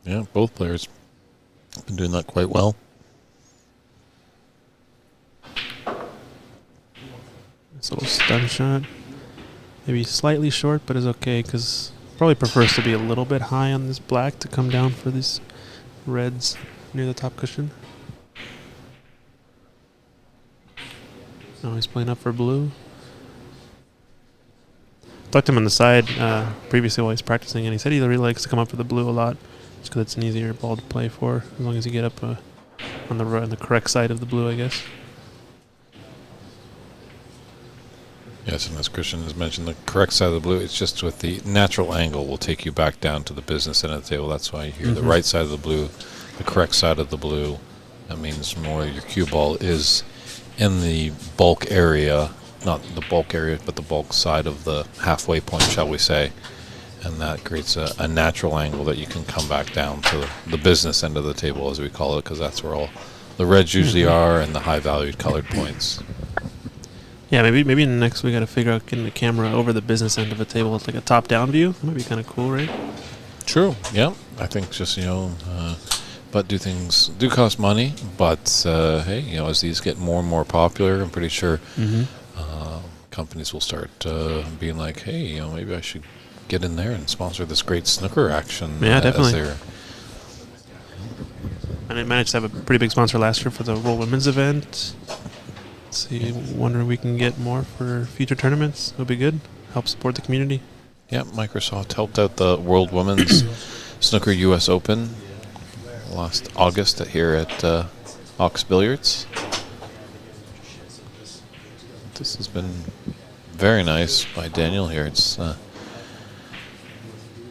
Yeah, both players have been doing that quite well. This little stun shot. Maybe slightly short, but is okay because probably prefers to be a little bit high on this black to come down for these reds near the top cushion. Now he's playing up for blue. Talked to him on the side previously while he's practicing, and he said he really likes to come up for the blue a lot just because it's an easier ball to play for as long as you get up on the correct side of the blue, I guess. Yes, and as Christian has mentioned, the correct side of the blue, it's just with the natural angle will take you back down to the business end of the table. That's why you hear the right side of the blue, the correct side of the blue. That means more your cue ball is in the bulk area, not the bulk area, but the bulk side of the halfway point, shall we say. And that creates a natural angle that you can come back down to the business end of the table, as we call it, because that's where all the reds usually are and the high-valued colored points. Yeah, maybe next we got to figure out getting the camera over the business end of a table with like a top-down view. That might be kind of cool, right? True. Yeah. I think just but things do cost money. But hey, as these get more and more popular, I'm pretty sure companies will start being like, hey, maybe I should get in there and sponsor this great snooker action. Yeah, definitely. And I managed to have a pretty big sponsor last year for the World Women's event. See, wondering if we can get more for future tournaments. It'll be good. Help support the community. Yeah, Microsoft helped out the World Women's Snooker US Open last August here at Ox Billiards. This has been very nice by Daniel here. It's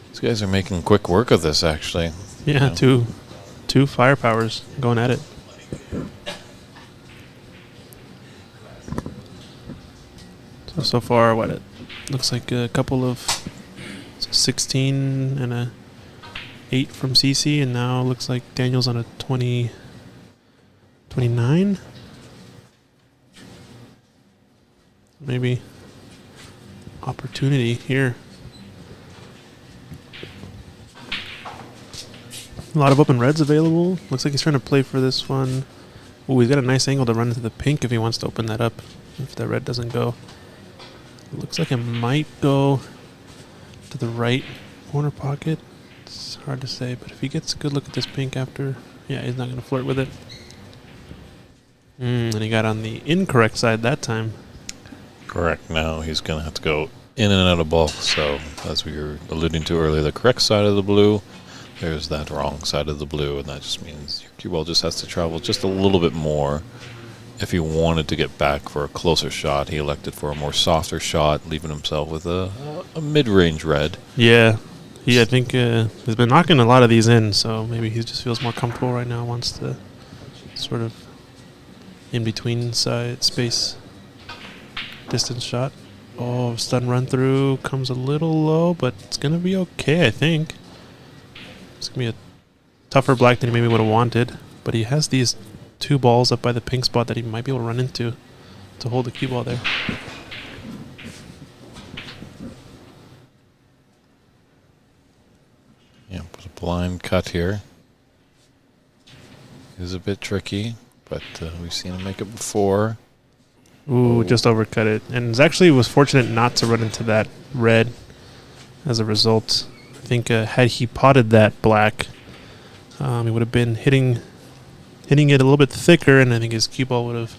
these guys are making quick work of this, actually. Yeah, two firepowers going at it. So far, what it looks like a couple of 16 and a 8 from CC, and now it looks like Daniel's on a 29. Maybe opportunity here. A lot of open reds available. Looks like he's trying to play for this one. Oh, he's got a nice angle to run into the pink if he wants to open that up, if the red doesn't go. Looks like it might go to the right corner pocket. It's hard to say, but if he gets a good look at this pink after, yeah, he's not going to flirt with it. And he got on the incorrect side that time. Correct. Now he's going to have to go in and out of bulk. So, as we were alluding to earlier, the correct side of the blue, there's that wrong side of the blue, and that just means your cue ball just has to travel just a little bit more. If he wanted to get back for a closer shot, he elected for a more softer shot, leaving himself with a mid-range red. Yeah. I think he's been knocking a lot of these in, so maybe he just feels more comfortable right now, wants to sort of in-between side space distance shot. Oh, stun run through comes a little low, but it's going to be okay, I think. It's going to be a tougher black than he maybe would have wanted, but he has these 2 balls up by the pink spot that he might be able to run into to hold the cue ball there. Yeah, put a blind cut here. It is a bit tricky, but we've seen him make it before. Ooh, just overcut it. And actually was fortunate not to run into that red as a result. I think had he potted that black, he would have been hitting it a little bit thicker, and I think his cue ball would have...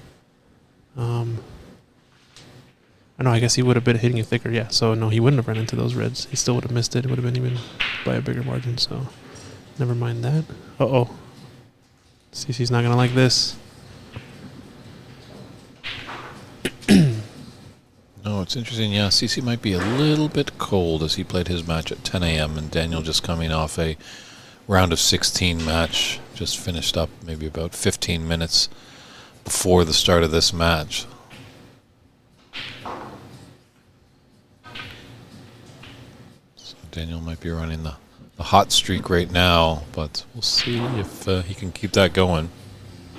I guess he would have been hitting it thicker, yeah. So, no, he wouldn't have run into those reds. He still would have missed it. It would have been even by a bigger margin, so never mind that. Uh-oh. CC's not going to like this. No, it's interesting. Yeah, CC might be a little bit cold as he played his match at 10 a.m. and Daniel just coming off a round of 16 match, just finished up maybe about 15 minutes before the start of this match. So Daniel might be running the hot streak right now, but we'll see if he can keep that going.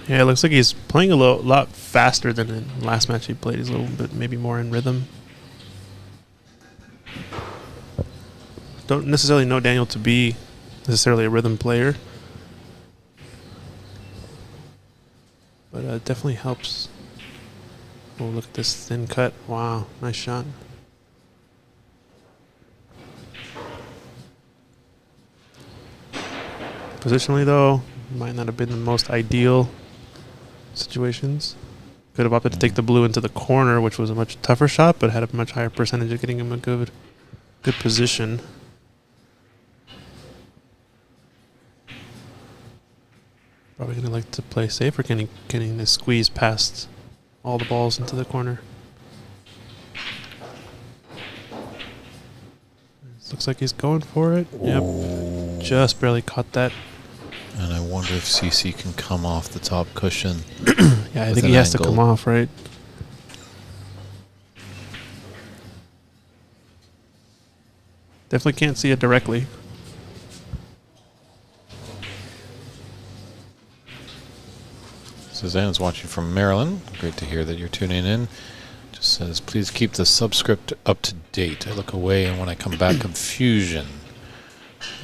Yeah, it looks like he's playing a lot faster than in the last match he played. He's a little bit maybe more in rhythm. Don't necessarily know Daniel to be necessarily a rhythm player, but it definitely helps. Oh, look at this thin cut. Wow, nice shot. Positionally, though, might not have been the most ideal situations. Could have opted to take the blue into the corner, which was a much tougher shot, but had a much higher percentage of getting him a good position. Probably gonna like to play safe, or can he squeeze past all the balls into the corner? Looks like he's going for it. Oh. Yep. Just barely caught that. And I wonder if CC can come off the top cushion. Yeah, I with think an he has to angle. come off, right? Definitely can't see it directly. Suzanne's watching from Maryland. Great to hear that you're tuning in. Just says, please keep the subscript up to date. I look away, and when I come back, confusion.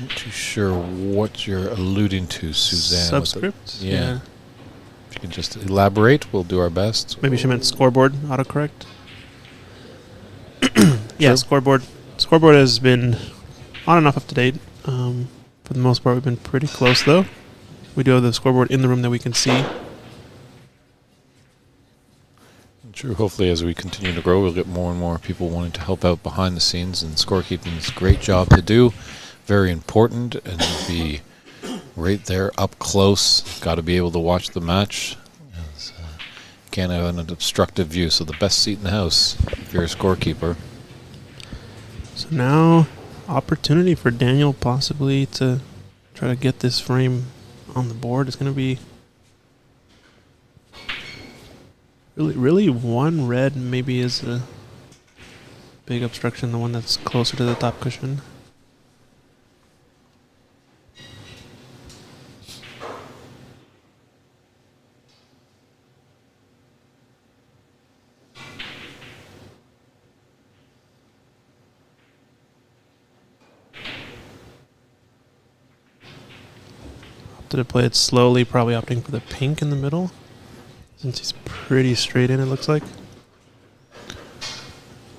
Not too sure what you're alluding to, Suzanne. with the- Subscript? Yeah. If you can just elaborate, we'll do our best. Maybe she meant scoreboard autocorrect. Yeah, True. scoreboard. Scoreboard has been on and off up to date. For the most part, we've been pretty close, though. We do have the scoreboard in the room that we can see. True. Hopefully, as we continue to grow, we'll get more and more people wanting to help out behind the scenes. And scorekeeping is a great job to do. Very important. And be right there up close. Got to be able to watch the match. As, can't have an obstructive view. So the best seat in the house if you're a scorekeeper. So now, opportunity for Daniel possibly to try to get this frame on the board. It's going to be really one red maybe is a big obstruction, the one that's closer to the top cushion. Opted to play it slowly, probably opting for the pink in the middle, since he's pretty straight in, it looks like.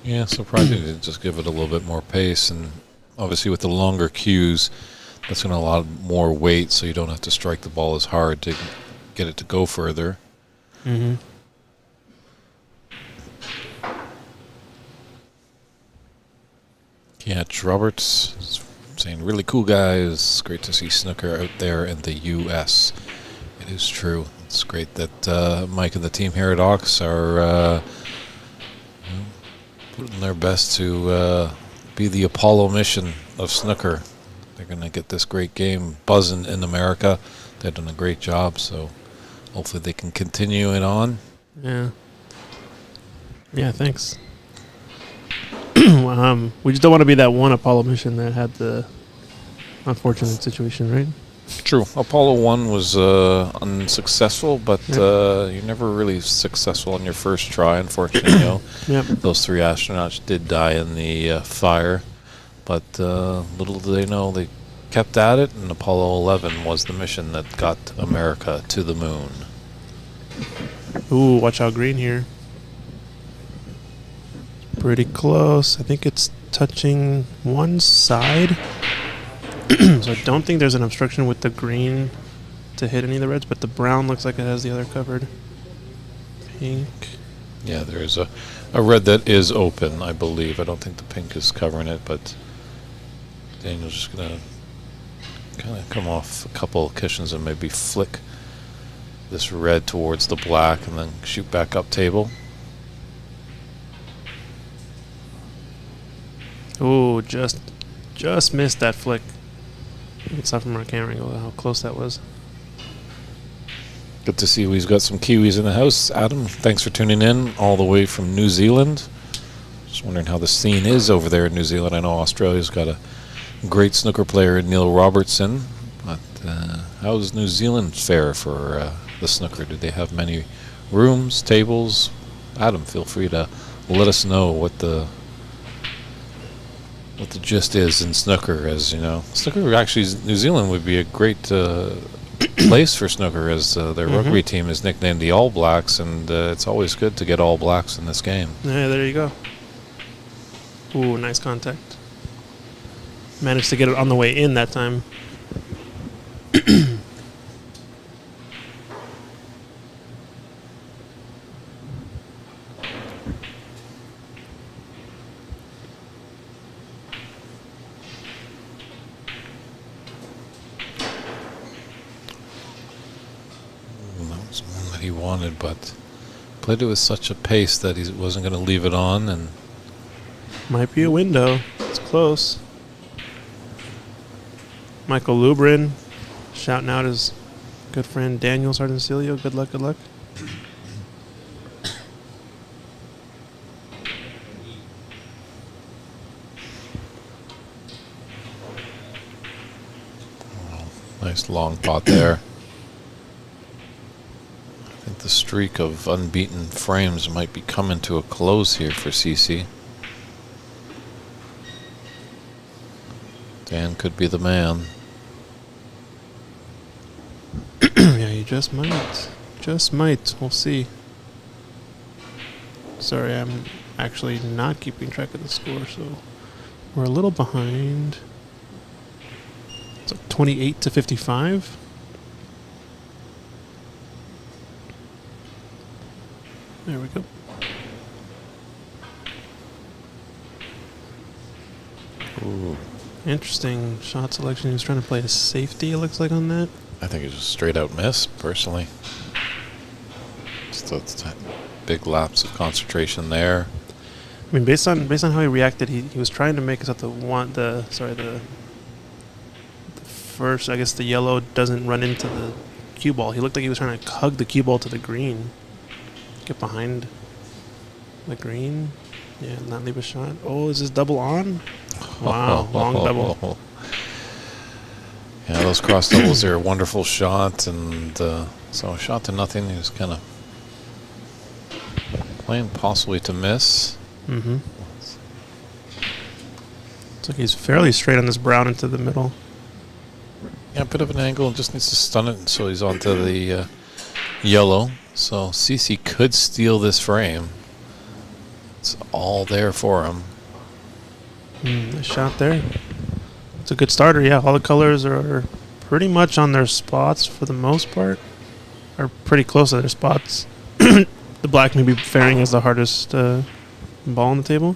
Yeah, so probably to just give it a little bit more pace. And obviously with the longer cues, that's going to allow more weight, so you don't have to strike the ball as hard to get it to go further. Mm-hmm. Catch Roberts is saying, really cool guys. Great to see snooker out there in the U.S. It is true. It's great that Mike and the team here at Ox are putting their best to be the Apollo mission of snooker. They're going to get this great game buzzing in America. They've done a great job, so hopefully they can continue it on. Yeah. Yeah, thanks. We just don't want to be that one Apollo mission that had the unfortunate situation, right? True. Apollo 1 was unsuccessful, but you're never really successful on your first try, unfortunately. Yep. Those 3 astronauts did die in the fire, but little do they know they kept at it, and Apollo 11 was the mission that got America to the moon. Ooh, watch out green here. Pretty close. I think it's touching one side. So I don't think there's an obstruction with the green to hit any of the reds, but the brown looks like it has the other covered. Pink. Yeah, there's a red that is open, I believe. I don't think the pink is covering it, but Daniel's just going to kind of come off a couple of cushions and maybe flick this red towards the black and then shoot back up table. Ooh, just missed that flick. You can saw from our camera angle how close that was. Good to see we've got some Kiwis in the house. Adam, thanks for tuning in all the way from New Zealand. Just wondering how the scene is over there in New Zealand. I know Australia's got a great snooker player in Neil Robertson, but how does New Zealand fare for the snooker? Do they have many rooms, tables? Adam, feel free to let us know what the gist is in snooker. As you know, snooker actually, New Zealand would be a great place for snooker, as their rugby team is nicknamed the All Blacks, and it's always good to get All Blacks in this game. Yeah, there you go. Ooh, nice contact. Managed to get it on the way in that time. That was one that he wanted, but played it with such a pace that he wasn't going to leave it on, and Might be a window. It's close. Michael Lubrin shouting out his good friend Daniel Sardencilio. Good luck, good luck. Nice long pot there. I think the streak of unbeaten frames might be coming to a close here for CC. Dan could be the man. Yeah, you just might. Just might. We'll see. Sorry, I'm actually not keeping track of the score, so we're a little behind. It's like 28 to 55. There we go. Ooh. Interesting shot selection. He was trying to play a safety, it looks like, on that. I think it's just straight out miss, personally. Just a big lapse of concentration there. I mean, based on how he reacted, he was trying to make us at the first, I guess the yellow doesn't run into the cue ball. He looked like he was trying to hug the cue ball to the green. Get behind the green. Yeah, not leave a shot. Oh, is this double on? Wow, long double. Yeah, those cross doubles are a wonderful shot, and so a shot to nothing. He was kind of playing possibly to miss. Mm-hmm. Looks like he's fairly straight on this brown into the middle. Yeah, a bit of an angle, just needs to stun it, so he's onto the yellow. So CC could steal this frame. It's all there for him. Nice shot there. It's a good starter, yeah. All the colors are pretty much on their spots for the most part. Are pretty close to their spots. The black may be faring as the hardest ball on the table.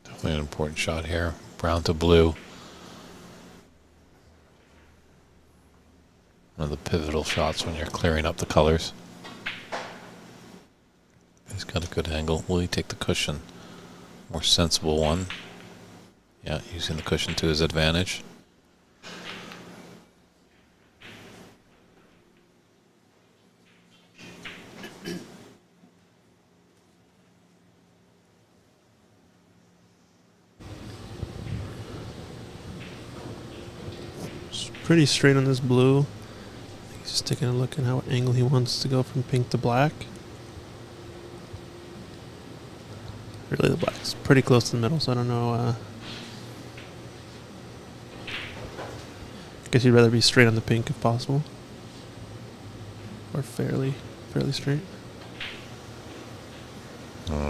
Definitely an important shot here. Brown to blue. One of the pivotal shots when you're clearing up the colors. He's got a good angle. Will he take the cushion? More sensible one. Yeah, using the cushion to his advantage. Pretty straight on this blue. He's just taking a look at how angle he wants to go from pink to black. Really, the black's pretty close to the middle, so I don't know. I guess you'd rather be straight on the pink if possible, or fairly straight.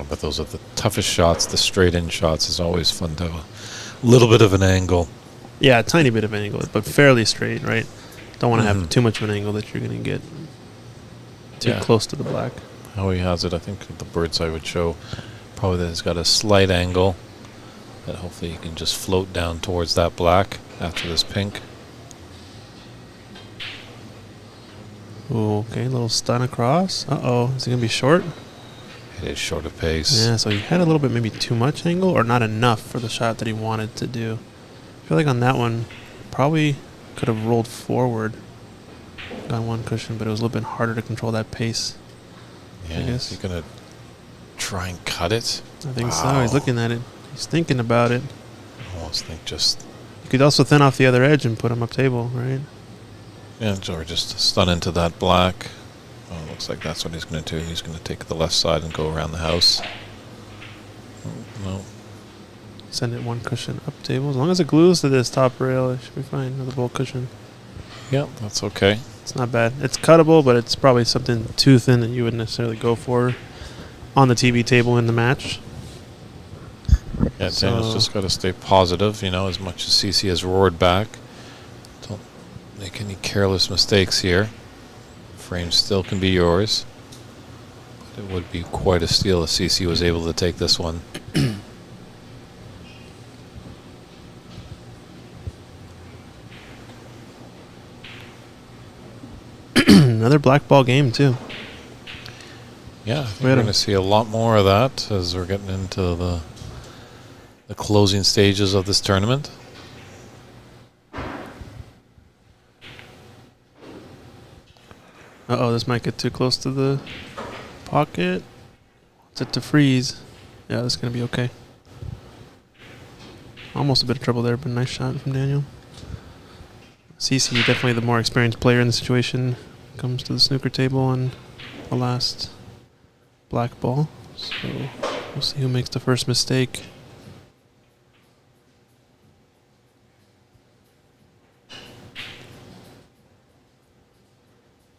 But those are the toughest shots. The straight-in shots is always fun to have a little bit of an angle. Yeah, a tiny bit of an angle, but fairly straight, right? Don't want to have too much of an angle that you're going to get too close to the black. How he has it, I think the bird's eye would show probably that it's got a slight angle that hopefully you can just float down towards that black after this pink. Ooh, okay, a little stun across. Uh-oh, is it going to be short? It is short of pace. Yeah, so he had a little bit maybe too much angle or not enough for the shot that he wanted to do. I feel like on that one, probably could have rolled forward, got one cushion, but it was a little bit harder to control that pace. Yeah, is he going to try and cut it? I think so. He's looking at it. He's thinking about it. I almost think just... You could also thin off the other edge and put him up table, right? Yeah, or just stun into that black. Oh, it looks like that's what he's going to do. He's going to take the left side and go around the house. Oh, no. Send it one cushion up table. As long as it glues to this top rail, it should be fine with the bowl cushion. Yeah, that's okay. It's not bad. It's cuttable, but it's probably something too thin that you wouldn't necessarily go for on the TV table in the match. Yeah, So- Daniel's just got to stay positive, as much as CC has roared back. Don't make any careless mistakes here. Frame still can be yours. But it would be quite a steal if CC was able to take this one. Another black ball game too. Yeah, I think We we're had a- going to see a lot more of that as we're getting into the closing stages of this tournament. Uh-oh, this might get too close to the pocket. Wants it to freeze. Yeah, this is going to be okay. Almost a bit of trouble there, but nice shot from Daniel. CC, definitely the more experienced player in the situation. Comes to the snooker table and the last black ball. So we'll see who makes the first mistake.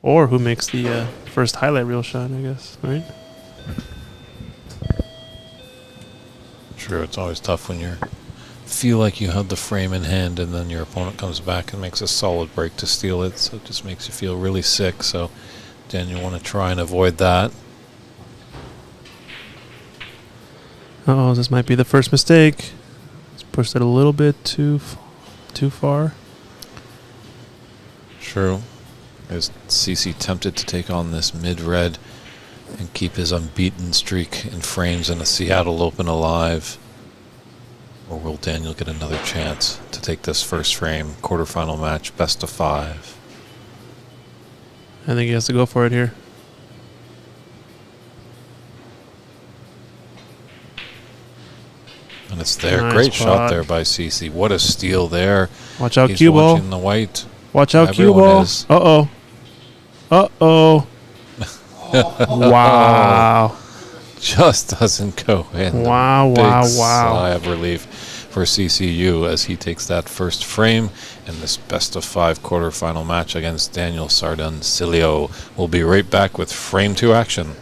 Or who makes the first highlight reel shot, I guess, right? True, it's always tough when you feel like you have the frame in hand and then your opponent comes back and makes a solid break to steal it, so it just makes you feel really sick. So then you want to try and avoid that. Uh-oh, this might be the first mistake. Let's push it a little bit too far. True. Is CC tempted to take on this mid-red and keep his unbeaten streak in frames in a Seattle Open alive? Or will Daniel get another chance to take this first frame quarterfinal match best of 5? I think he has to go for it here. And it's there. Nice Great shot pot. there by CC. What a steal there. Watch out, He's cue ball. watching the white. Watch out, cue Everyone ball. is. Uh-oh. Uh-oh. Wow. Just doesn't go in. Wow, Big wow, wow. sigh of relief for CCU as he takes that first frame in this best of 5 quarterfinal match against Daniel Sardancilio. We'll be right back with frame 2 action.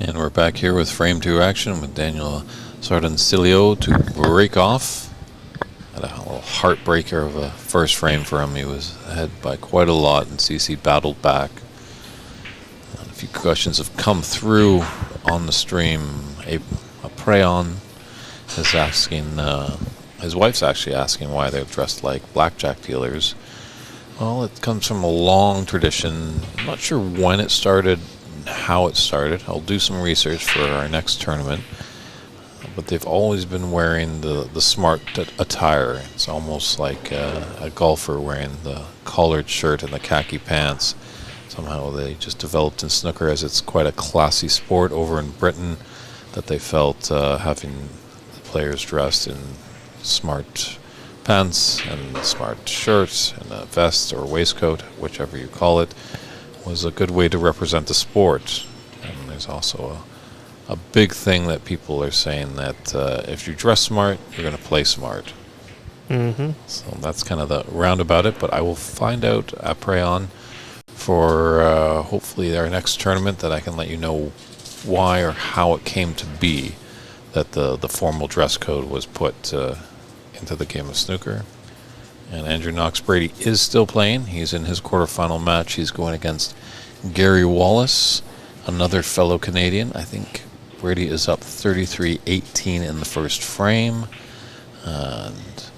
And we're back here with frame 2 action with Daniel Sardancilio to break off. Had a little heartbreaker of a first frame for him. He was ahead by quite a lot and CC battled back. And a few questions have come through on the stream. A Prayon is asking, his wife's actually asking why they're dressed like blackjack dealers. Well, it comes from a long tradition. I'm not sure when it started, how it started. I'll do some research for our next tournament. But they've always been wearing the smart attire. It's almost like a golfer wearing the collared shirt and the khaki pants. Somehow they just developed in snooker as it's quite a classy sport over in Britain, that they felt having the players dressed in smart pants and smart shirts and a vest or waistcoat, whichever you call it, was a good way to represent the sport. And there's also a big thing that people are saying that if you dress smart, you're going to play smart. Mm-hmm. So that's kind of the roundabout it, but I will find out at Prayon for hopefully our next tournament, that I can let you know why or how it came to be that the formal dress code was put into the game of snooker. And Andrew Knox Brady is still playing. He's in his quarterfinal match. He's going against Gary Wallace, another fellow Canadian. I think Brady is up 33-18 in the first frame. And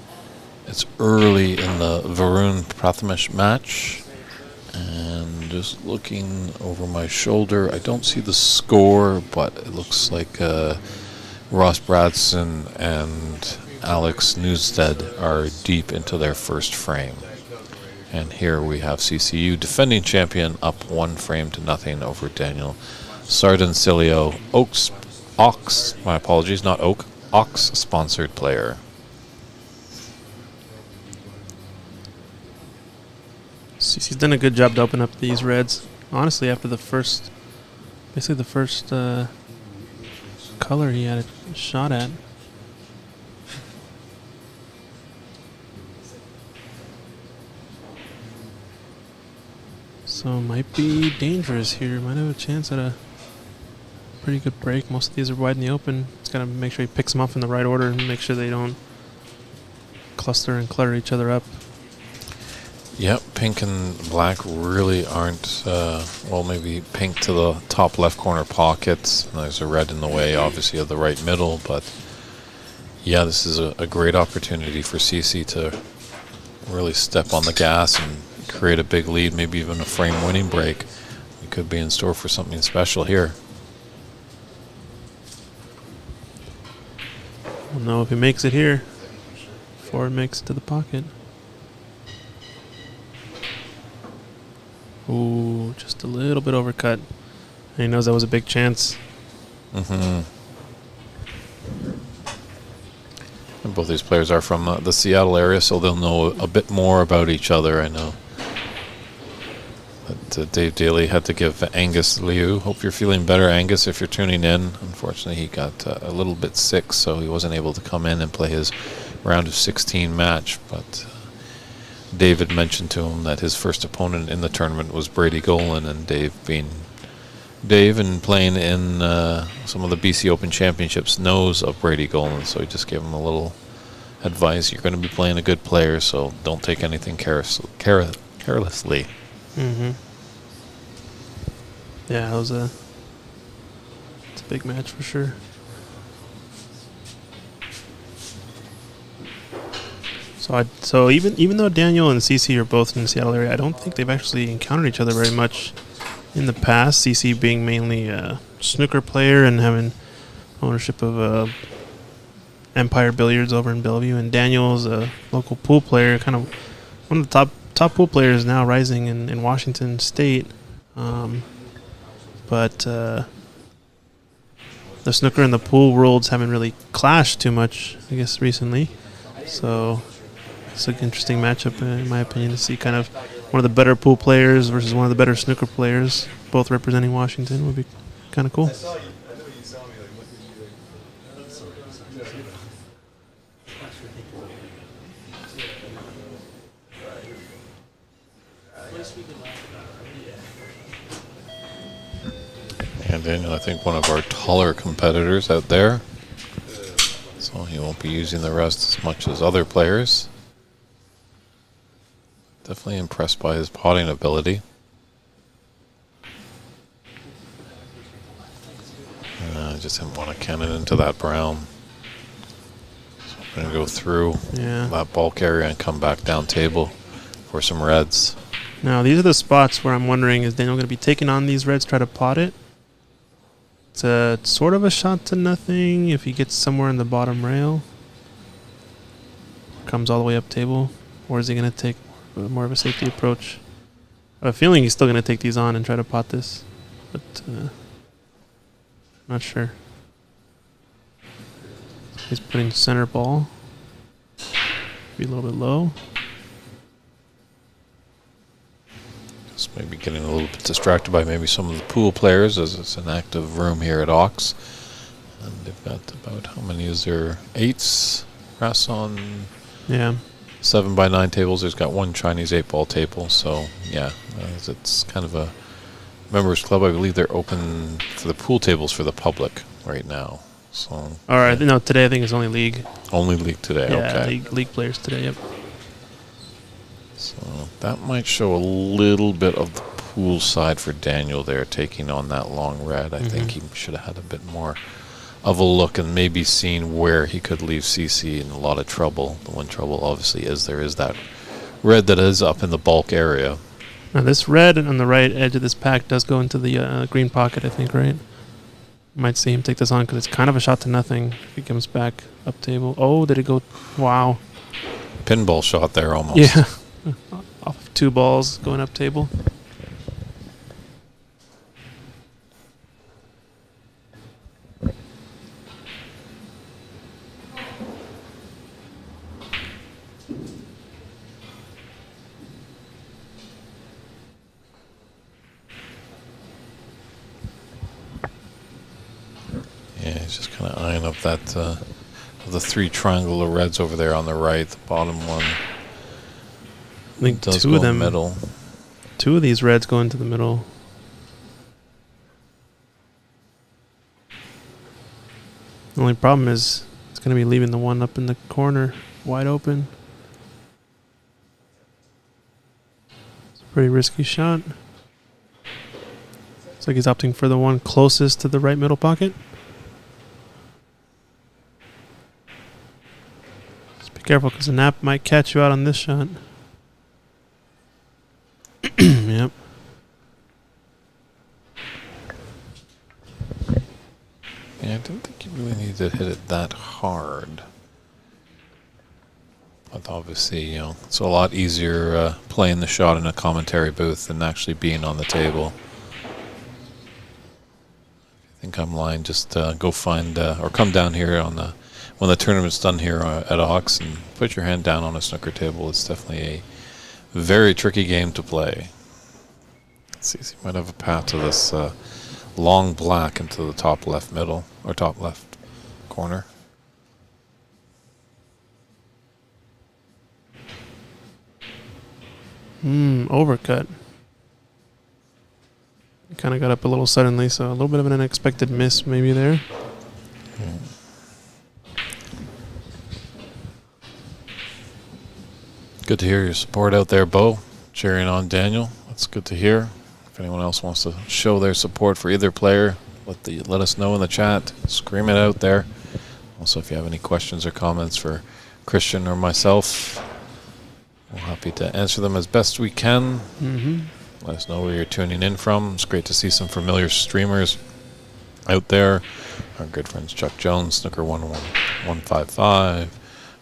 it's early in the Varun Prathamesh match. And just looking over my shoulder, I don't see the score, but it looks like Ross Bradson and Alex Newstead are deep into their first frame. And here we have CCU, defending champion, up 1-0 over Daniel Sardancilio, Ox, my apologies, not Oak, Ox-sponsored player. CC's done a good job to open up these reds. Honestly, after basically the first color he had a shot at. So might be dangerous here. Might have a chance at a pretty good break. Most of these are wide in the open. Just gotta make sure he picks them up in the right order and make sure they don't cluster and clutter each other up. Yep, pink and black really aren't, well, maybe pink to the top left corner pockets. There's a red in the way, obviously, of the right middle, but yeah, this is a great opportunity for CC to really step on the gas and create a big lead, maybe even a frame winning break. We could be in store for something special here. We'll know if he makes it here before it makes it to the pocket. Ooh, just a little bit overcut. And he knows that was a big chance. And both these players are from the Seattle area, so they'll know a bit more about each other, I know. But Dave Daly had to give Angus Liu. Hope you're feeling better, Angus, if you're tuning in. Unfortunately, he got a little bit sick, so he wasn't able to come in and play his round of 16 match. But David mentioned to him that his first opponent in the tournament was Brady Golan, and Dave and playing in some of the BC Open Championships knows of Brady Golan, so he just gave him a little advice. You're going to be playing a good player, so don't take anything carelessly. Yeah, it's a big match for sure. So even though Daniel and CC are both in the Seattle area, I don't think they've actually encountered each other very much in the past. CC being mainly a snooker player and having ownership of Empire Billiards over in Bellevue, and Daniel's a local pool player, kind of one of the top pool players now rising in Washington State. But the snooker and the pool worlds haven't really clashed too much, I guess, recently. So it's an interesting matchup, in my opinion, to see kind of one of the better pool players versus one of the better snooker players, both representing Washington, would be kind of cool. And Daniel, I think one of our taller competitors out there, so he won't be using the rest as much as other players. Definitely impressed by his potting ability. Just didn't want to cannon into that brown. So I'm going to go through that bulk area and come back down table for some reds. Now, these are the spots where I'm wondering, is Daniel going to be taking on these reds, try to pot it? It's a sort of a shot to nothing if he gets somewhere in the bottom rail. Comes all the way up table. Or is he going to take more of a safety approach? I have a feeling he's still going to take these on and try to pot this. But not sure. He's putting center ball. Be a little bit low. Just maybe getting a little bit distracted by maybe some of the pool players, as it's an active room here at Ox. And they've got about, how many is there? 8s? Rass on 7x9 tables. There's got one Chinese 8-ball table. So, yeah, it's kind of a members club. I believe they're open for the pool tables for the public right now. So, all right, no, today I think it's only league. Only league today, okay. League players today, yep. So that might show a little bit of the pool side for Daniel there, taking on that long red. I think he Mhm. should have had a bit more of a look and maybe seen where he could leave CC in a lot of trouble. The one trouble obviously is there is that red that is up in the bulk area. Now this red on the right edge of this pack does go into the green pocket, I think, right? Might see him take this on because it's kind of a shot to nothing. If he comes back up table. Oh, did it go? Wow. Pinball shot there almost. Yeah. Off 2 balls going up table. Yeah, he's just kind of eyeing up that the 3 triangular reds over there on the right, the bottom one. I think Does 2 go of them. middle. 2 of these reds go into the middle. The only problem is it's going to be leaving the one up in the corner wide open. It's a pretty risky shot. Looks like he's opting for the one closest to the right middle pocket. Just be careful because the nap might catch you out on this shot. Yep. Yeah, I don't think you really need to hit it that hard. But obviously, you know, it's a lot easier playing the shot in a commentary booth than actually being on the table. If you think I'm lying, just go find or come down here on the when the tournament's done here at Ox and put your hand down on a snooker table. It's definitely a very tricky game to play. Let's see, so you might have a path to this long black into the top left middle or top left corner. Overcut. Kind of got up a little suddenly, so a little bit of an unexpected miss maybe there. Good to hear your support out there, Bo. Cheering on Daniel. That's good to hear. If anyone else wants to show their support for either player, let us know in the chat. Scream it out there. Also, if you have any questions or comments for Christian or myself, we're happy to answer them as best we can. Let us know where you're tuning in from. It's great to see some familiar streamers out there. Our good friends Chuck Jones, Snooker 155,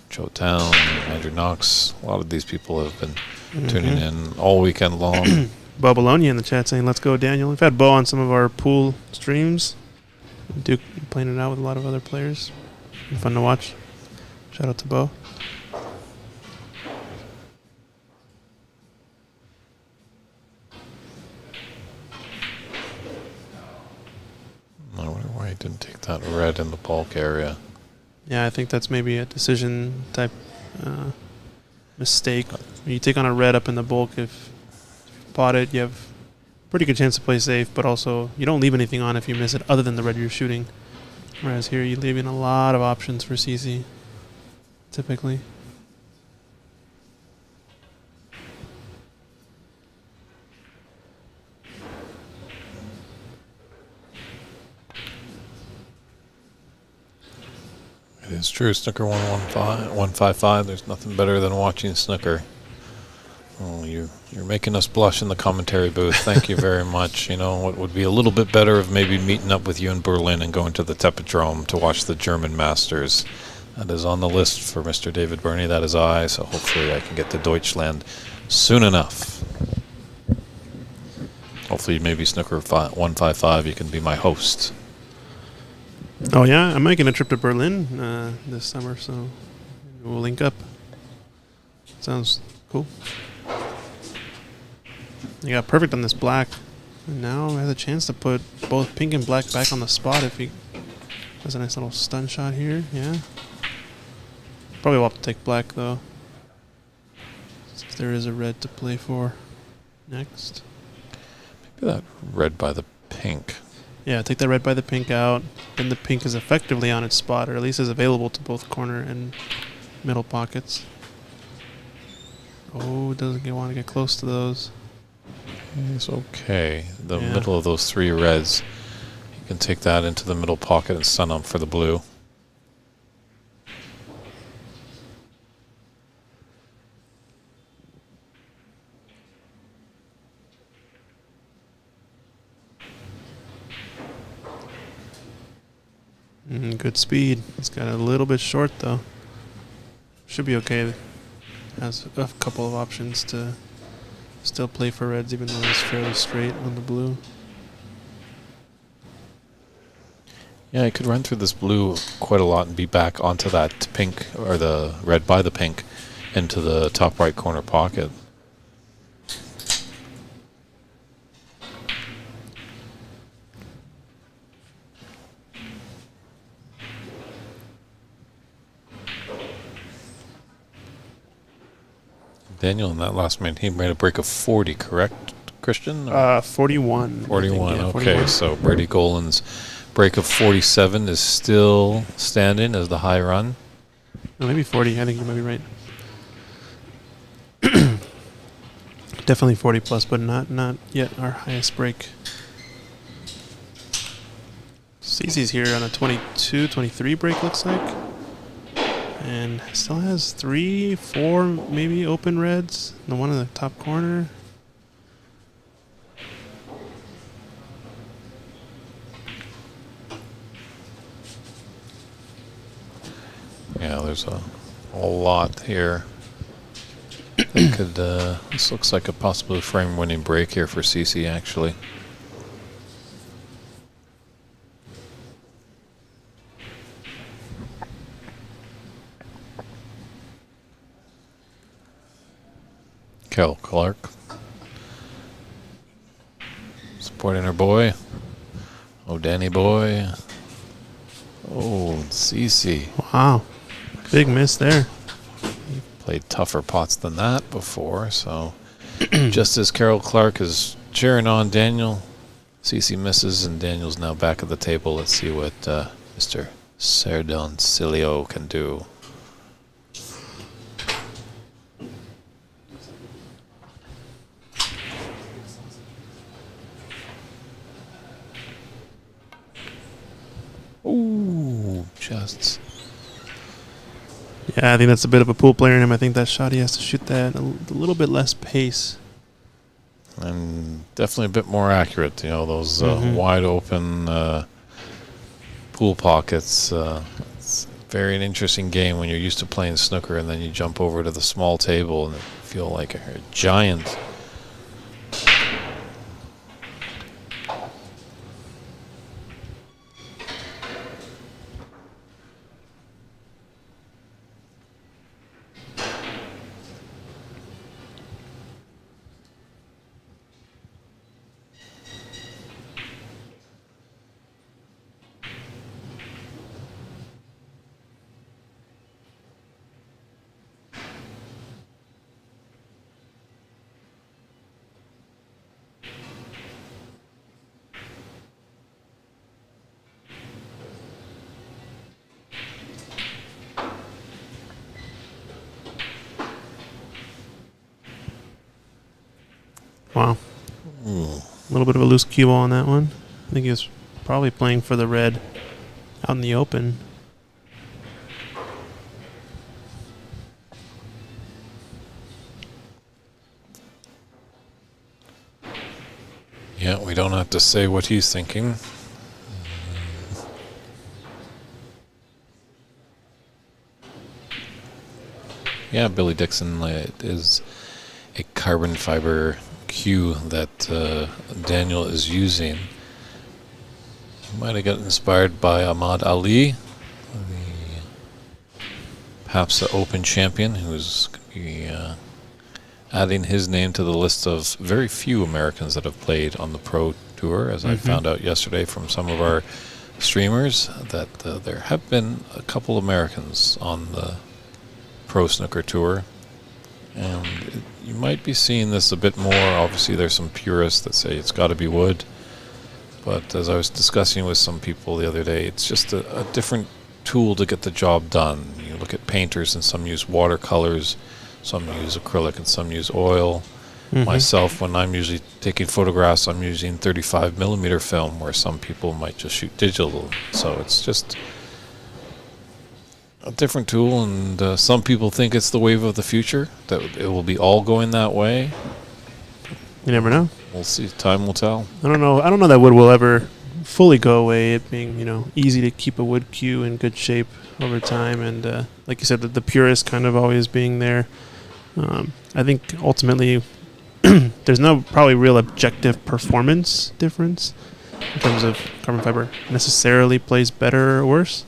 Joe Town, Andrew Knox. A lot of these people have been tuning in all weekend long. Bo Bologna in the chat saying, "Let's go, Daniel." We've had Bo on some of our pool streams. Duke playing it out with a lot of other players. Been fun to watch. Shout out to Bo. I wonder why he didn't take that red in the bulk area. Yeah, I think that's maybe a decision type mistake. You take on a red up in the bulk. If you pot it, you have a pretty good chance to play safe, but also you don't leave anything on if you miss it other than the red you're shooting. Whereas here you're leaving a lot of options for CC, typically. It is true, Snooker 155. There's nothing better than watching snooker. Oh, you're making us blush in the commentary booth. Thank you very much. You know, it would be a little bit better if maybe meeting up with you in Berlin and going to the Tepidrome to watch the German Masters. That is on the list for Mr. David Burney. That is I, so hopefully I can get to Deutschland soon enough. Hopefully maybe Snooker 155, you can be my host. Oh yeah, I'm making a trip to Berlin this summer, so we'll link up. Sounds cool. You got perfect on this black. And now has a chance to put both pink and black back on the spot if he does a nice little stun shot here. Yeah. Probably will have to take black though, since there is a red to play for next. Maybe that red by the pink. Yeah, take that red by the pink out. Then the pink is effectively on its spot, or at least is available to both corner and middle pockets. Oh, doesn't want to get close to those. It's okay. The Yeah. middle of those 3 reds. You can take that into the middle pocket and sun them for the blue. Good speed. He's got a little bit short though. Should be okay. Has a couple of options to still play for reds, even though he's fairly straight on the blue. Yeah, I could run through this blue quite a lot and be back onto that pink, or the red by the pink, into the top right corner pocket. Daniel, in that last minute, he made a break of 40, correct, Christian? 41. 41, Yeah, okay. 41. So Brady Golan's break of 47 is still standing as the high run. No, maybe 40. I think you might be right. Definitely 40 plus, but not yet our highest break. Cece's here on a 22, 23 break, looks like. And still has 3, 4 maybe open reds. The one in the top corner. Yeah, there's a lot here. That could, this looks like a possible frame-winning break here for CC, actually. Carol Clark supporting her boy. Oh, Danny boy. Oh, CC. Wow. Big miss there. Played tougher pots than that before, so just as Carol Clark is cheering on Daniel, CC misses, and Daniel's now back at the table. Let's see what Mr. Serdoncilio can do. Ooh, just. Yeah, I think that's a bit of a pool player in him. I think that shot he has to shoot that a little bit less pace. And definitely a bit more accurate, you know, those Mhm. wide open pool pockets. It's very an interesting game when you're used to playing snooker and then you jump over to the small table and feel like a giant. Wow. A little bit of a loose cue ball on that one. I think he was probably playing for the red out in the open. Yeah, we don't have to say what he's thinking. Yeah, Billy Dixon is a carbon fiber cue that Daniel is using. He might have got inspired by Ahmad Ali, the PAPSA Open champion, who's going to be adding his name to the list of very few Americans that have played on the Pro Tour, as I found out yesterday from some of our streamers, that there have been a couple Americans on the Pro Snooker Tour. And you might be seeing this a bit more. Obviously, there's some purists that say it's got to be wood. But as I was discussing with some people the other day, it's just a different tool to get the job done. You look at painters, and some use watercolors, some use acrylic, and some use oil. Myself, when I'm usually taking photographs, I'm using 35 millimeter film, where some people might just shoot digital. So it's just a different tool, and some people think it's the wave of the future, that it will be all going that way. You never know. We'll see. Time will tell. I don't know that wood will ever fully go away. It being easy to keep a wood cue in good shape over time, and like you said, the purist kind of always being there. I think ultimately there's no probably real objective performance difference in terms of carbon fiber necessarily plays better or worse.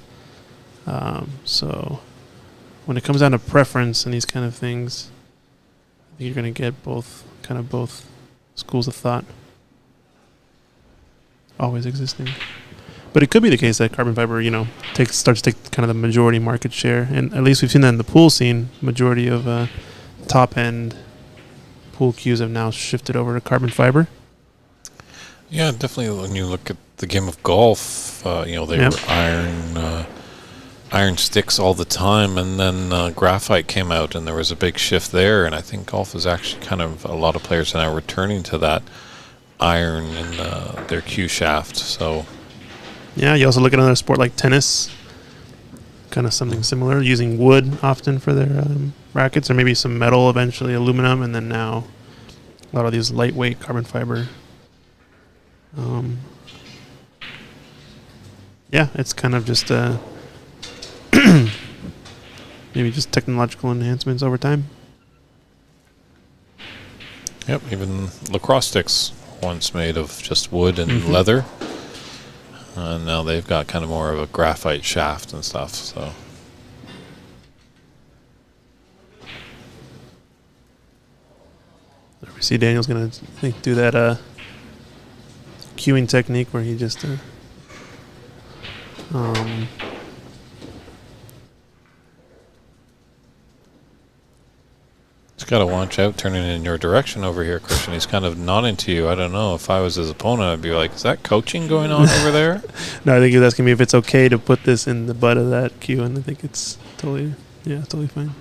So when it comes down to preference and these kind of things, I think you're going to get both schools of thought always existing. But it could be the case that carbon fiber, starts to take kind of the majority market share, and at least we've seen that in the pool scene. Majority of top end pool cues have now shifted over to carbon fiber. Yeah, definitely. When you look at the game of golf, they were iron sticks all the time, and then graphite came out, and there was a big shift there. And I think golf is actually kind of, a lot of players are now returning to that iron in their cue shaft. So yeah, you also look at another sport like tennis, kind of something similar, using wood often for their rackets, or maybe some metal, eventually aluminum, and then now a lot of these lightweight carbon fiber. Yeah, it's kind of just maybe just technological enhancements over time. Yep, even lacrosse sticks once made of just wood and leather, and now they've got kind of more of a graphite shaft and stuff. So we see Daniel's gonna do that cueing technique where he just he's got to watch out turning in your direction over here, Christian. He's kind of nodding to you. I don't know. If I was his opponent, I'd be like, is that coaching going on over there? No, I think he was asking me if it's okay to put this in the butt of that cue, and I think it's totally fine.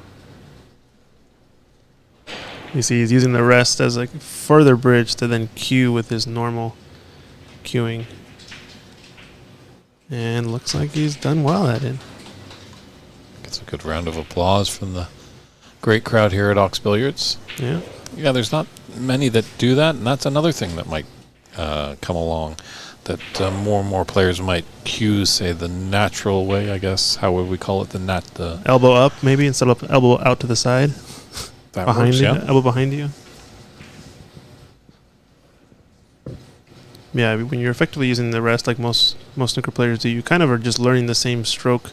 You see he's using the rest as a further bridge to then cue with his normal cueing. And looks like he's done well at it. Gets a good round of applause from the great crowd here at Ox Billiards. Yeah. Yeah, there's not many that do that, and that's another thing that might come along, that more and more players might cue, say, the natural way, I guess. How would we call it? The elbow up, maybe, instead of elbow out to the side. That behind works, you, yeah. elbow behind you. Yeah, when you're effectively using the rest like most snooker players do, you kind of are just learning the same stroke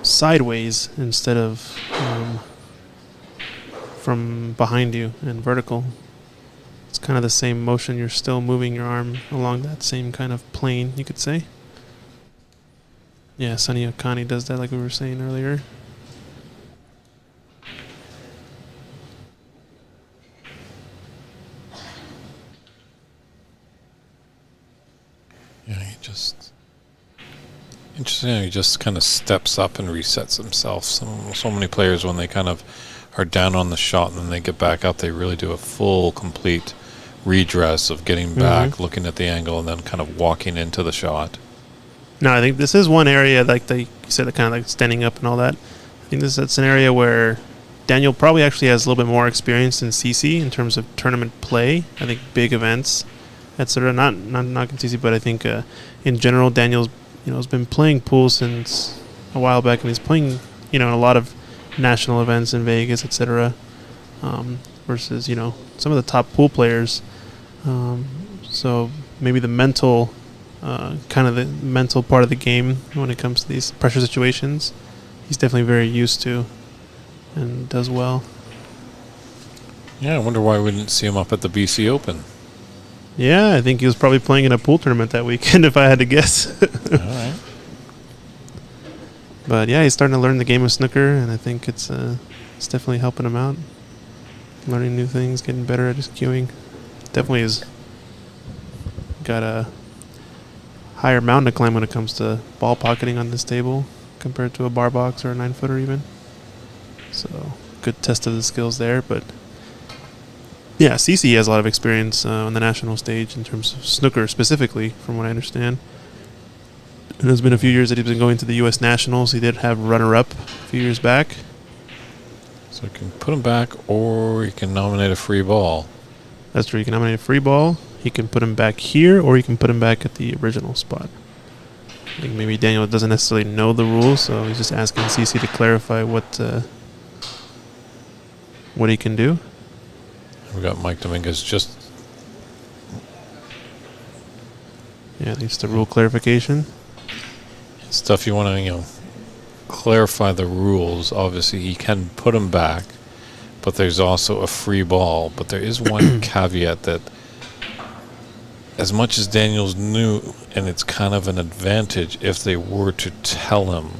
sideways instead of from behind you and vertical. It's kind of the same motion. You're still moving your arm along that same kind of plane, you could say. Yeah, Sonny Akani does that like we were saying earlier. Yeah, he just kind of steps up and resets himself. So many players, when they kind of are down on the shot and then they get back up, they really do a full, complete redress of getting back, looking at the angle, and then kind of walking into the shot. No, I think this is one area, like you said, kind of like standing up and all that. I think it's an area where Daniel probably actually has a little bit more experience than CC in terms of tournament play. I think big events, etc. Not knocking CC, but I think in general, Daniel's has been playing pool since a while back, and he's playing in a lot of national events in Vegas, etc. Versus some of the top pool players. So maybe the mental, kind of the mental part of the game when it comes to these pressure situations, he's definitely very used to and does well. Yeah, I wonder why we didn't see him up at the BC Open. Yeah, I think he was probably playing in a pool tournament that weekend, if I had to guess. All right. But yeah, he's starting to learn the game of snooker, and I think it's definitely helping him out. Learning new things, getting better at his cueing. Definitely has got a higher mountain to climb when it comes to ball pocketing on this table compared to a bar box or a 9-footer even. So good test of the skills there, but Yeah, CC has a lot of experience on the national stage in terms of snooker specifically, from what I understand. And there's been a few years that he's been going to the U.S. Nationals. He did have runner-up a few years back. So you can put him back, or you can nominate a free ball. That's true. You can nominate a free ball. He can put him back here, or you can put him back at the original spot. I think maybe Daniel doesn't necessarily know the rules, so he's just asking CC to clarify what he can do. We got Mike Dominguez just. Yeah, it's the rule clarification. Stuff you want to, clarify the rules. Obviously, he can put him back, but there's also a free ball. But there is one caveat that, as much as Daniel's new, and it's kind of an advantage if they were to tell him,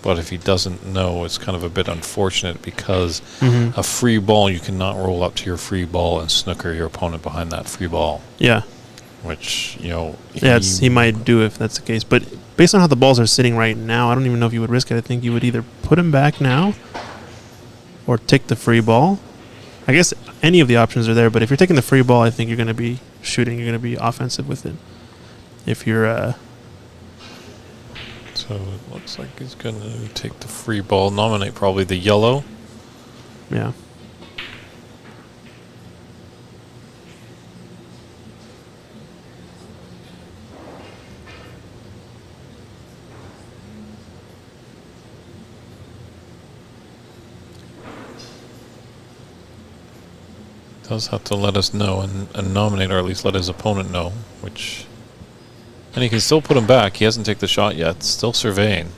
but if he doesn't know, it's kind of a bit unfortunate because a free ball, you cannot roll up to your free ball and snooker your opponent behind that free ball. Yeah. Which, he might do if that's the case. But based on how the balls are sitting right now, I don't even know if you would risk it. I think you would either put him back now or take the free ball. I guess any of the options are there, but if you're taking the free ball, I think you're going to be shooting. You're going to be offensive with it. If you're... So it looks like he's going to take the free ball, nominate probably the yellow. Yeah. Does have to let us know and nominate, or at least let his opponent know, which... And he can still put him back. He hasn't taken the shot yet. Still surveying.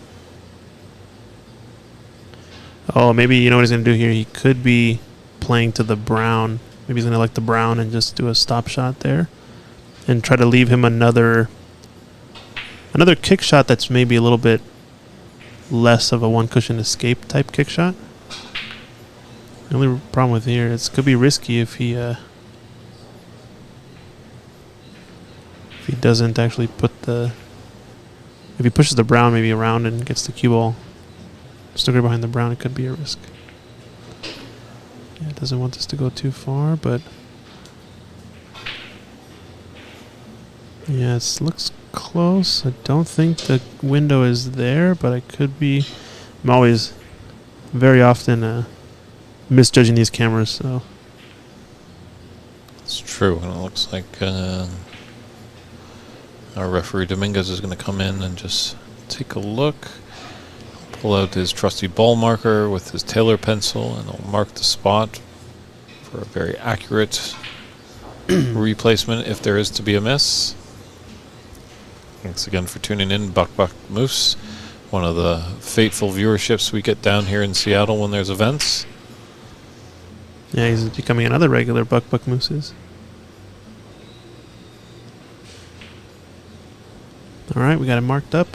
Oh, maybe you know what he's going to do here? He could be playing to the brown. Maybe he's going to elect the brown and just do a stop shot there. And try to leave him another kick shot that's maybe a little bit less of a one cushion escape type kick shot. The only problem with here is it could be risky if he doesn't actually put the... If he pushes the brown maybe around and gets the cue ball snooker behind the brown, it could be a risk. Yeah, it doesn't want this to go too far, but... Yeah, it looks close. I don't think the window is there, but I could be... I'm always very often misjudging these cameras, so... It's true, and it looks like our referee Dominguez is going to come in and just take a look. Pull out his trusty ball marker with his Taylor pencil, and he'll mark the spot for a very accurate replacement if there is to be a miss. Thanks again for tuning in, Buck Moose, one of the fateful viewerships we get down here in Seattle when there's events. Yeah, he's becoming another regular Buck Mooses. All right, we got it marked up.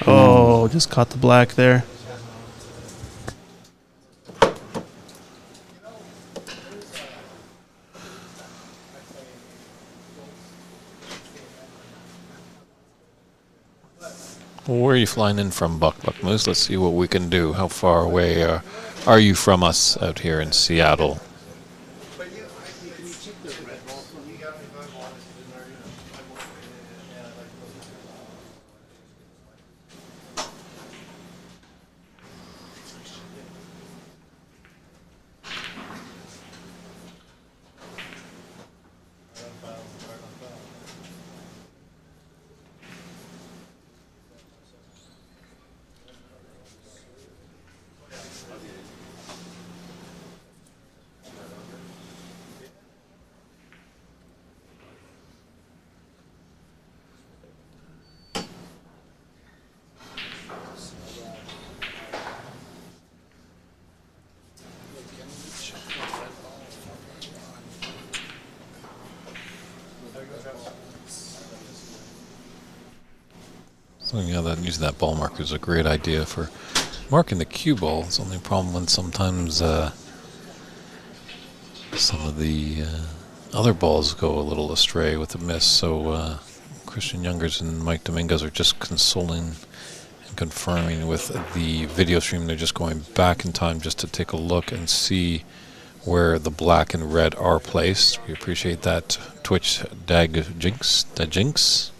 Oh, just caught the black there. Where are you flying in from, Buck Moose? Let's see what we can do. How far away are you from us out here in Seattle? So yeah, using that ball marker is a great idea for marking the cue ball. It's only a problem when sometimes some of the other balls go a little astray with the miss. So Christian Youngers and Mike Dominguez are just consoling and confirming with the video stream. They're just going back in time just to take a look and see where the black and red are placed. We appreciate that, Twitch Jinx.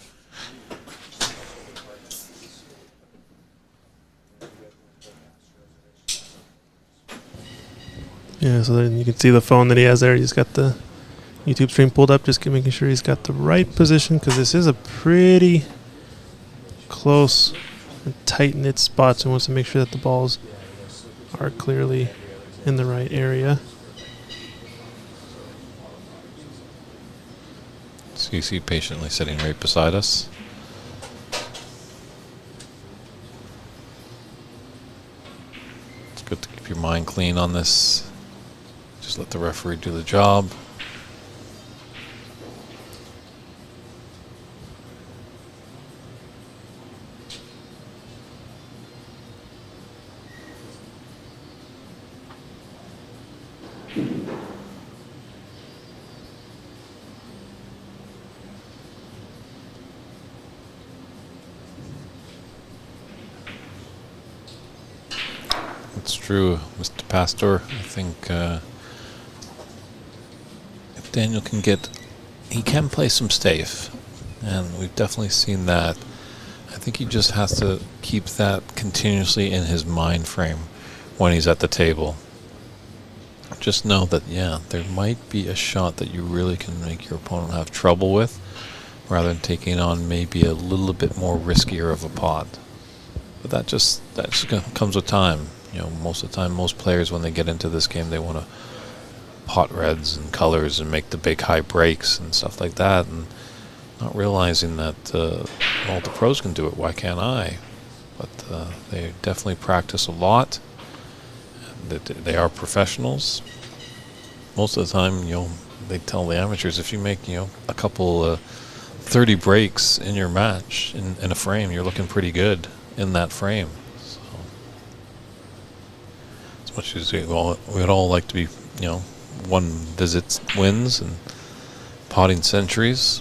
Yeah, so then you can see the phone that he has there. He's got the YouTube stream pulled up, just making sure he's got the right position, because this is a pretty close and tight-knit spot, so he wants to make sure that the balls are clearly in the right area. CC patiently sitting right beside us. It's good to keep your mind clean on this. Just let the referee do the job. It's true, Mr. Pastor. I think if Daniel can he can play some safe, and we've definitely seen that. I think he just has to keep that continuously in his mind frame when he's at the table. Just know that, yeah, there might be a shot that you really can make your opponent have trouble with, rather than taking on maybe a little bit more riskier of a pot. But that just comes with time. You know, most of the time, most players, when they get into this game, they want to pot reds and colors and make the big high breaks and stuff like that, and not realizing that all the pros can do it. Why can't I? But they definitely practice a lot. They are professionals. Most of the time, they tell the amateurs, if you make, a couple 30 breaks in your match in a frame, you're looking pretty good in that frame. So, as much as we'd all like to be, one visit wins and potting centuries,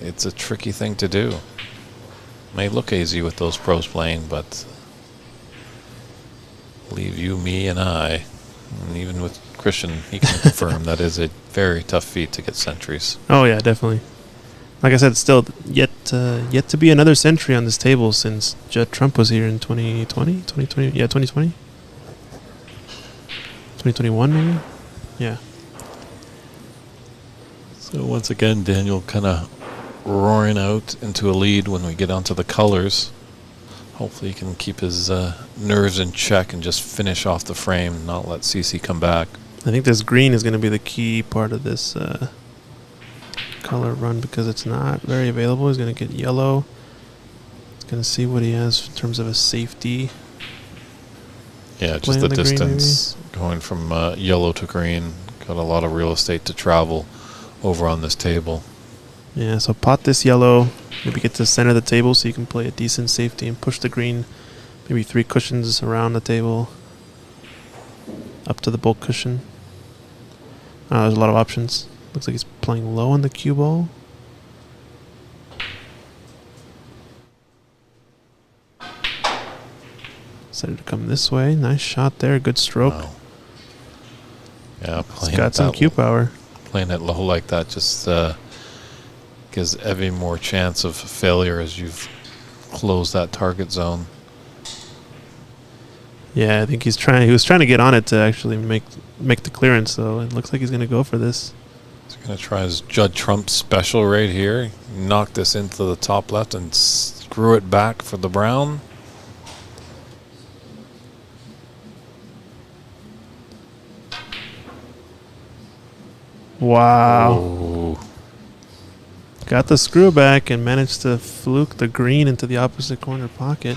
it's a tricky thing to do. May look easy with those pros playing, but leave you, me, and I, and even with Christian, he can confirm that is a very tough feat to get centuries. Oh yeah, definitely. Like I said, it's still yet to be another century on this table since Judd Trump was here in 2020. 2020. 2021 maybe? Yeah. So once again, Daniel kind of roaring out into a lead when we get onto the colors. Hopefully he can keep his nerves in check and just finish off the frame, not let CC come back. I think this green is going to be the key part of this color run, because it's not very available. He's going to get yellow. He's going to see what he has in terms of a safety. Yeah, just the distance going from yellow to green. Got a lot of real estate to travel over on this table. Yeah, so pot this yellow, maybe get to the center of the table so you can play a decent safety and push the green maybe 3 cushions around the table up to the bulk cushion. There's a lot of options. Looks like he's playing low on the cue ball. Decided to come this way. Nice shot there. Good stroke. Wow. Yeah, He's got some cue power. Playing it low like that just gives Evie more chance of failure as you've closed that target zone. Yeah, I think he was trying to get on it to actually make the clearance, so it looks like he's going to go for this. He's going to try his Judd Trump special right here. Knock this into the top left and screw it back for the brown. Wow. Ooh. Got the screw back and managed to fluke the green into the opposite corner pocket.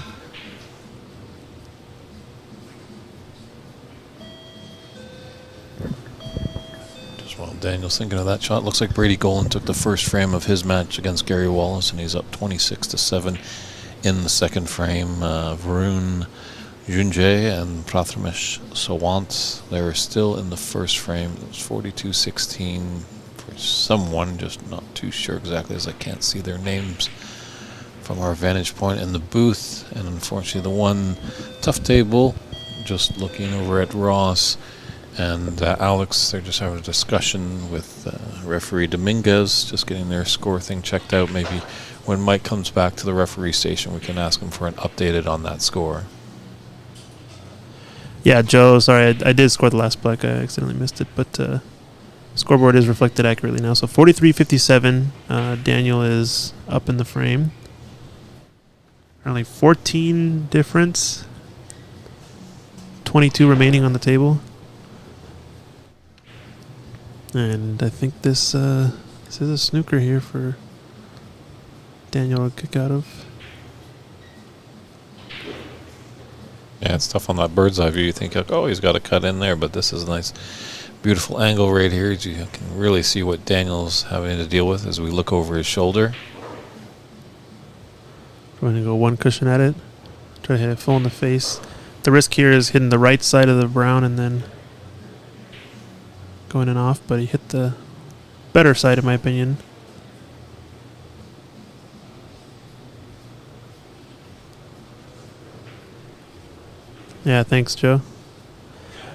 Just while Daniel's thinking of that shot, looks like Brady Golan took the first frame of his match against Gary Wallace, and he's up 26-7 in the second frame. Varun Junjay and Prathamesh Sawant. They were still in the first frame. It was 42-16 for someone, just not too sure exactly as I can't see their names from our vantage point in the booth. And unfortunately the one tough table, just looking over at Ross and Alex, they're just having a discussion with referee Dominguez, just getting their score thing checked out. Maybe when Mike comes back to the referee station, we can ask him for an updated on that score. Yeah, Joe, sorry, I did score the last black. I accidentally missed it, but scoreboard is reflected accurately now. So 43-57. Daniel is up in the frame. Only 14 difference. 22 remaining on the table. And I think this is a snooker here for Daniel to kick out of. Yeah, it's tough on that bird's eye view. You think, like, oh, he's got a cut in there, but this is a nice, beautiful angle right here. You can really see what Daniel's having to deal with as we look over his shoulder. We're going to go one cushion at it. Try to hit it full in the face. The risk here is hitting the right side of the brown and then going in off, but he hit the better side, in my opinion. Yeah, thanks, Joe.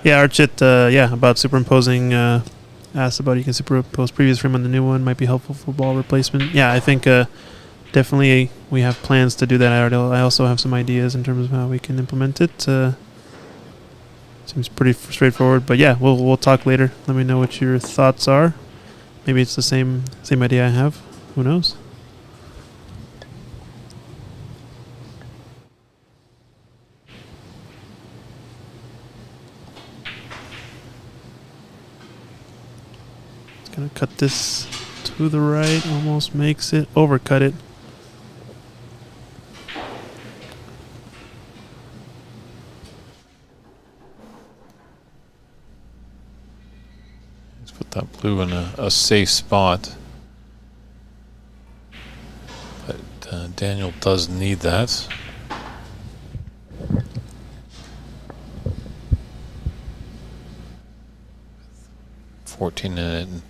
Yeah, Archit, about superimposing, asked about you can superimpose previous frame on the new one, might be helpful for ball replacement. Yeah, I think definitely we have plans to do that. I also have some ideas in terms of how we can implement it. Seems pretty straightforward, but yeah, we'll talk later. Let me know what your thoughts are. Maybe it's the same idea I have. Who knows? Gonna cut this to the right, almost makes it, overcut it. Let's put that blue in a safe spot. But Daniel does need that. And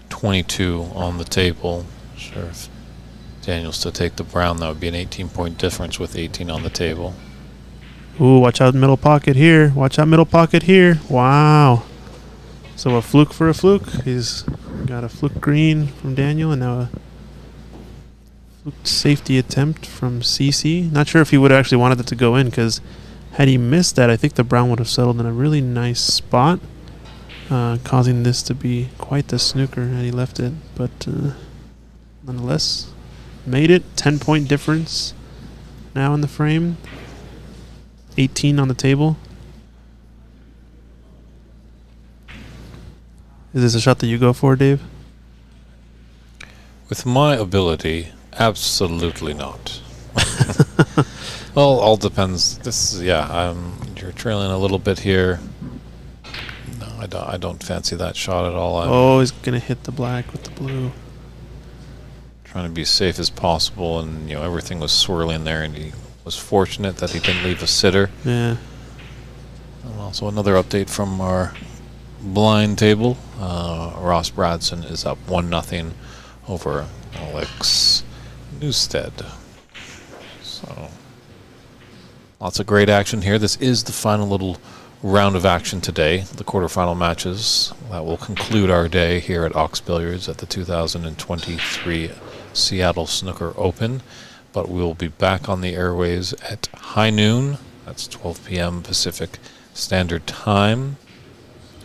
22 on the table. Sure, if Daniel's to take the brown, that would be an 18-point difference with 18 on the table. Ooh, watch out middle pocket here. Watch out middle pocket here. Wow. So a fluke for a fluke. He's got a fluke green from Daniel and now a fluke safety attempt from CC. Not sure if he would have actually wanted it to go in because had he missed that, I think the brown would have settled in a really nice spot. Causing this to be quite the snooker had he left it, but nonetheless, made it. 10-point difference now in the frame. 18 on the table. Is this a shot that you go for, Dave? With my ability, absolutely not. Well, all depends. You're trailing a little bit here. I don't fancy that shot at all. He's gonna hit the black with the blue. Trying to be safe as possible, and everything was swirling there, and he was fortunate that he didn't leave a sitter. Yeah. And also another update from our blind table. Ross Bradson is up 1-0 over Alex Newstead. So lots of great action here. This is the final little round of action today, the quarterfinal matches. That will conclude our day here at Ox Billiards at the 2023 Seattle Snooker Open. But we'll be back on the airways at high noon. That's 12 p.m. Pacific Standard Time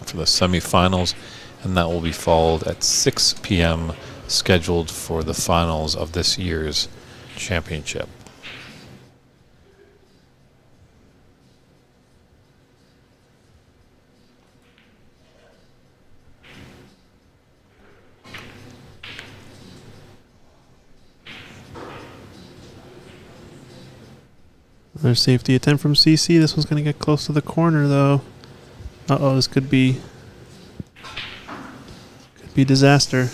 for the semifinals, and that will be followed at 6 p.m. scheduled for the finals of this year's championship. Another safety attempt from CC. This one's going to get close to the corner, though. Uh-oh, this could be disaster.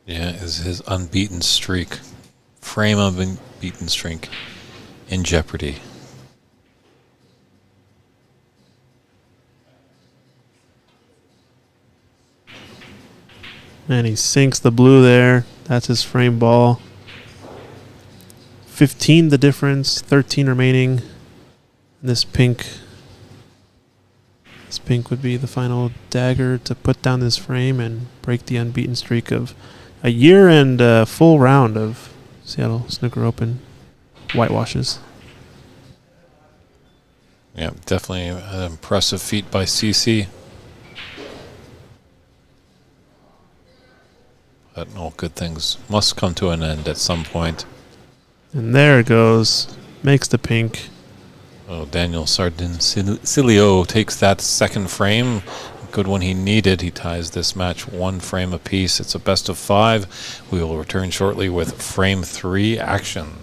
Yeah, is his unbeaten streak. Frame of unbeaten streak in jeopardy. And he sinks the blue there. That's his frame ball. 15 the difference, 13 remaining. This pink would be the final dagger to put down this frame and break the unbeaten streak of a year and a full round of Seattle Snooker Open whitewashes. Yeah, definitely an impressive feat by CC. But all good things must come to an end at some point. And there it goes. Makes the pink. Oh, Daniel Sardincilio takes that second frame. Good one he needed. He ties this match 1 frame apiece. It's a best of 5. We will return shortly with frame 3 action.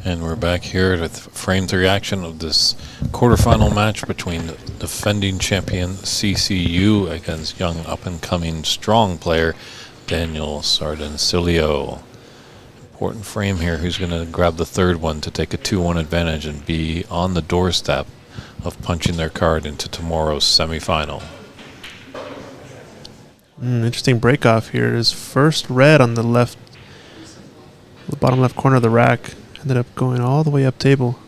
And we're back here with frame 3 action of this quarterfinal match between defending champion CCU against young up-and-coming strong player Daniel Sardencilio. Important frame here. Who's going to grab the third one to take a 2-1 advantage and be on the doorstep of punching their card into tomorrow's semifinal. Interesting break off here. His first red on the left, the bottom left corner of the rack, ended up going all the way up table.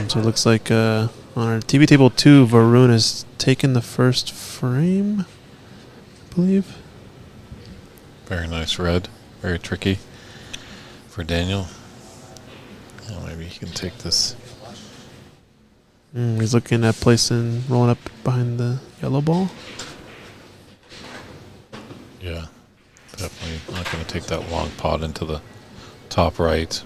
So it looks like on our TV table 2, Varun has taken the first frame, I believe. Very nice red. Very tricky for Daniel. Maybe he can take this. He's looking at placing, rolling up behind the yellow ball. Yeah, definitely not going to take that long pot into the top right.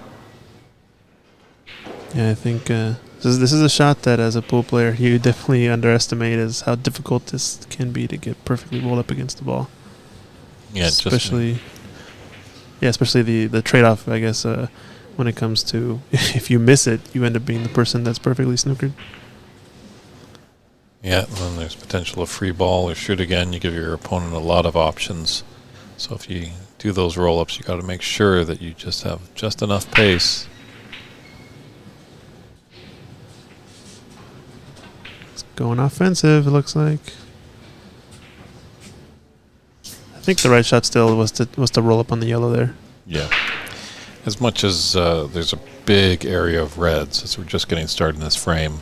Yeah, I think this is a shot that, as a pool player, you definitely underestimate is how difficult this can be to get perfectly rolled up against the ball. Yeah, especially the trade-off, I guess, when it comes to if you miss it, you end up being the person that's perfectly snookered. Yeah, and then there's potential of free ball or shoot again. You give your opponent a lot of options. So if you do those roll-ups, you got to make sure that you just have just enough pace. It's going offensive, it looks like. I think the right shot still was to roll up on the yellow there. Yeah. As much as there's a big area of reds as we're just getting started in this frame,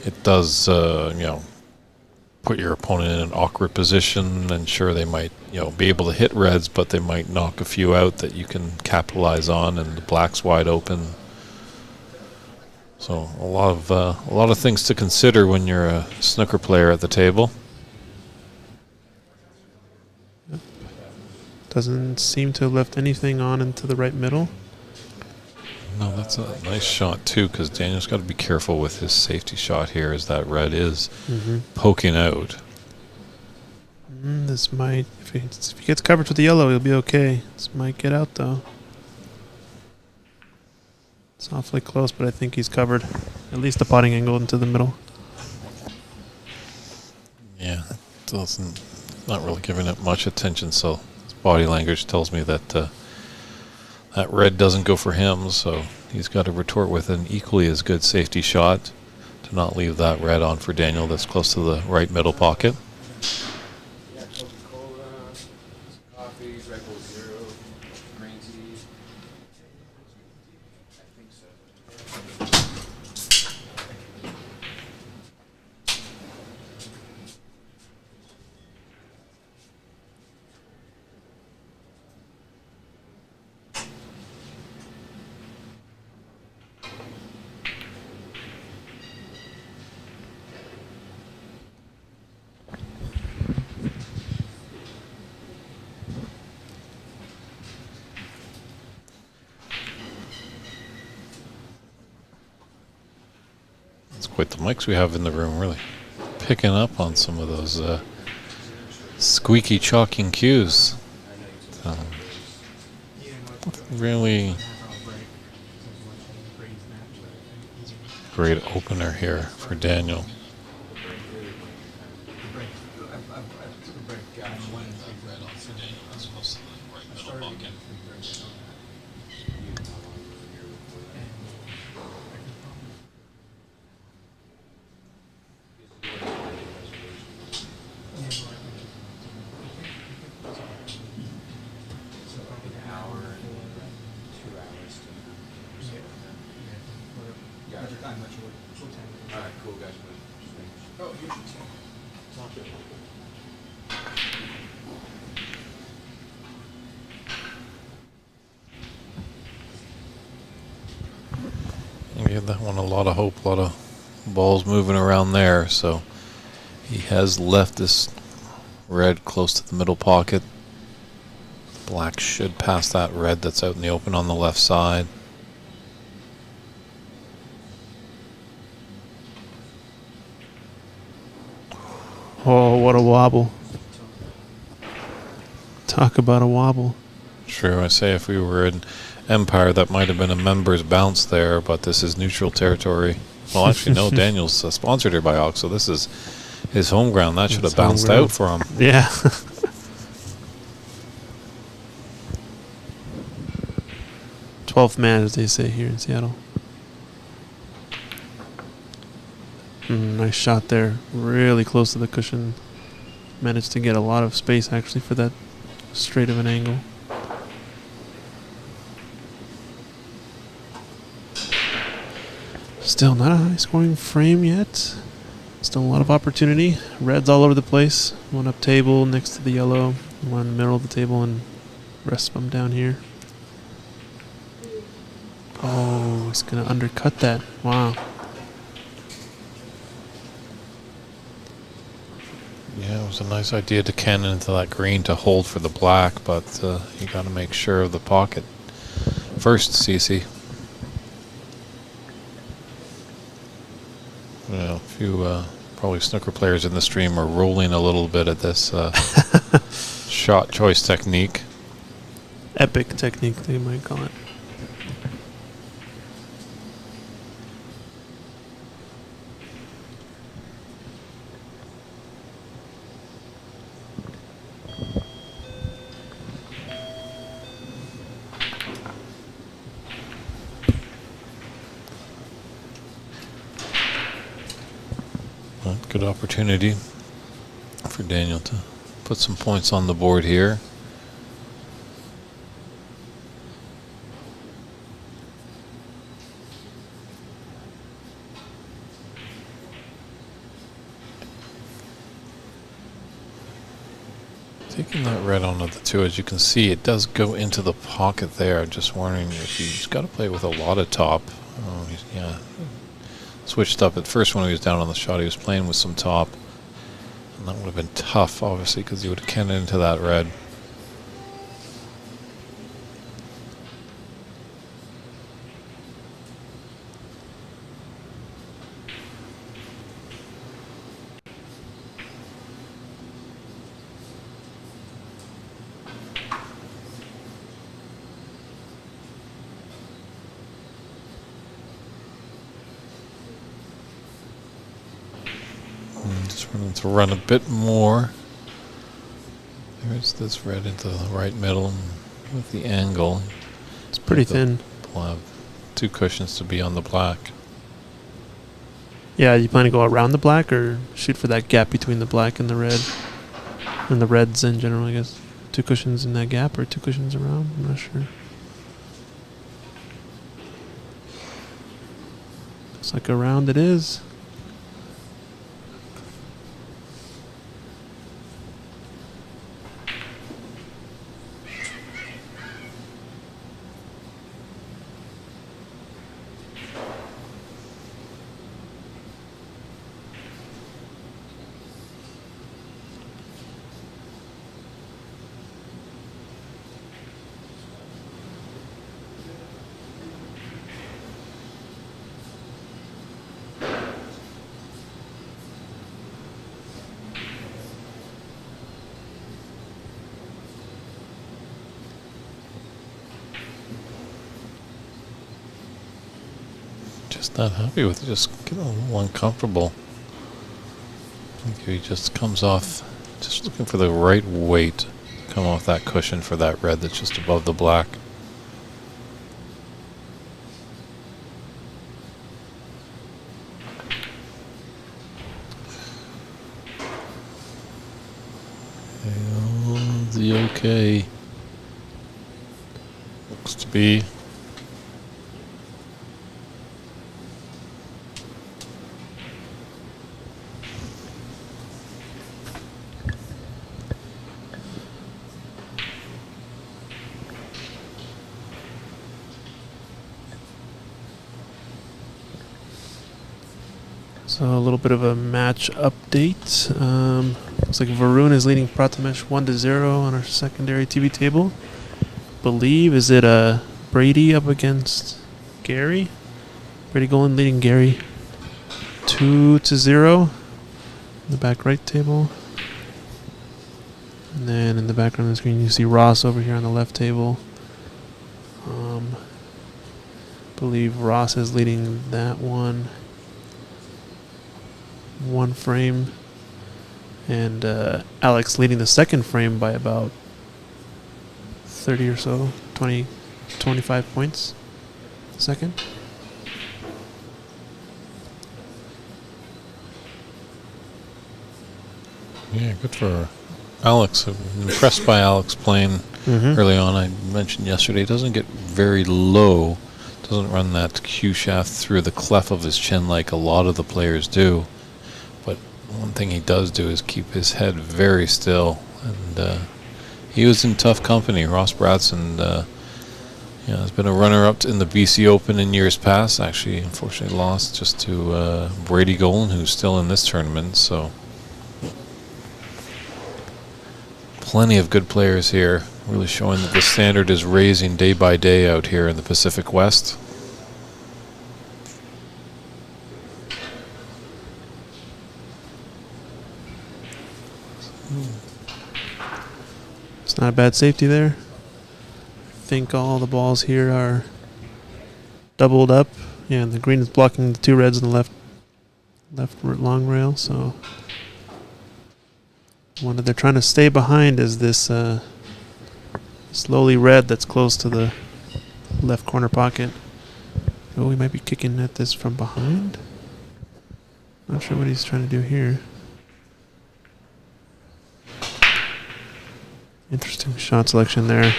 it does, put your opponent in an awkward position, and sure, they might, be able to hit reds, but they might knock a few out that you can capitalize on, and the black's wide open. So a lot of things to consider when you're a snooker player at the table. Doesn't seem to have left anything on into the right middle. No, that's a nice shot too, because Daniel's got to be careful with his safety shot here, as that red is poking out. This might, if he gets covered with the yellow, he'll be okay. This might get out though. It's awfully close, but I think he's covered. At least the potting angle into the middle. Yeah, not really giving it much attention, so his body language tells me that that red doesn't go for him, so he's got to retort with an equally as good safety shot to not leave that red on for Daniel that's close to the right middle pocket. Yeah, Coca-Cola, coffee, Red Bull Zero, green tea. I think so. It's quite the mics we have in the room, really picking up on some of those squeaky chalking cues. Really great opener here for Daniel. Alright, cool, guys. Oh, you should say. And give that one a lot of hope, a lot of balls moving around there. So he has left this red close to the middle pocket. Black should pass that red that's out in the open on the left side. Oh, what a wobble. Talk about a wobble. True, I say if we were in Empire, that might have been a member's bounce there, but this is neutral territory. Well, actually, no, Daniel's sponsored here by Ox, so this is his home ground. That should have bounced out for him. Yeah. 12th man, as they say here in Seattle. Nice shot there. Really close to the cushion. Managed to get a lot of space, actually, for that straight of an angle. Still not a high-scoring frame yet. Still a lot of opportunity. Red's all over the place. One up table next to the yellow. One in the middle of the table, and rest of them down here. Oh, he's going to undercut that. Wow. Yeah, it was a nice idea to cannon into that green to hold for the black, but you got to make sure of the pocket first, CC. Well, a few probably snooker players in the stream are rolling a little bit at this shot choice technique. Epic technique, they might call it. Good opportunity for Daniel to put some points on the board here. Taking that red onto the two, as you can see, it does go into the pocket there. Just warning you, he's got to play with a lot of top. Oh, yeah. Switched up at first when he was down on the shot. He was playing with some top, and that would have been tough, obviously, because he would have cannoned into that red. Just wanting to run a bit more. There's this red into the right middle with the angle. It's pretty thin. We'll have two cushions to be on the black. Yeah, you plan to go around the black or shoot for that gap between the black and the red? And the reds in general, I guess. Two cushions in that gap or two cushions around? I'm not sure. Looks like around it is. Just not happy with it, just getting a little uncomfortable. I think he just comes off, just looking for the right weight to come off that cushion for that red that's just above the black. The okay looks to be. So a little bit of a match update. Looks like Varun is leading Prathamesh 1-0 on our secondary TV table. Believe, is it Brady up against Gary? Brady Golan leading Gary 2-0. The back right table. And then in the background of the screen, you see Ross over here on the left table. Believe Ross is leading that one frame. And Alex leading the second frame by about 30 or so, 20, 25 points a second. Yeah, good for Alex. I'm impressed by Alex playing early on. I mentioned yesterday, he doesn't get very low. Doesn't run that cue shaft through the cleft of his chin like a lot of the players do. But one thing he does do is keep his head very still. And he was in tough company. Ross Bradson has been a runner-up in the BC Open in years past. Actually, unfortunately lost just to Brady Golan, who's still in this tournament. So plenty of good players here, really showing that the standard is raising day by day out here in the Pacific West. It's not a bad safety there. I think all the balls here are doubled up. Yeah, and the green is blocking the two reds in the left long rail, so one that they're trying to stay behind is this slowly red that's close to the left corner pocket. Oh, he might be kicking at this from behind. Not sure what he's trying to do here. Interesting shot selection there.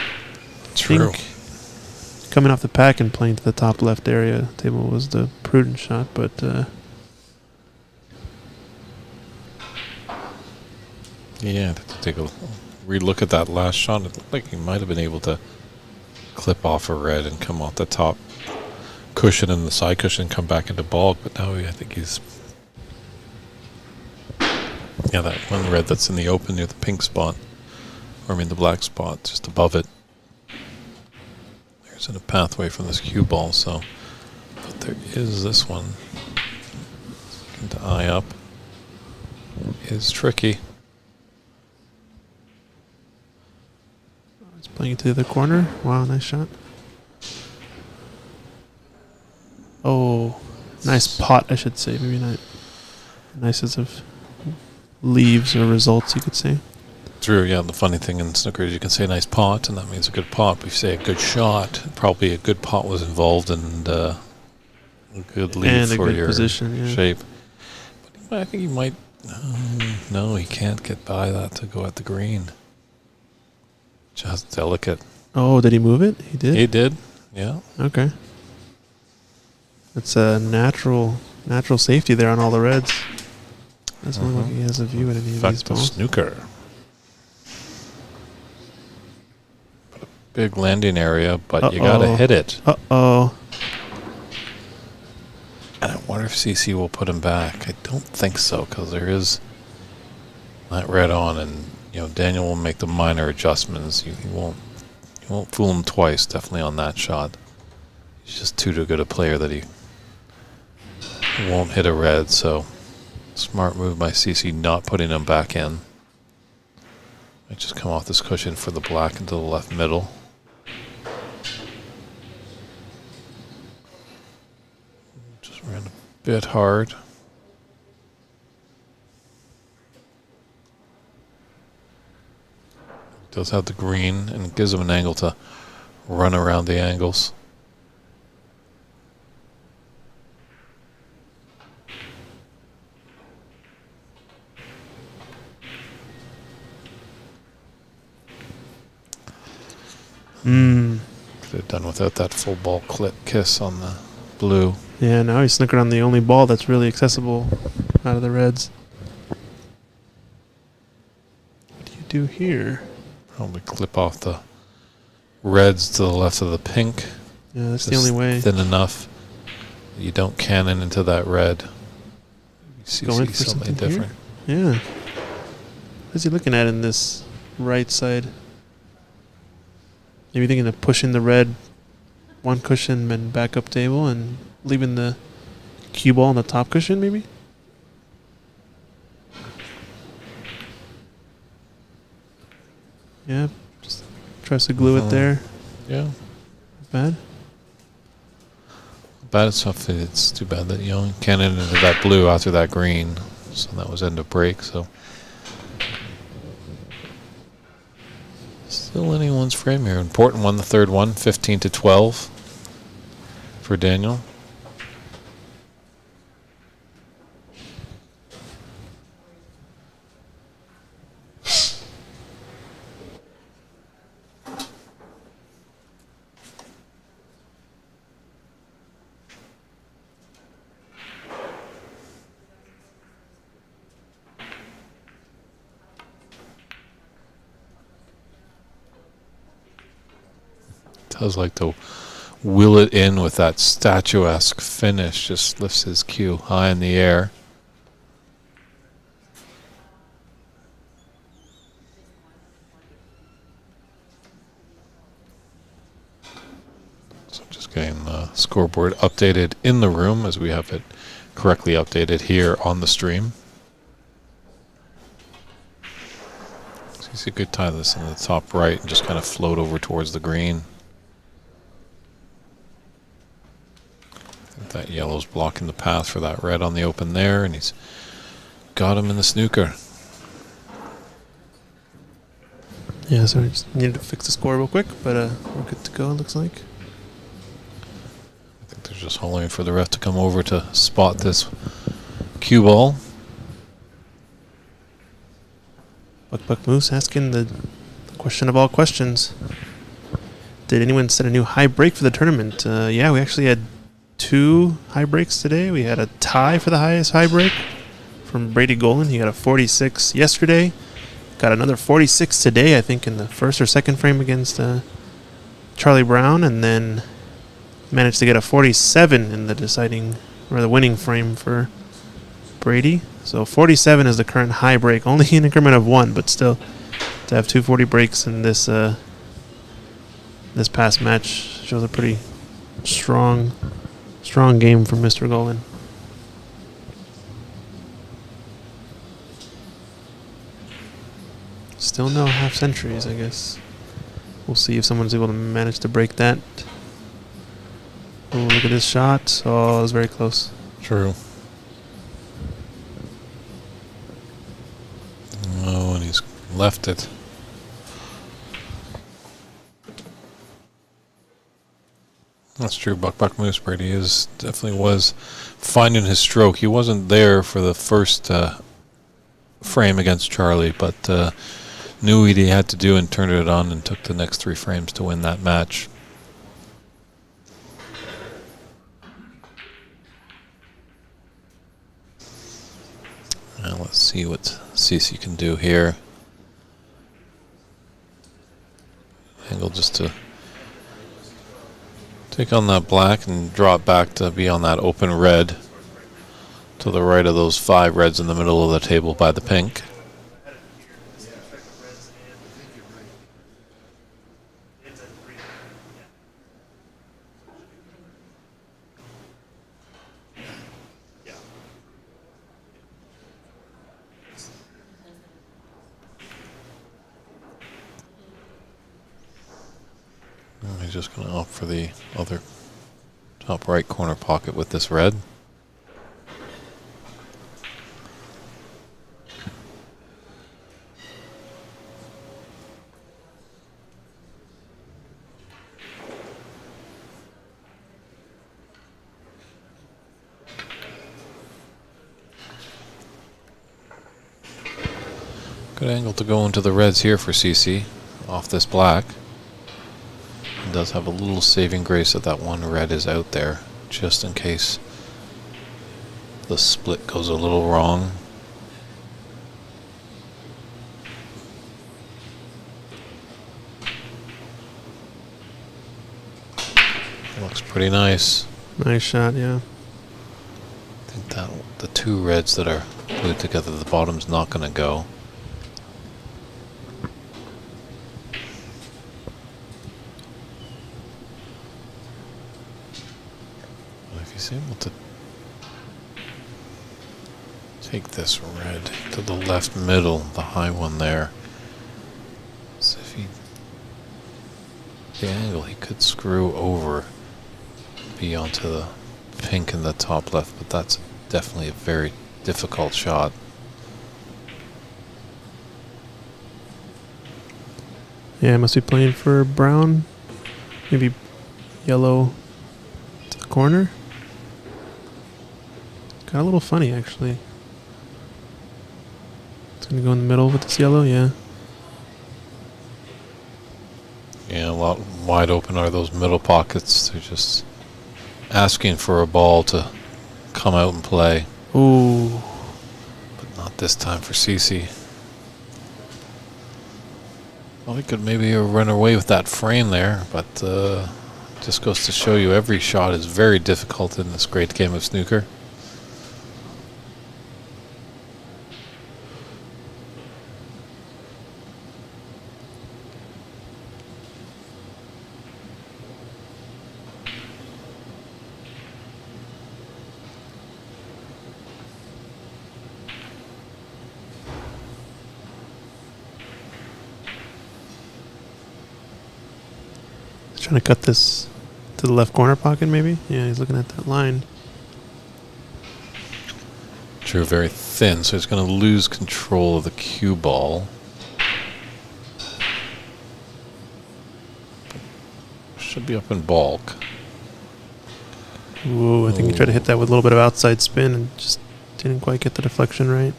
True. I think coming off the pack and playing to the top left area table was the prudent shot, but Yeah, to take a re-look at that last shot, it looked like he might have been able to clip off a red and come off the top cushion and the side cushion and come back into ball, but now I think he's... Yeah, that one red that's in the open near the pink spot, or I mean the black spot, just above it. There's a pathway from this cue ball, so... But there is this one. To eye up. Is tricky. playing it to the other corner. Wow, nice shot. Oh, nice pot, I should say. Maybe not nice as of leaves or results, you could say. True, yeah. The funny thing in snooker is you can say a nice pot, and that means a good pot. But if you say a good shot, probably a good pot was involved in a good lead and for a good your position, yeah. shape. But I think he might... no, he can't get by that to go at the green. Just delicate. Oh, did he move it? He did? He did, yeah. Okay. It's a natural safety there on all the reds. Doesn't look like he has a view at any of these balls. Snooker. Big landing area, but you gotta hit it. Uh-oh. And I wonder if CC will put him back. I don't think so, because there is that red on, and Daniel will make the minor adjustments. He won't fool him twice. Definitely on that shot. He's just too good a player that he won't hit a red. So smart move by CC not putting him back in. Might just come off this cushion for the black into the left middle. Just ran a bit hard. Does have the green, and it gives him an angle to run around the angles. Could have done without that full ball clip kiss on the blue. Yeah, now he's snookered on the only ball that's really accessible out of the reds. What do you do here? Probably clip off the reds to the left of the pink. Yeah, that's Just the only way. thin enough that you don't cannon into that red. You see Going for something different. Here? Yeah. What's he looking at in this right side? Maybe thinking of pushing the red one cushion and back up table and leaving the cue ball on the top cushion, maybe? Yeah, just tries to glue it there. Yeah. Not bad. Bad stuff. It's too bad that you can't end into that blue after that green. So that was end of break. So still anyone's frame here. Important one, the third one, 15-12 for Daniel. Does like to will it in with that statuesque finish. Just lifts his cue high in the air. So just getting the scoreboard updated in the room as we have it correctly updated here on the stream. So you see a good tie this in the top right and just kind of float over towards the green. That yellow's blocking the path for that red on the open there, and he's got him in the snooker. Yeah, so we just needed to fix the score real quick, but we're good to go, it looks like. I think they're just holding for the ref to come over to spot this cue ball. Buck Moose asking the question of all questions. Did anyone set a new high break for the tournament? Yeah, we actually had 2 high breaks today. We had a tie for the highest high break from Brady Golan. He got a 46 yesterday. Got another 46 today, I think, in the first or second frame against Charlie Brown, and then managed to get a 47 in the deciding or the winning frame for Brady. So 47 is the current high break, only an increment of 1, but still to have 240 breaks in this this past match shows a pretty strong game from Mr. Golan. Still no half centuries, I guess. We'll see if someone's able to manage to break that. Oh, look at this shot. Oh, it was very close. True. Oh, and he's left it. That's true. Buck Moose Brady definitely was finding his stroke. He wasn't there for the first frame against Charlie, but knew what he had to do and turned it on and took the next 3 frames to win that match. Now let's see what CC can do here. Angle just to take on that black and draw it back to be on that open red to the right of those 5 reds in the middle of the table by the pink. He's just going to opt for the other top right corner pocket with this red. Good angle to go into the reds here for CC off this black. It does have a little saving grace that one red is out there, just in case the split goes a little wrong. Looks pretty nice. Nice shot, yeah. I think that the 2 reds that are glued together, the bottom's not going to go. He's able to take this red to the left middle, the high one there. So if he the angle, he could screw over, be onto the pink in the top left, but that's definitely a very difficult shot. Yeah, must be playing for brown. Maybe yellow to the corner. Got a little funny, actually. It's going to go in the middle with this yellow, yeah. Yeah, a lot wide open are those middle pockets. They're just asking for a ball to come out and play. Ooh. But not this time for CC. Well, he could maybe run away with that frame there, but just goes to show you every shot is very difficult in this great game of snooker. Trying to cut this to the left corner pocket, maybe? Yeah, he's looking at that line. True, very thin, so he's going to lose control of the cue ball. Should be up in bulk. Ooh, I think he tried to hit that with a little bit of outside spin and just didn't quite get the deflection right.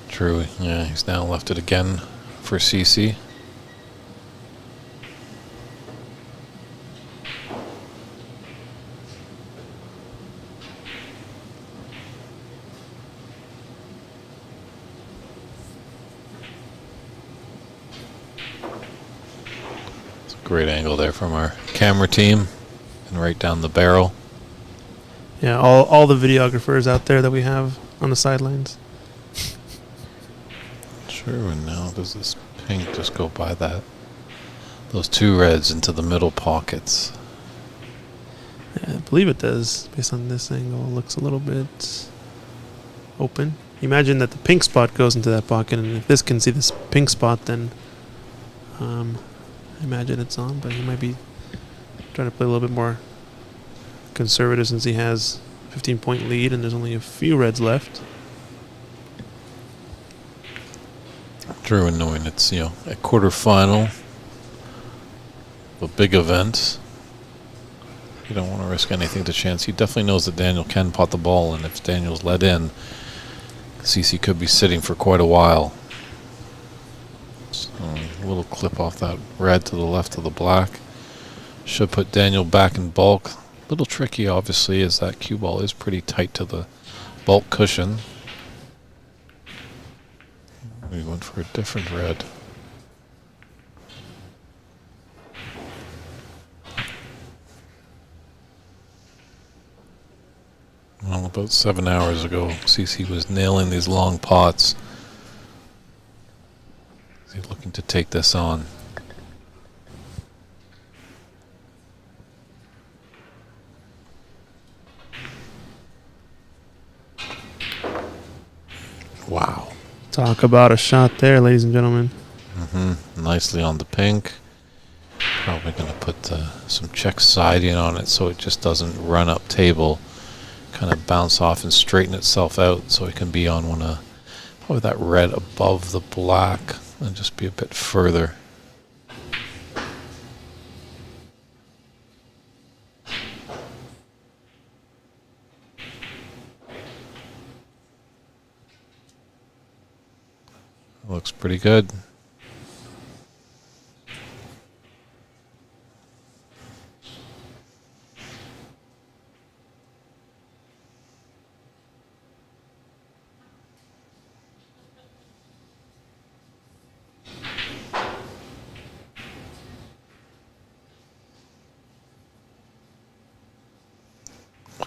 True, yeah, he's now left it again for CC. Great angle there from our camera team, and right down the barrel. Yeah, all the videographers out there that we have on the sidelines. True, and now does this pink just go by that? Those two reds into the middle pockets. Yeah, I believe it does, based on this angle. It looks a little bit open. Imagine that the pink spot goes into that pocket, and if this can see this pink spot, then I imagine it's on, but he might be trying to play a little bit more conservative since he has a 15-point lead and there's only a few reds left. True, and knowing it's, a quarterfinal, a big event, you don't want to risk anything to chance. He definitely knows that Daniel can pot the ball, and if Daniel's let in, CC could be sitting for quite a while. So a little clip off that red to the left of the black should put Daniel back in bulk. A little tricky, obviously, as that cue ball is pretty tight to the bulk cushion. We went for a different red. Well, about 7 hours ago, CC was nailing these long pots. He's looking to take this on. Wow. Talk about a shot there, ladies and gentlemen. Nicely on the pink. Probably going to put some check siding on it so it just doesn't run up table. Kind of bounce off and straighten itself out so it can be on probably that red above the black and just be a bit further. Looks pretty good.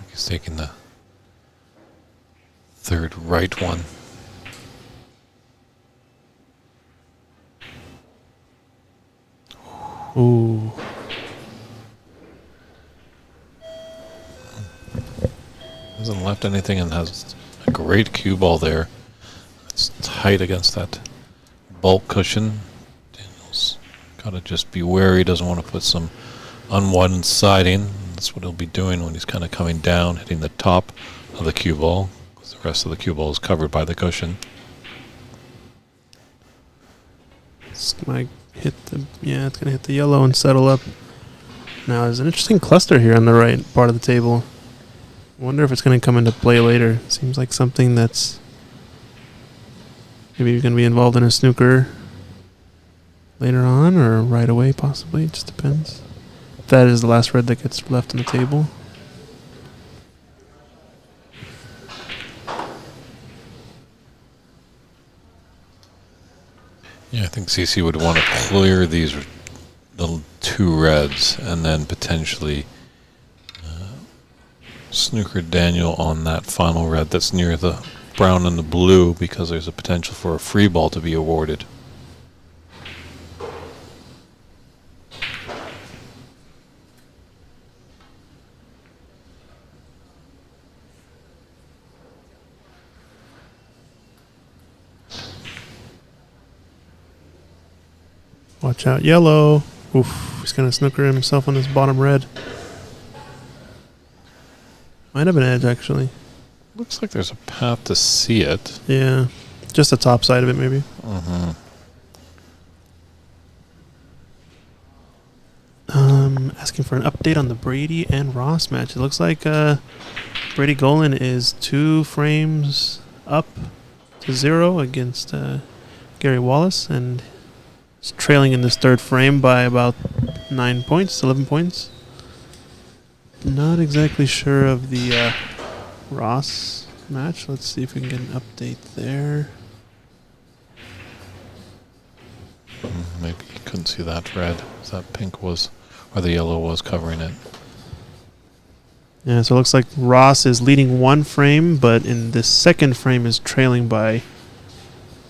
He's taking the third right one. Ooh. Hasn't left anything and has a great cue ball there. It's tight against that bulk cushion. Daniel's Gotta just be wary. Doesn't want to put some unwanted siding. That's what he'll be doing when he's kind of coming down, hitting the top of the cue ball, because the rest of the cue ball is covered by the cushion. It's gonna hit the yellow and settle up. Now there's an interesting cluster here on the right part of the table. I wonder if it's going to come into play later. Seems like something that's maybe going to be involved in a snooker later on or right away possibly. It just depends. That is the last red that gets left on the table. Yeah, I think CC would want to clear these the 2 reds and then potentially snooker Daniel on that final red that's near the brown and the blue, because there's a potential for a free ball to be awarded. Watch out, yellow. Oof, he's going to snooker himself on this bottom red. Might have an edge, actually. Looks like there's a path to see it. Yeah, just the top side of it, maybe. Mm-hmm. Asking for an update on the Brady and Ross match. It looks like Brady Golan is 2 frames up to 0 against Gary Wallace, and is trailing in this 3rd frame by about 9 points, 11 points. Not exactly sure of the Ross match. Let's see if we can get an update there. Maybe you couldn't see that red. That pink was, or the yellow was covering it. Yeah, so it looks like Ross is leading 1 frame, but in the 2nd frame is trailing by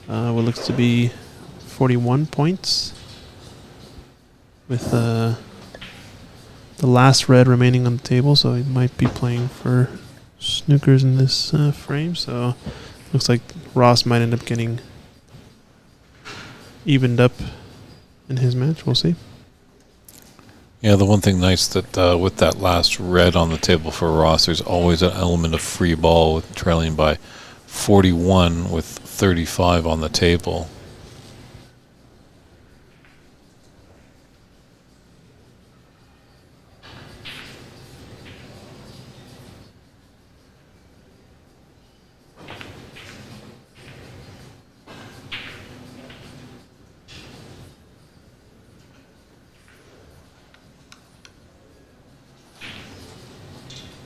what looks to be 41 points, with the last red remaining on the table, so he might be playing for snookers in this frame. So looks like Ross might end up getting evened up in his match. We'll see. Yeah, the one thing nice that with that last red on the table for Ross, there's always an element of free ball, with trailing by 41 with 35 on the table.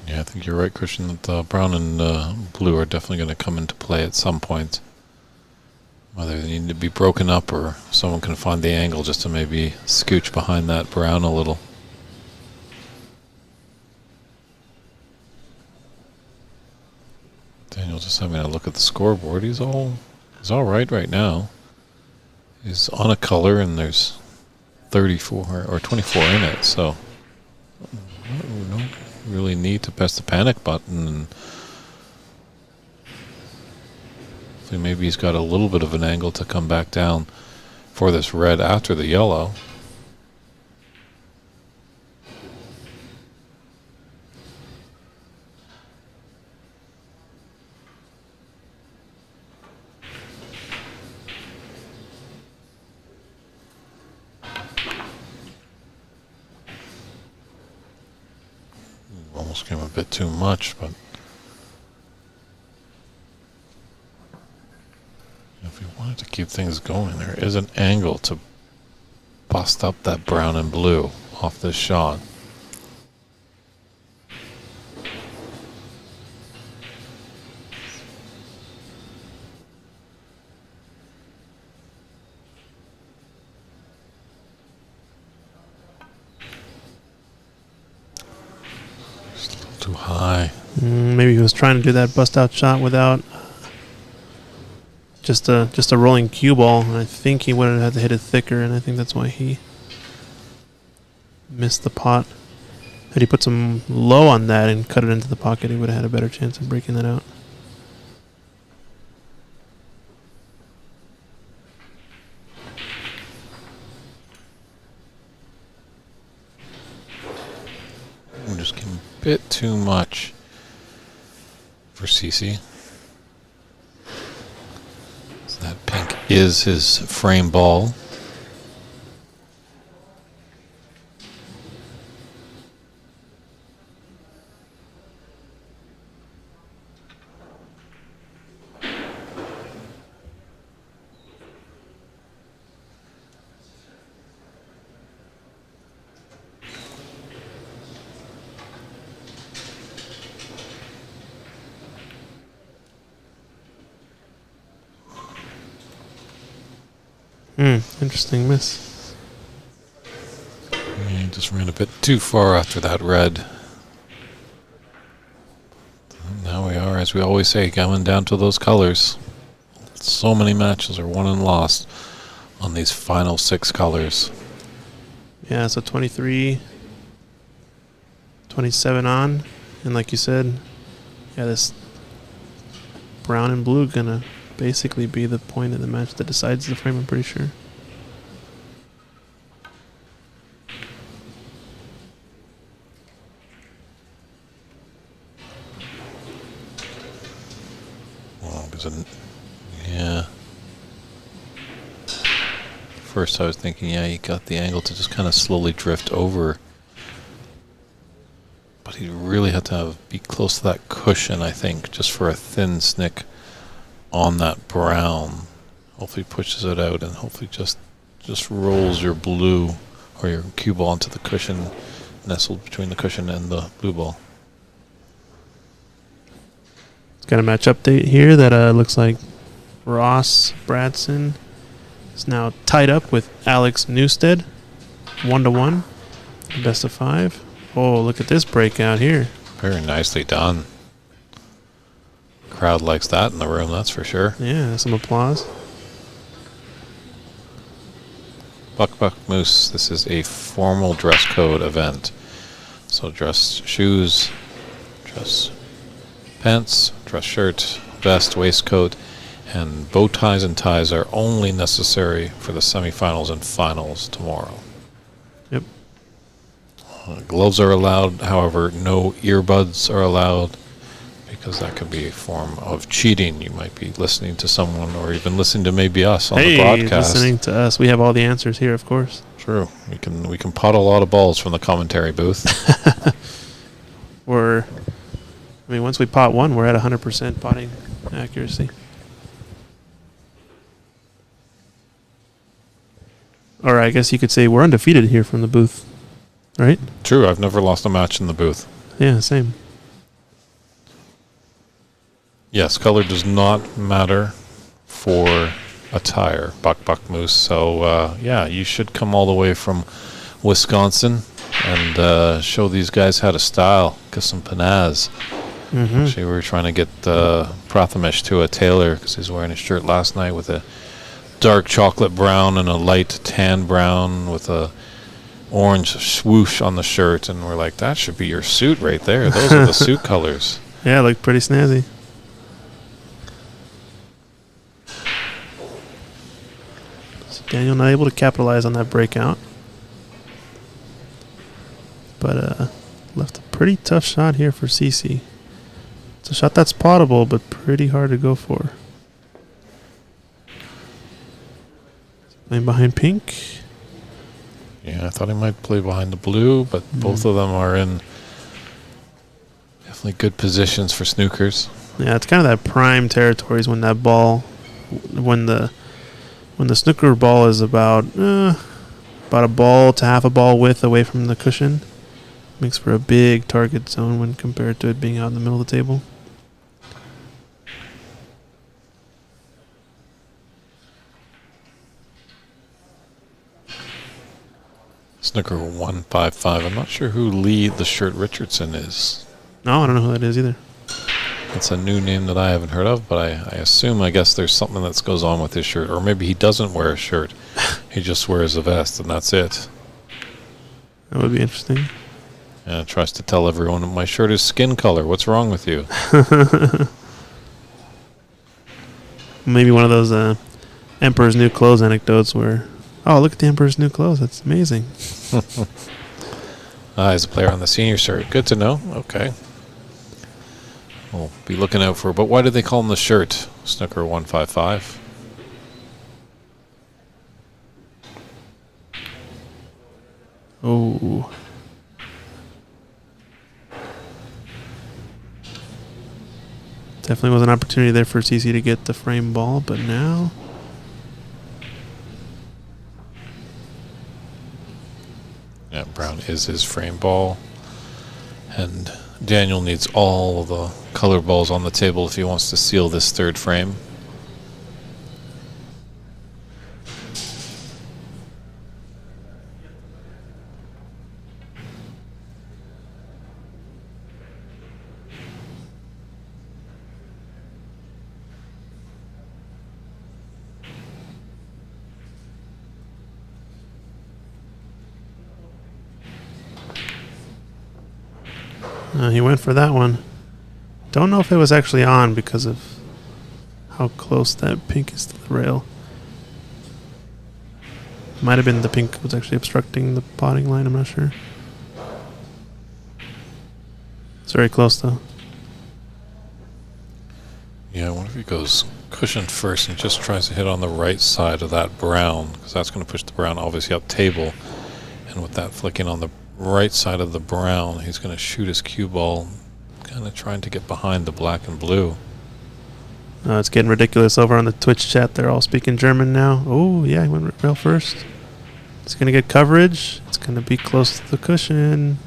Yeah, I think you're right, Christian, that brown and blue are definitely going to come into play at some point. Whether they need to be broken up or someone can find the angle just to maybe scooch behind that brown a little. Daniel just having a look at the scoreboard. He's all right now. He's on a color and there's 34 or 24 in it, so we don't really need to press the panic button. And so maybe he's got a little bit of an angle to come back down for this red after the yellow. Almost came a bit too much, but if we wanted to keep things going, there is an angle to bust up that brown and blue off this shot. Too high. Maybe he was trying to do that bust out shot without just a rolling cue ball, and I think he would have had to hit it thicker, and I think that's why he missed the pot. Had he put some low on that and cut it into the pocket, he would have had a better chance of breaking that out. bit too much for CC. So that pink is his frame ball. Interesting miss. He just ran a bit too far after that red. Now we are, as we always say, coming down to those colors. So many matches are won and lost on these final 6 colors. Yeah, so 23, 27 on. And like you said, yeah, this brown and blue gonna basically be the point of the match that decides the frame, I'm pretty sure. Yeah. First I was thinking, yeah, he got the angle to just kind of slowly drift over. But he really had to be close to that cushion, I think, just for a thin snick on that brown. Hopefully pushes it out and hopefully just rolls your blue or your cue ball onto the cushion, nestled between the cushion and the blue ball. Got a match update here that looks like Ross Bradson is now tied up with Alex Newstead, 1-1, best of 5. Oh, look at this breakout here. Very nicely done. Crowd likes that in the room, that's for sure. Yeah, some applause. Buck Moose, this is a formal dress code event. So dress shoes, dress pants, dress shirt, vest, waistcoat, and bow ties and ties are only necessary for the semifinals and finals tomorrow. Yep. Gloves are allowed, however, no earbuds are allowed because that could be a form of cheating. You might be listening to someone or even listening to maybe us on the broadcast. Listening to us. We have all the answers here, of course. True. We can pot a lot of balls from the commentary booth. Once we pot one, we're at 100% potting accuracy. Or I guess you could say we're undefeated here from the booth, right? True. I've never lost a match in the booth. Yeah, same. Yes, color does not matter for attire, Buck Moose. So, yeah, you should come all the way from Wisconsin and show these guys how to style, get some panaz. Actually, we were trying to get Prathamesh to a tailor because he's wearing a shirt last night with a dark chocolate brown and a light tan brown with a orange swoosh on the shirt. And we're like, that should be your suit right there. Those are the suit colors. Yeah, it looked pretty snazzy. So Daniel not able to capitalize on that breakout. But left a pretty tough shot here for CC. It's a shot that's potable, but pretty hard to go for. Playing behind pink. Yeah, I thought he might play behind the blue, but both of them are in definitely good positions for snookers. Yeah, it's kind of that prime territories when that ball, when the snooker ball is about a ball to half a ball width away from the cushion. Makes for a big target zone when compared to it being out in the middle of the table. Snooker 155. I'm not sure who Lee the Shirt Richardson is. No, I don't know who that is either. It's a new name that I haven't heard of, but I guess there's something that goes on with his shirt. Or maybe he doesn't wear a shirt. He just wears a vest, and that's it. That would be interesting. And tries to tell everyone, my shirt is skin color. What's wrong with you? Maybe one of those Emperor's New Clothes anecdotes where, oh, look at the Emperor's New Clothes. That's amazing. He's a player on the senior shirt. Good to know. Okay. We'll be looking out for. But why did they call him the shirt? Snooker 155. Oh. Definitely was an opportunity there for CC to get the frame ball, but now. Yeah, brown is his frame ball. And Daniel needs all the color balls on the table if he wants to seal this third frame. He went for that one. Don't know if it was actually on because of how close that pink is to the rail. Might have been the pink was actually obstructing the potting line, I'm not sure. It's very close though. Yeah, I wonder if he goes cushion first and just tries to hit on the right side of that brown, because that's going to push the brown obviously up table. And with that flicking on the right side of the brown, he's going to shoot his cue ball, kind of trying to get behind the black and blue. It's getting ridiculous over on the Twitch chat. They're all speaking German now. Oh, yeah, he went rail first. It's going to get coverage. It's going to be close to the cushion.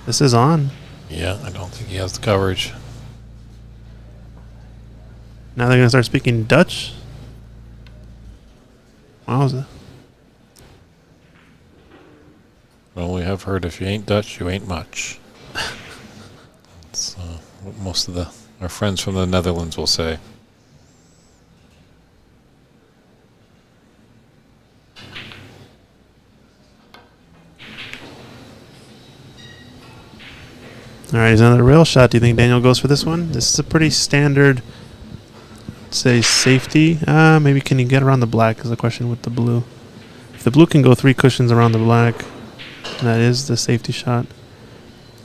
This is on. Yeah, I don't think he has the coverage. Now they're going to start speaking Dutch. Wowza. Well, we have heard if you ain't Dutch, you ain't much. That's what most of our friends from the Netherlands will say. All right, he's another rail shot. Do you think Daniel goes for this one? This is a pretty standard, say, safety. Maybe can he get around the black is the question with the blue. If the blue can go 3 cushions around the black, that is the safety shot.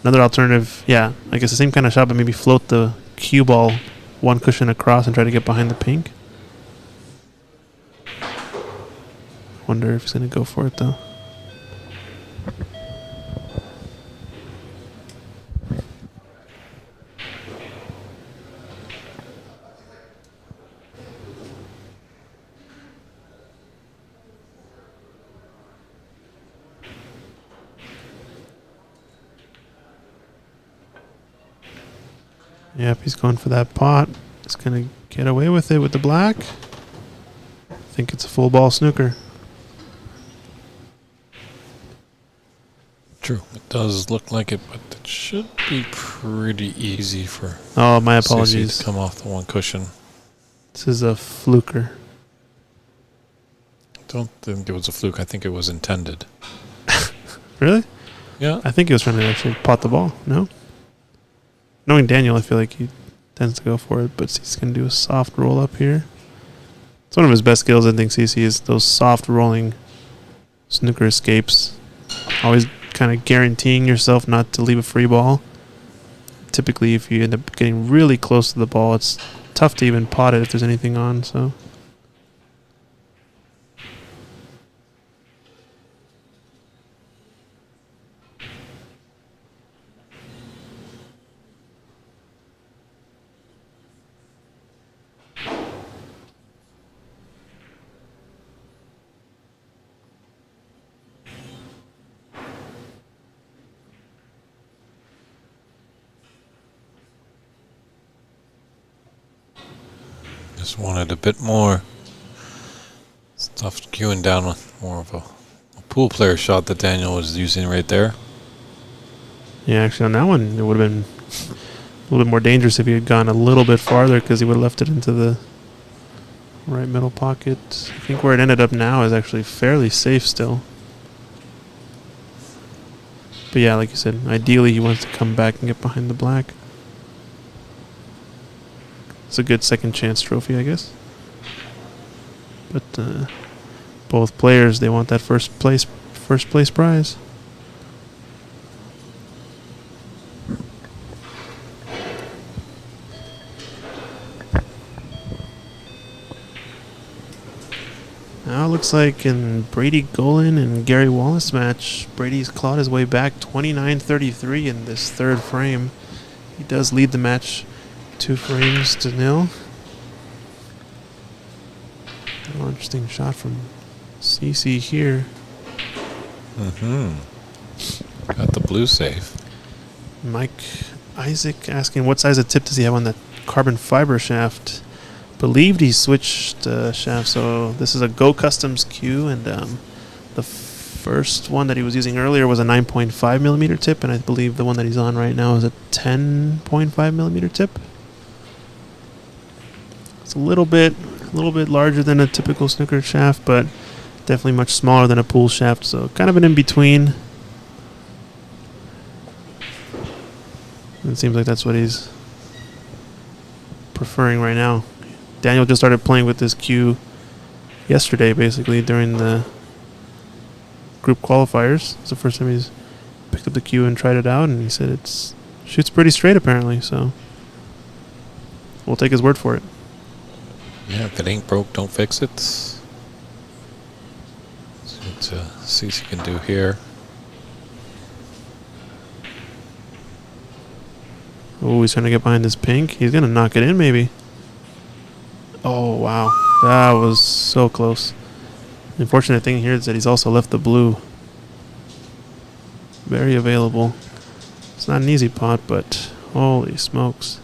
Another alternative, yeah, I guess the same kind of shot, but maybe float the cue ball 1 cushion across and try to get behind the pink. Wonder if he's going to go for it, though. Yep, he's going for that pot. He's going to get away with it with the black. I think it's a full ball snooker. True. It does look like it, but it should be pretty easy for Oh, my Sissy apologies. to come off the 1 cushion. This is a fluker. Don't think it was a fluke. I think it was intended. Really? Yeah. I think he was trying to actually pot the ball. No? Knowing Daniel, I feel like he tends to go for it, but he's going to do a soft roll up here. It's one of his best skills, I think, CC, is those soft rolling snooker escapes. Always kind of guaranteeing yourself not to leave a free ball. Typically, if you end up getting really close to the ball, it's tough to even pot it if there's anything on, so... Just wanted a bit more stuff queuing down with more of a pool player shot that Daniel was using right there. Yeah, actually, on that one, it would have been a little bit more dangerous if he had gone a little bit farther because he would have left it into the right middle pocket. I think where it ended up now is actually fairly safe still. But yeah, like you said, ideally he wants to come back and get behind the black. It's a good second chance trophy, I guess. But both players, they want that first place prize. Now it looks like in Brady Golan and Gary Wallace match, Brady's clawed his way back 29-33 in this third frame. He does lead the match 2-0. Oh, interesting shot from CC here. Got the blue safe. Mike Isaac asking what size of tip does he have on that carbon fiber shaft. Believed he switched shaft, so this is a Go Customs Q, and the first one that he was using earlier was a 9.5 millimeter tip, and I believe the one that he's on right now is a 10.5 millimeter tip. It's a little bit larger than a typical snooker shaft, but definitely much smaller than a pool shaft, so kind of an in-between. It seems like that's what he's preferring right now. Daniel just started playing with this cue yesterday, basically, during the group qualifiers. It's the first time he's picked up the cue and tried it out, and he said it shoots pretty straight, apparently, so we'll take his word for it. Yeah, if it ain't broke, don't fix it. See what CC can do here. Oh, he's trying to get behind this pink. He's going to knock it in, maybe. Oh, wow. That was so close. The unfortunate thing here is that he's also left the blue. Very available. It's not an easy pot, but holy smokes.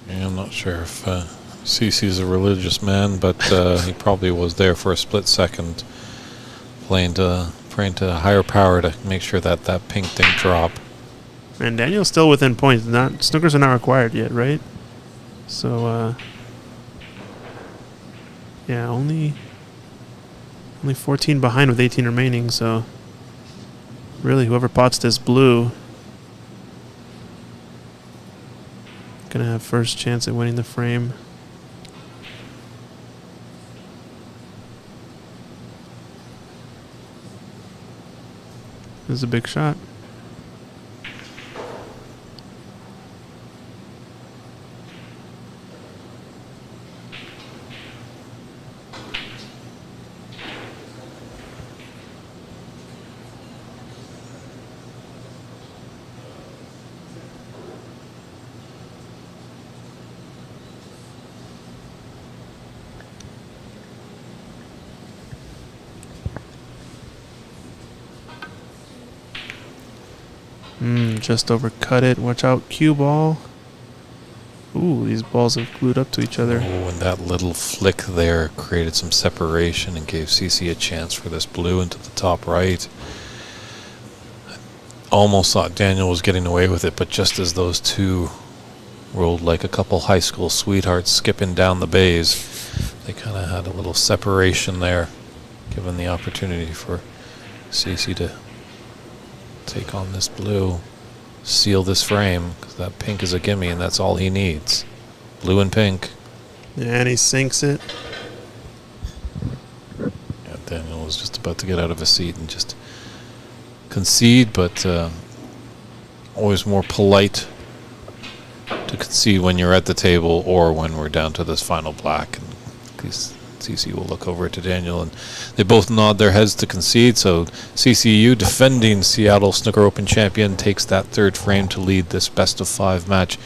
Yeah, I'm not sure if CC's a religious man, but he probably was there for a split second, praying to a higher power to make sure that that pink didn't drop. And Daniel's still within points. Snookers are not required yet, right? So, yeah, only 14 behind with 18 remaining. So, really, whoever pots this blue gonna have first chance at winning the frame. This is a big shot. Just overcut it. Watch out, cue ball. Ooh, these balls have glued up to each other. Oh, and that little flick there created some separation and gave CC a chance for this blue into the top right. I almost thought Daniel was getting away with it, but just as those two rolled like a couple high school sweethearts skipping down the bays, they kind of had a little separation there, given the opportunity for CC to take on this blue, seal this frame, because that pink is a gimme, and that's all he needs. Blue and pink. And he sinks it. Yeah, Daniel was just about to get out of his seat and just concede, but always more polite to concede when you're at the table or when we're down to this final black. And CC will look over to Daniel, and they both nod their heads to concede. So CCU, defending Seattle Snooker Open champion, takes that third frame to lead this best of 5 match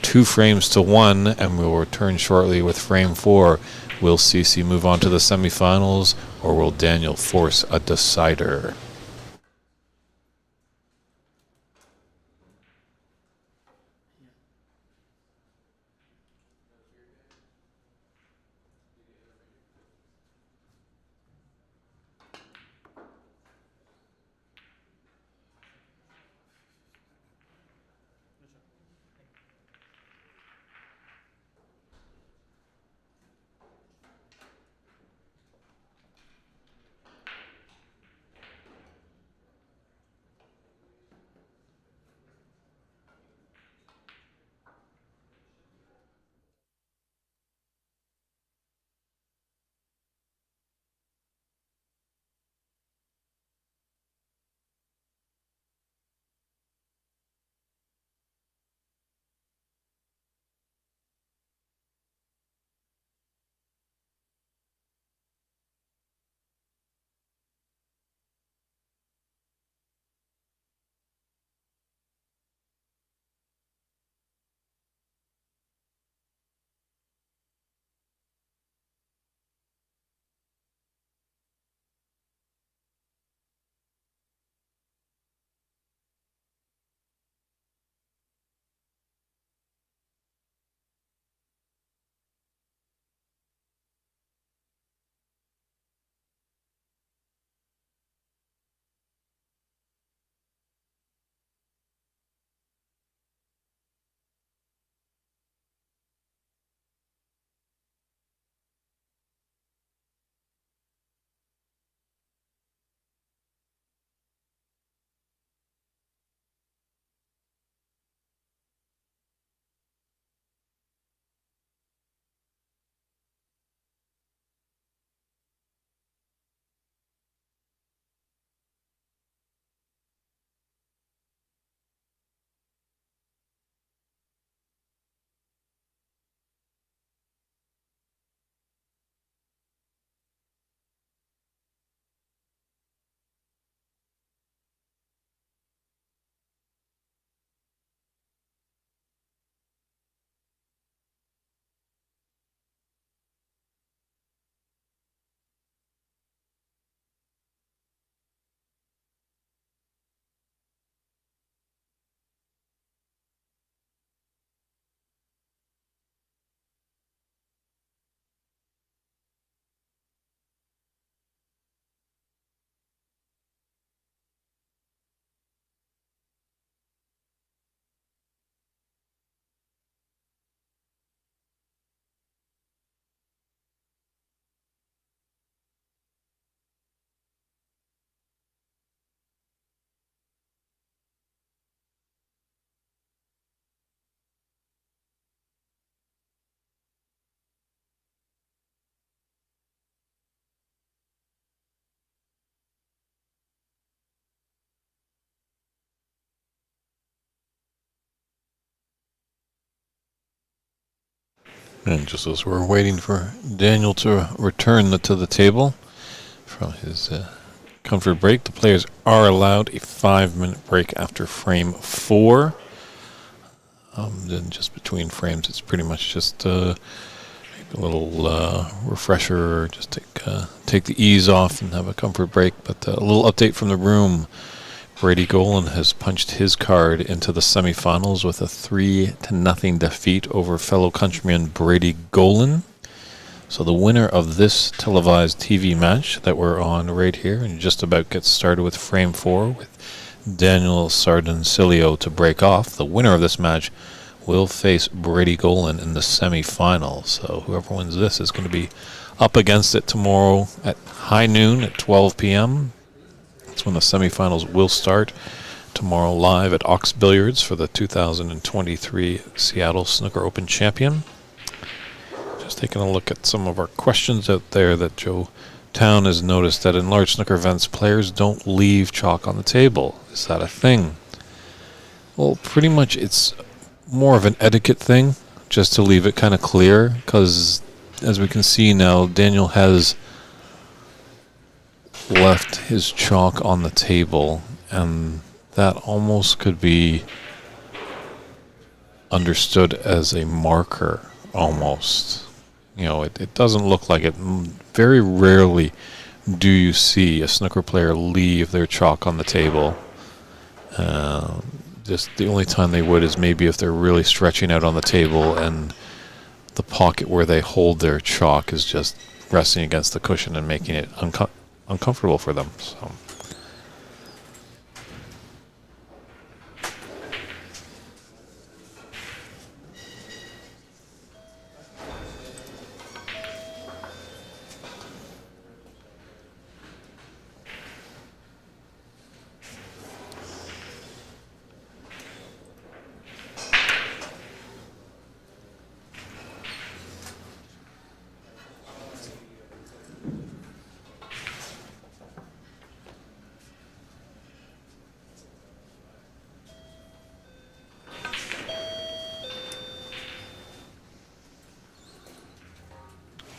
2-1, and we'll return shortly with frame 4. Will CC move on to the semifinals, or will Daniel force a decider? And just as we're waiting for Daniel to return to the table from his comfort break, the players are allowed a 5-minute break after frame 4. Then just between frames, it's pretty much just a little refresher, or just take the ease off and have a comfort break. But a little update from the room. Brady Golan has punched his card into the semifinals with a 3-0 defeat over fellow countryman Brady Golan. So the winner of this televised TV match that we're on right here, and just about gets started with frame 4 with Daniel Sardancilio to break off. The winner of this match will face Brady Golan in the semifinal. So whoever wins this is going to be up against it tomorrow at high noon at 12 p.m. That's when the semifinals will start. Tomorrow live at Ox Billiards for the 2023 Seattle Snooker Open Champion. Just taking a look at some of our questions out there. That Joe Town has noticed that in large snooker events, players don't leave chalk on the table. Is that a thing? Well, pretty much it's more of an etiquette thing, just to leave it kind of clear, because as we can see now, Daniel has left his chalk on the table, and that almost could be understood as a marker, almost. You know, it doesn't look like it. Very rarely do you see a snooker player leave their chalk on the table. Just the only time they would is maybe if they're really stretching out on the table and the pocket where they hold their chalk is just resting against the cushion and making it uncomfortable for them. So.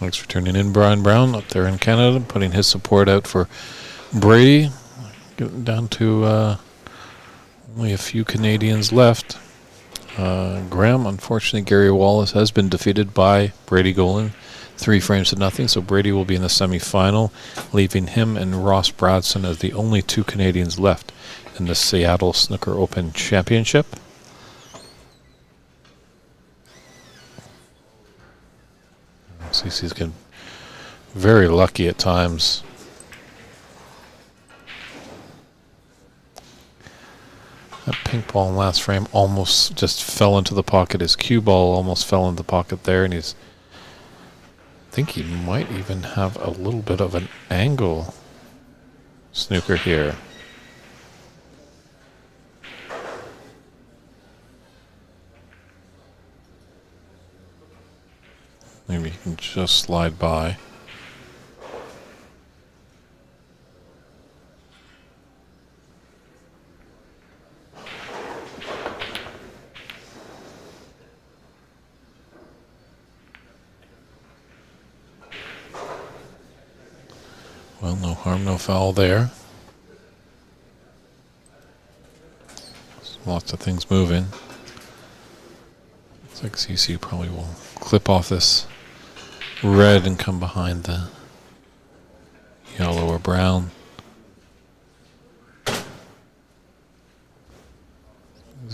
Thanks for tuning in, Brian Brown, up there in Canada, putting his support out for Brady. Getting down to only a few Canadians left. Graham, unfortunately, Gary Wallace has been defeated by Brady Golan, 3-0. So Brady will be in the semifinal, leaving him and Ross Bradson as the only 2 Canadians left in the Seattle Snooker Open Championship. CC's getting very lucky at times. That pink ball in last frame almost just fell into the pocket. His cue ball almost fell into the pocket there, and I think he might even have a little bit of an angle snooker here. Maybe he can just slide by. Well, no harm, no foul there. Lots of things moving. Looks like CC probably will clip off this red and come behind the yellow or brown. As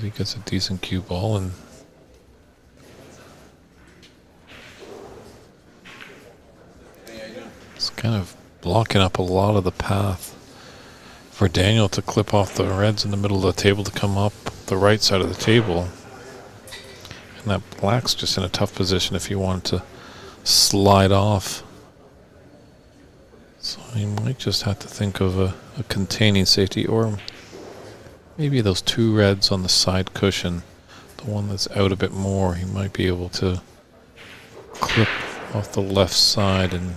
he gets a decent cue ball, and it's kind of blocking up a lot of the path for Daniel to clip off the reds in the middle of the table to come up the right side of the table. And that black's just in a tough position if you want to slide off. So you might just have to think of a containing safety, or maybe those 2 reds on the side cushion, the one that's out a bit more, he might be able to clip off the left side and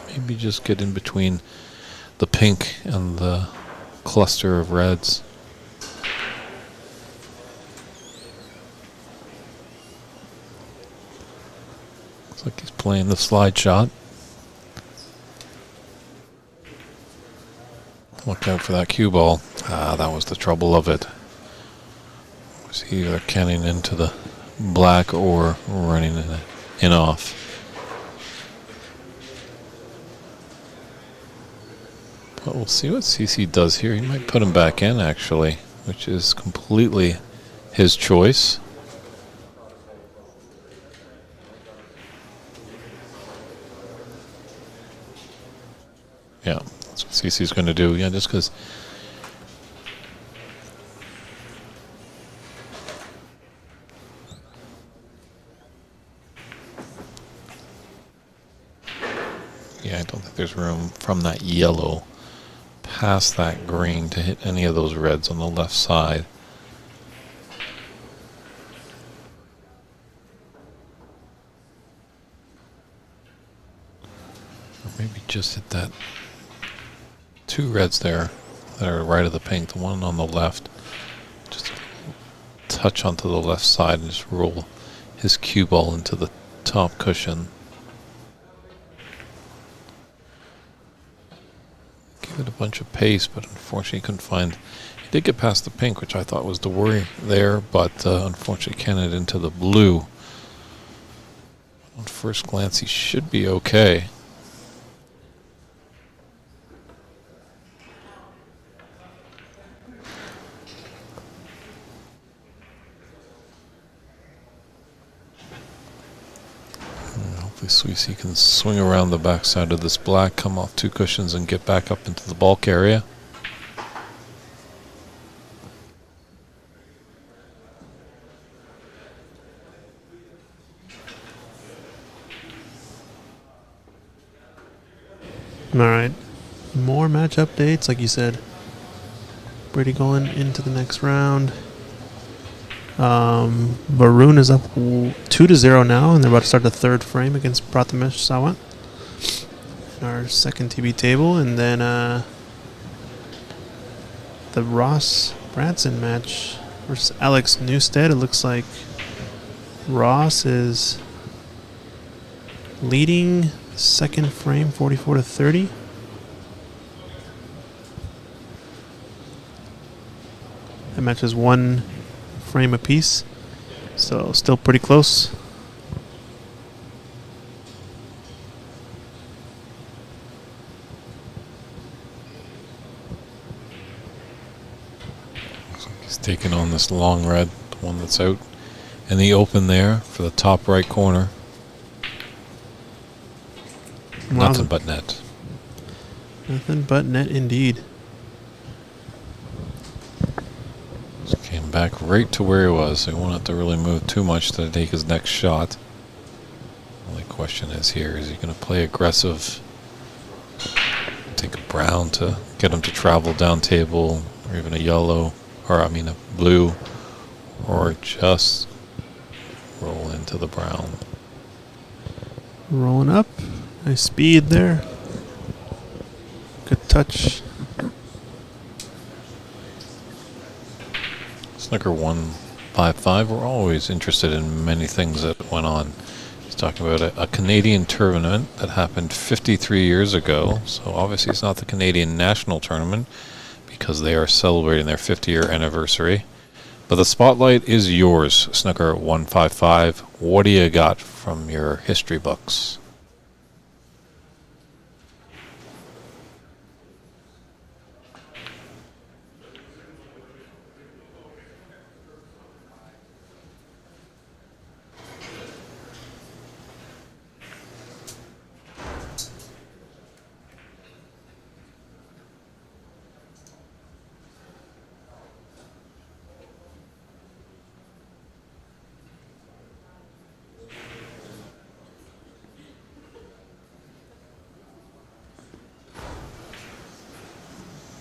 maybe just get in between the pink and the cluster of reds. like he's playing the slide shot. Look out for that cue ball. That was the trouble of it. Was he either canning into the black or running in off. But we'll see what CC does here. He might put him back in, actually, which is completely his choice. Yeah, that's what CC's going to do. Yeah, just because. Yeah, I don't think there's room from that yellow past that green to hit any of those reds on the left side. Or maybe just hit that. Two reds there that are right of the pink, the one on the left. Just touch onto the left side and just roll his cue ball into the top cushion. Give it a bunch of pace, but unfortunately couldn't find. He did get past the pink, which I thought was the worry there, but unfortunately cannoned into the blue. On first glance, he should be okay. Hopefully Sweezy can swing around the backside of this black, come off two cushions and get back up into the bulk area. Alright. More match updates, like you said. Brady going into the next round. Varun is up 2-0 now, and they're about to start the third frame against Prathamesh Sawant. Our second TB table, and then the Ross Branson match versus Alex Newstead. It looks like Ross is leading the second frame, 44-30. That match is one frame apiece, so still pretty close. He's taking on this long red, the one that's out in the open there for the top right corner. Wow. Nothing but net. Nothing but net indeed. Just came back right to where he was, so he won't have to really move too much to take his next shot. The only question is here, is he going to play aggressive? Take a brown to get him to travel down table, or even a yellow, or I mean a blue, or just roll into the brown. Rolling up. Nice speed there. Good touch. Snooker 155, we're always interested in many things that went on. He's talking about a Canadian tournament that happened 53 years ago. So obviously it's not the Canadian national tournament because they are celebrating their 50-year anniversary. But the spotlight is yours, Snooker 155. What do you got from your history books?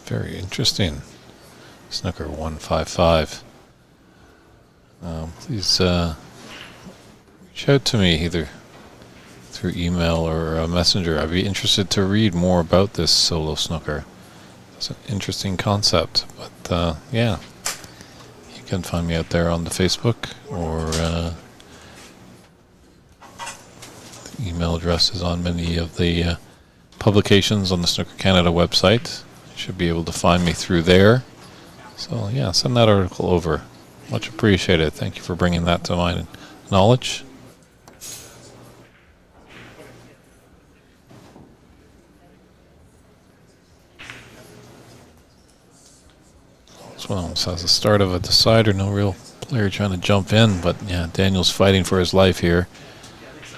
Very interesting. Snooker 155. Please reach out to me either through email or messenger. I'd be interested to read more about this solo snooker. It's an interesting concept, but yeah, you can find me out there on the Facebook or email address is on many of the publications on the Snooker Canada website. You should be able to find me through there. So, yeah, send that article over. Much appreciated. Thank you for bringing that to my knowledge. This one almost has the start of a decider. No real player trying to jump in, but yeah, Daniel's fighting for his life here.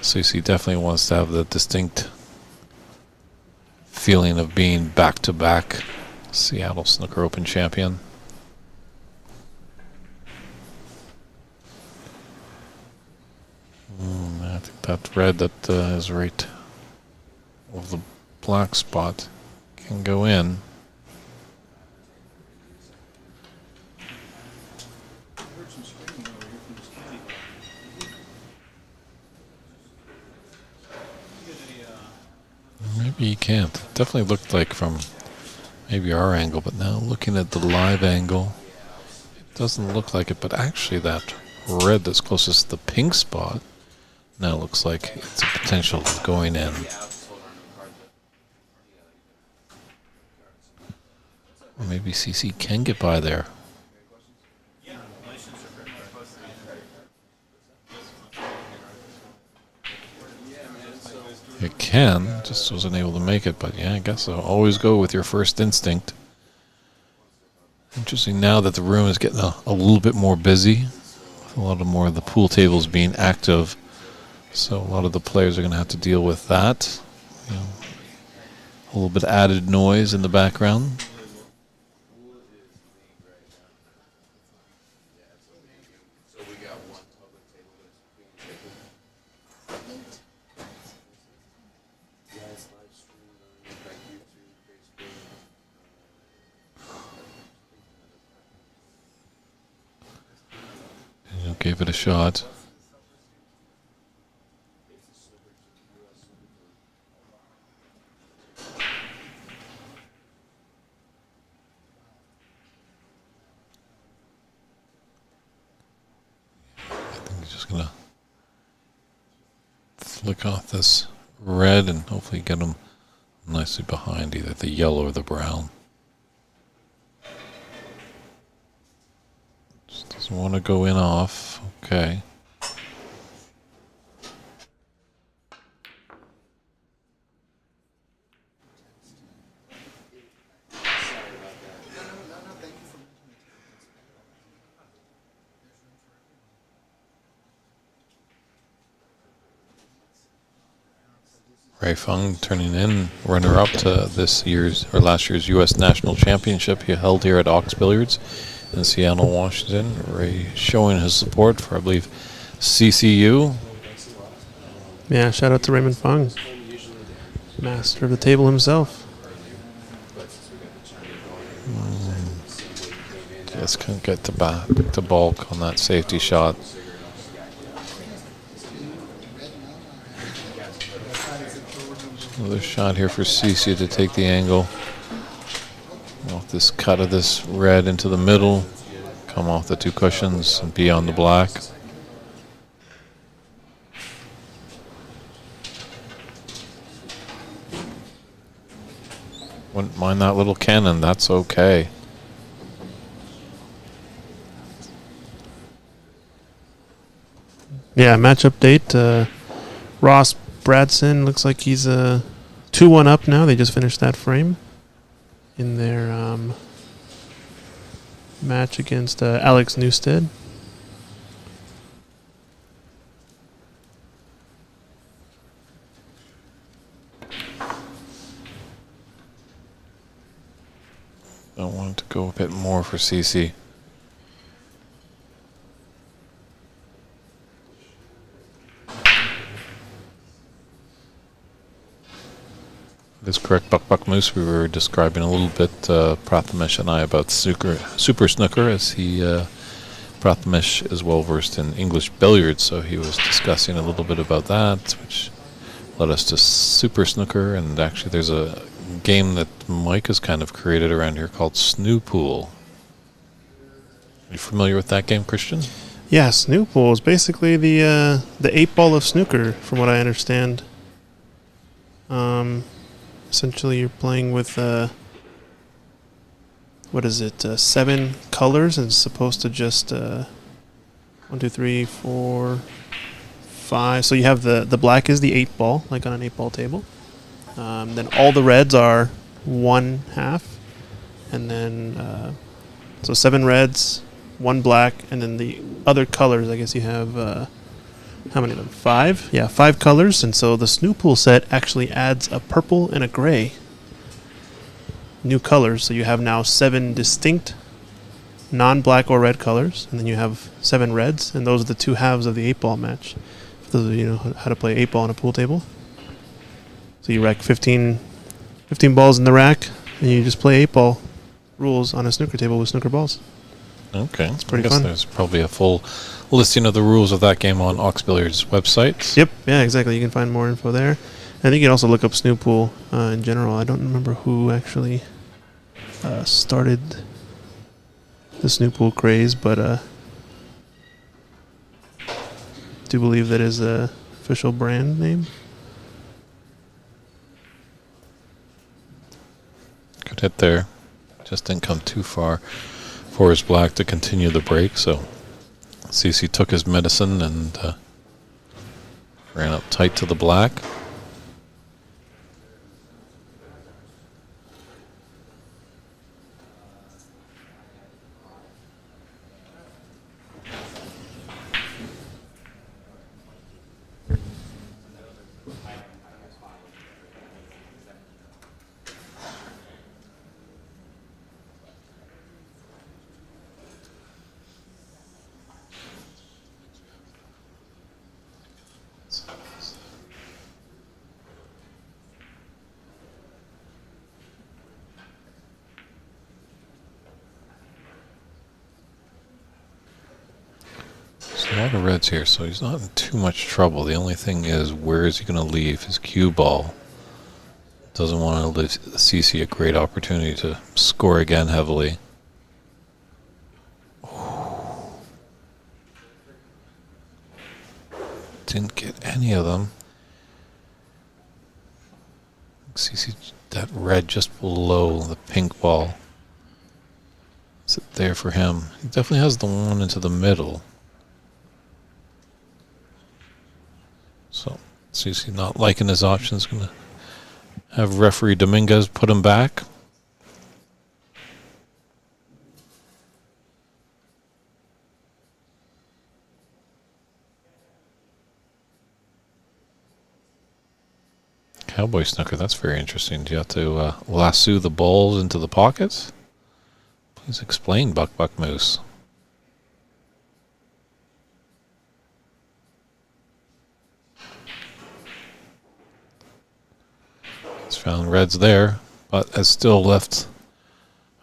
CC definitely wants to have the distinct feeling of being back-to-back Seattle Snooker Open champion. I think that red that is right of the black spot can go in. Maybe you can't. It definitely looked like from maybe our angle, but now looking at the live angle, it doesn't look like it, but actually that red that's closest to the pink spot now looks like it's a potential going in. Or maybe CC can get by there. It can, just wasn't able to make it, but yeah, I guess I'll always go with your first instinct. Interesting now that the room is getting a little bit more busy, with a lot of more of the pool tables being active, so a lot of the players are going to have to deal with that. You know, a little bit of added noise in the background. Gave it a shot. I think he's just gonna flick off this red and hopefully get him nicely behind either the yellow or the brown. Just doesn't want to go in off. Okay. Ray Fung turning in runner-up to this year's or last year's U.S. National Championship he held here at Ox Billiards in Seattle, Washington. Ray showing his support for, I believe, CCU. Yeah, shout out to Raymond Fung, master of the table himself. Just couldn't get to bulk on that safety shot. Another shot here for CC to take the angle. Off this cut of this red into the middle, come off the two cushions and be on the black. Wouldn't mind that little cannon, that's okay. Yeah, match update. Ross Bradson looks like he's 2-1 up now. They just finished that frame in their match against Alex Newstead. I want to go a bit more for CC. It is correct, Buck Moose. We were describing a little bit, Prathamesh and I, about Super Snooker, as he, Prathamesh is well versed in English billiards, so he was discussing a little bit about that, which led us to Super Snooker, and actually there's a game that Mike has kind of created around here called Snoopool. Are you familiar with that game, Christian? Yeah, Snoopool is basically the 8-ball of snooker, from what I understand. Essentially, you're playing with what is it? 7 colors, and it's supposed to just 1, 2, 3, 4, 5. So you have the black is the 8-ball, like on an 8-ball table. Then all the reds are 1/2, and then so 7 reds, 1 black, and then the other colors. I guess you have how many of them? 5. Yeah, 5 colors, and so the Snoop Pool set actually adds a purple and a gray. New colors, so you have now 7 distinct non-black or red colors, and then you have 7 reds, and those are the 2 halves of the 8-ball match. For those of you know how to play 8-ball on a pool table. So you rack 15 balls in the rack, and you just play 8-ball rules on a snooker table with snooker balls. Okay. It's pretty I guess fun. There's probably a full listing of the rules of that game on Ox Billiards' website. Yep, yeah, exactly. You can find more info there. I think you can also look up Snoop Pool in general. I don't remember who actually started the Snoop Pool craze, but do believe that is a official brand name. Good hit there. Just didn't come too far for his black to continue the break, so CC took his medicine and ran up tight to the black. A lot of reds here, so he's not in too much trouble. The only thing is, where is he going to leave his cue ball? Doesn't want to leave CC a great opportunity to score again heavily. Didn't get any of them. CC, that red just below the pink ball. Is it there for him? He definitely has the one into the middle. So, CC not liking his options. Going to have referee Dominguez put him back. Cowboy snooker, that's very interesting. Do you have to lasso the balls into the pockets? Please explain, Buck Moose. He's found reds there, but has still left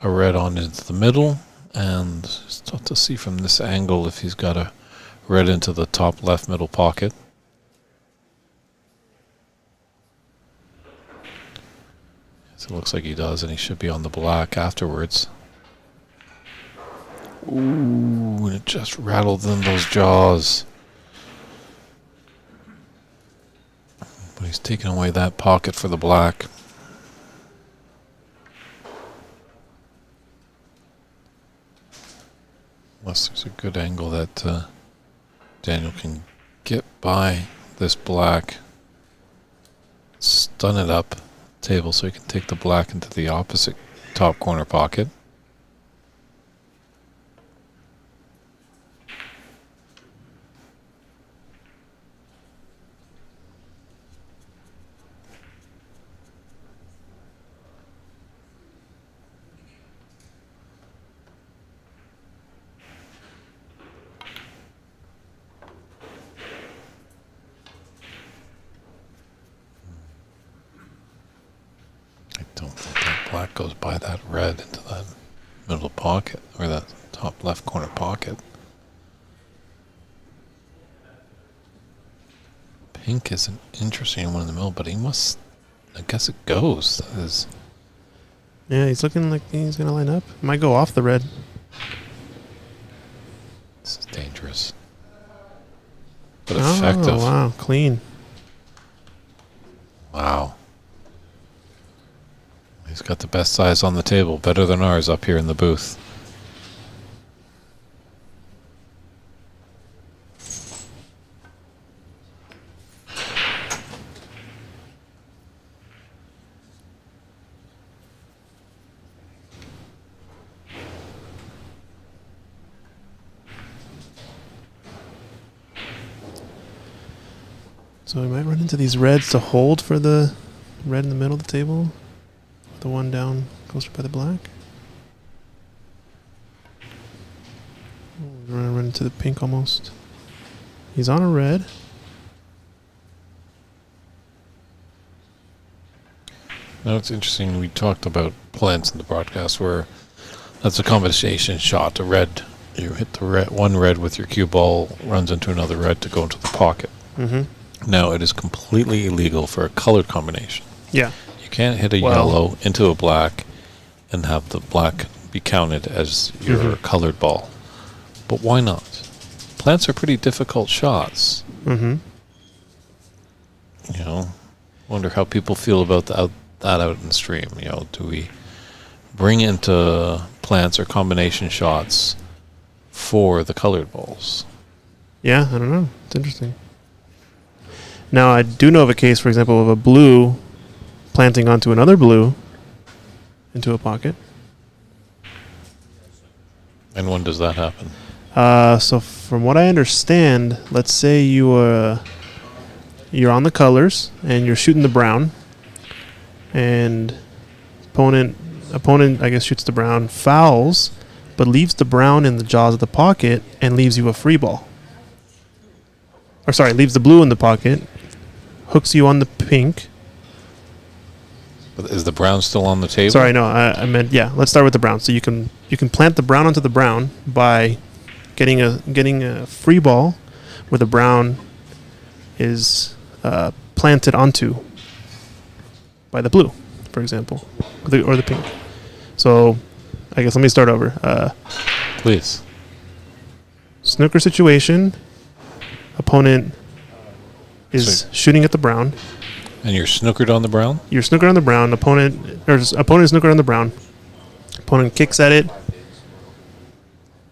a red on into the middle, and it's tough to see from this angle if he's got a red into the top left middle pocket. So it looks like he does, and he should be on the black afterwards. Ooh, and it just rattled in those jaws. But he's taking away that pocket for the black. Unless there's a good angle that Daniel can get by this black, stun it up table so he can take the black into the opposite top corner pocket. I don't think that black goes by that red into that middle pocket, or that top left corner pocket. Pink is an interesting one in the middle, but he must, I guess it goes. That is, Yeah, he's looking like he's going to line up. Might go off the red. this is dangerous. But effective. Oh, wow. Clean. Wow. got the best size on the table, better than ours up here in the booth. So we might run into these reds to hold for the red in the middle of the table. The one down closer by the black. Oh, we're going to run into the pink almost. He's on a red. Now it's interesting, we talked about plants in the broadcast where that's a combination shot. A red, you hit the red, one red with your cue ball, runs into another red to go into the pocket. Mm-hmm. Now it is completely illegal for a colored combination. Yeah. You can't hit a yellow into a black and have the black be counted as your colored ball. But why not? Plants are pretty difficult shots. Mm-hmm. You know, wonder how people feel about that out in the stream. You know, do we bring into plants or combination shots for the colored balls? Yeah, I don't know. It's interesting. Now, I do know of a case, for example, of a blue planting onto another blue into a pocket. And when does that happen? So from what I understand, let's say you're on the colors and you're shooting the brown, and opponent I guess shoots the brown, fouls, but leaves the brown in the jaws of the pocket and leaves you a free ball. Or sorry, leaves the blue in the pocket, hooks you on the pink. But is the brown still on the table? Sorry, no, I meant, yeah, let's start with the brown. So you can plant the brown onto the brown by getting a free ball where the brown is planted onto by the blue, for example, or the pink. So I guess let me start over. Please. Snooker situation. Opponent is shooting at the brown. And you're snookered on the brown? You're snookered on the brown. Opponent is snookered on the brown. Opponent kicks at it,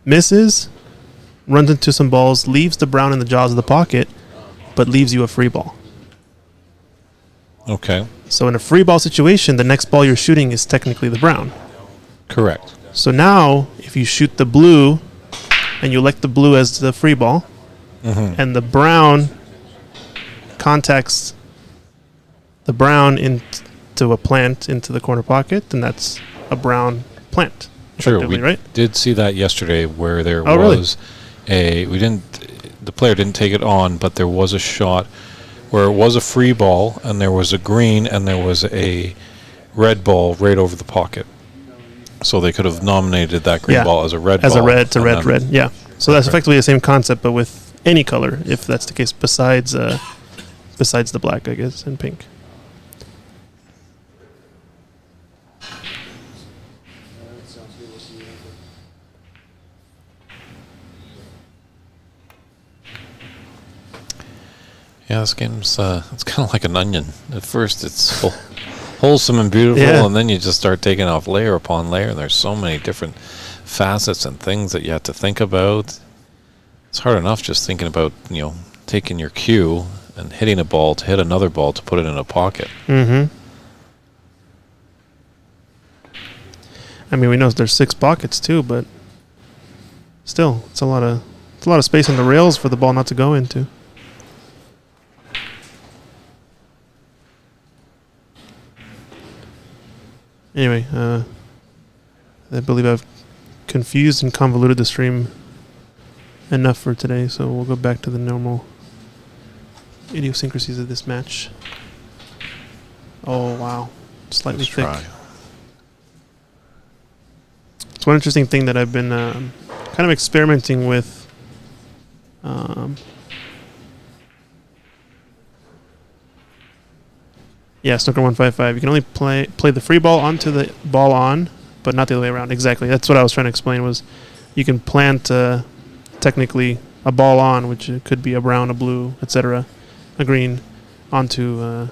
misses, runs into some balls, leaves the brown in the jaws of the pocket, but leaves you a free ball. Okay. So in a free ball situation, the next ball you're shooting is technically the brown. Correct. So now, if you shoot the blue, and you elect the blue as the free ball, and the brown contacts the brown into a plant into the corner pocket, then that's a brown plant. True. We right? did see that yesterday where there Oh, was the player didn't take it on, but there was a shot where it was a free ball and there was a green and there was a red ball right over the pocket. So they could have nominated that green ball as a red ball. As a red to red, yeah. So that's effectively the same concept, but with any color, if that's the case, besides the black, I guess, and pink. Yeah, this game's it's kind of like an onion. At first, it's wholesome and beautiful, and then you just start taking off layer upon layer, and there's so many different facets and things that you have to think about. It's hard enough just thinking about, taking your cue and hitting a ball to hit another ball to put it in a pocket. Mm-hmm. I mean, we know there's 6 pockets too, but still, it's a lot of space on the rails for the ball not to go into. Anyway, I believe I've confused and convoluted the stream enough for today, so we'll go back to the normal idiosyncrasies of this match. Oh, wow. Slightly Let's thick. try. It's one interesting thing that I've been kind of experimenting with. Snooker 155. You can only play the free ball onto the ball on, but not the other way around. Exactly. That's what I was trying to explain. Was you can plant technically a ball on, which could be a brown, a blue, etc., a green, onto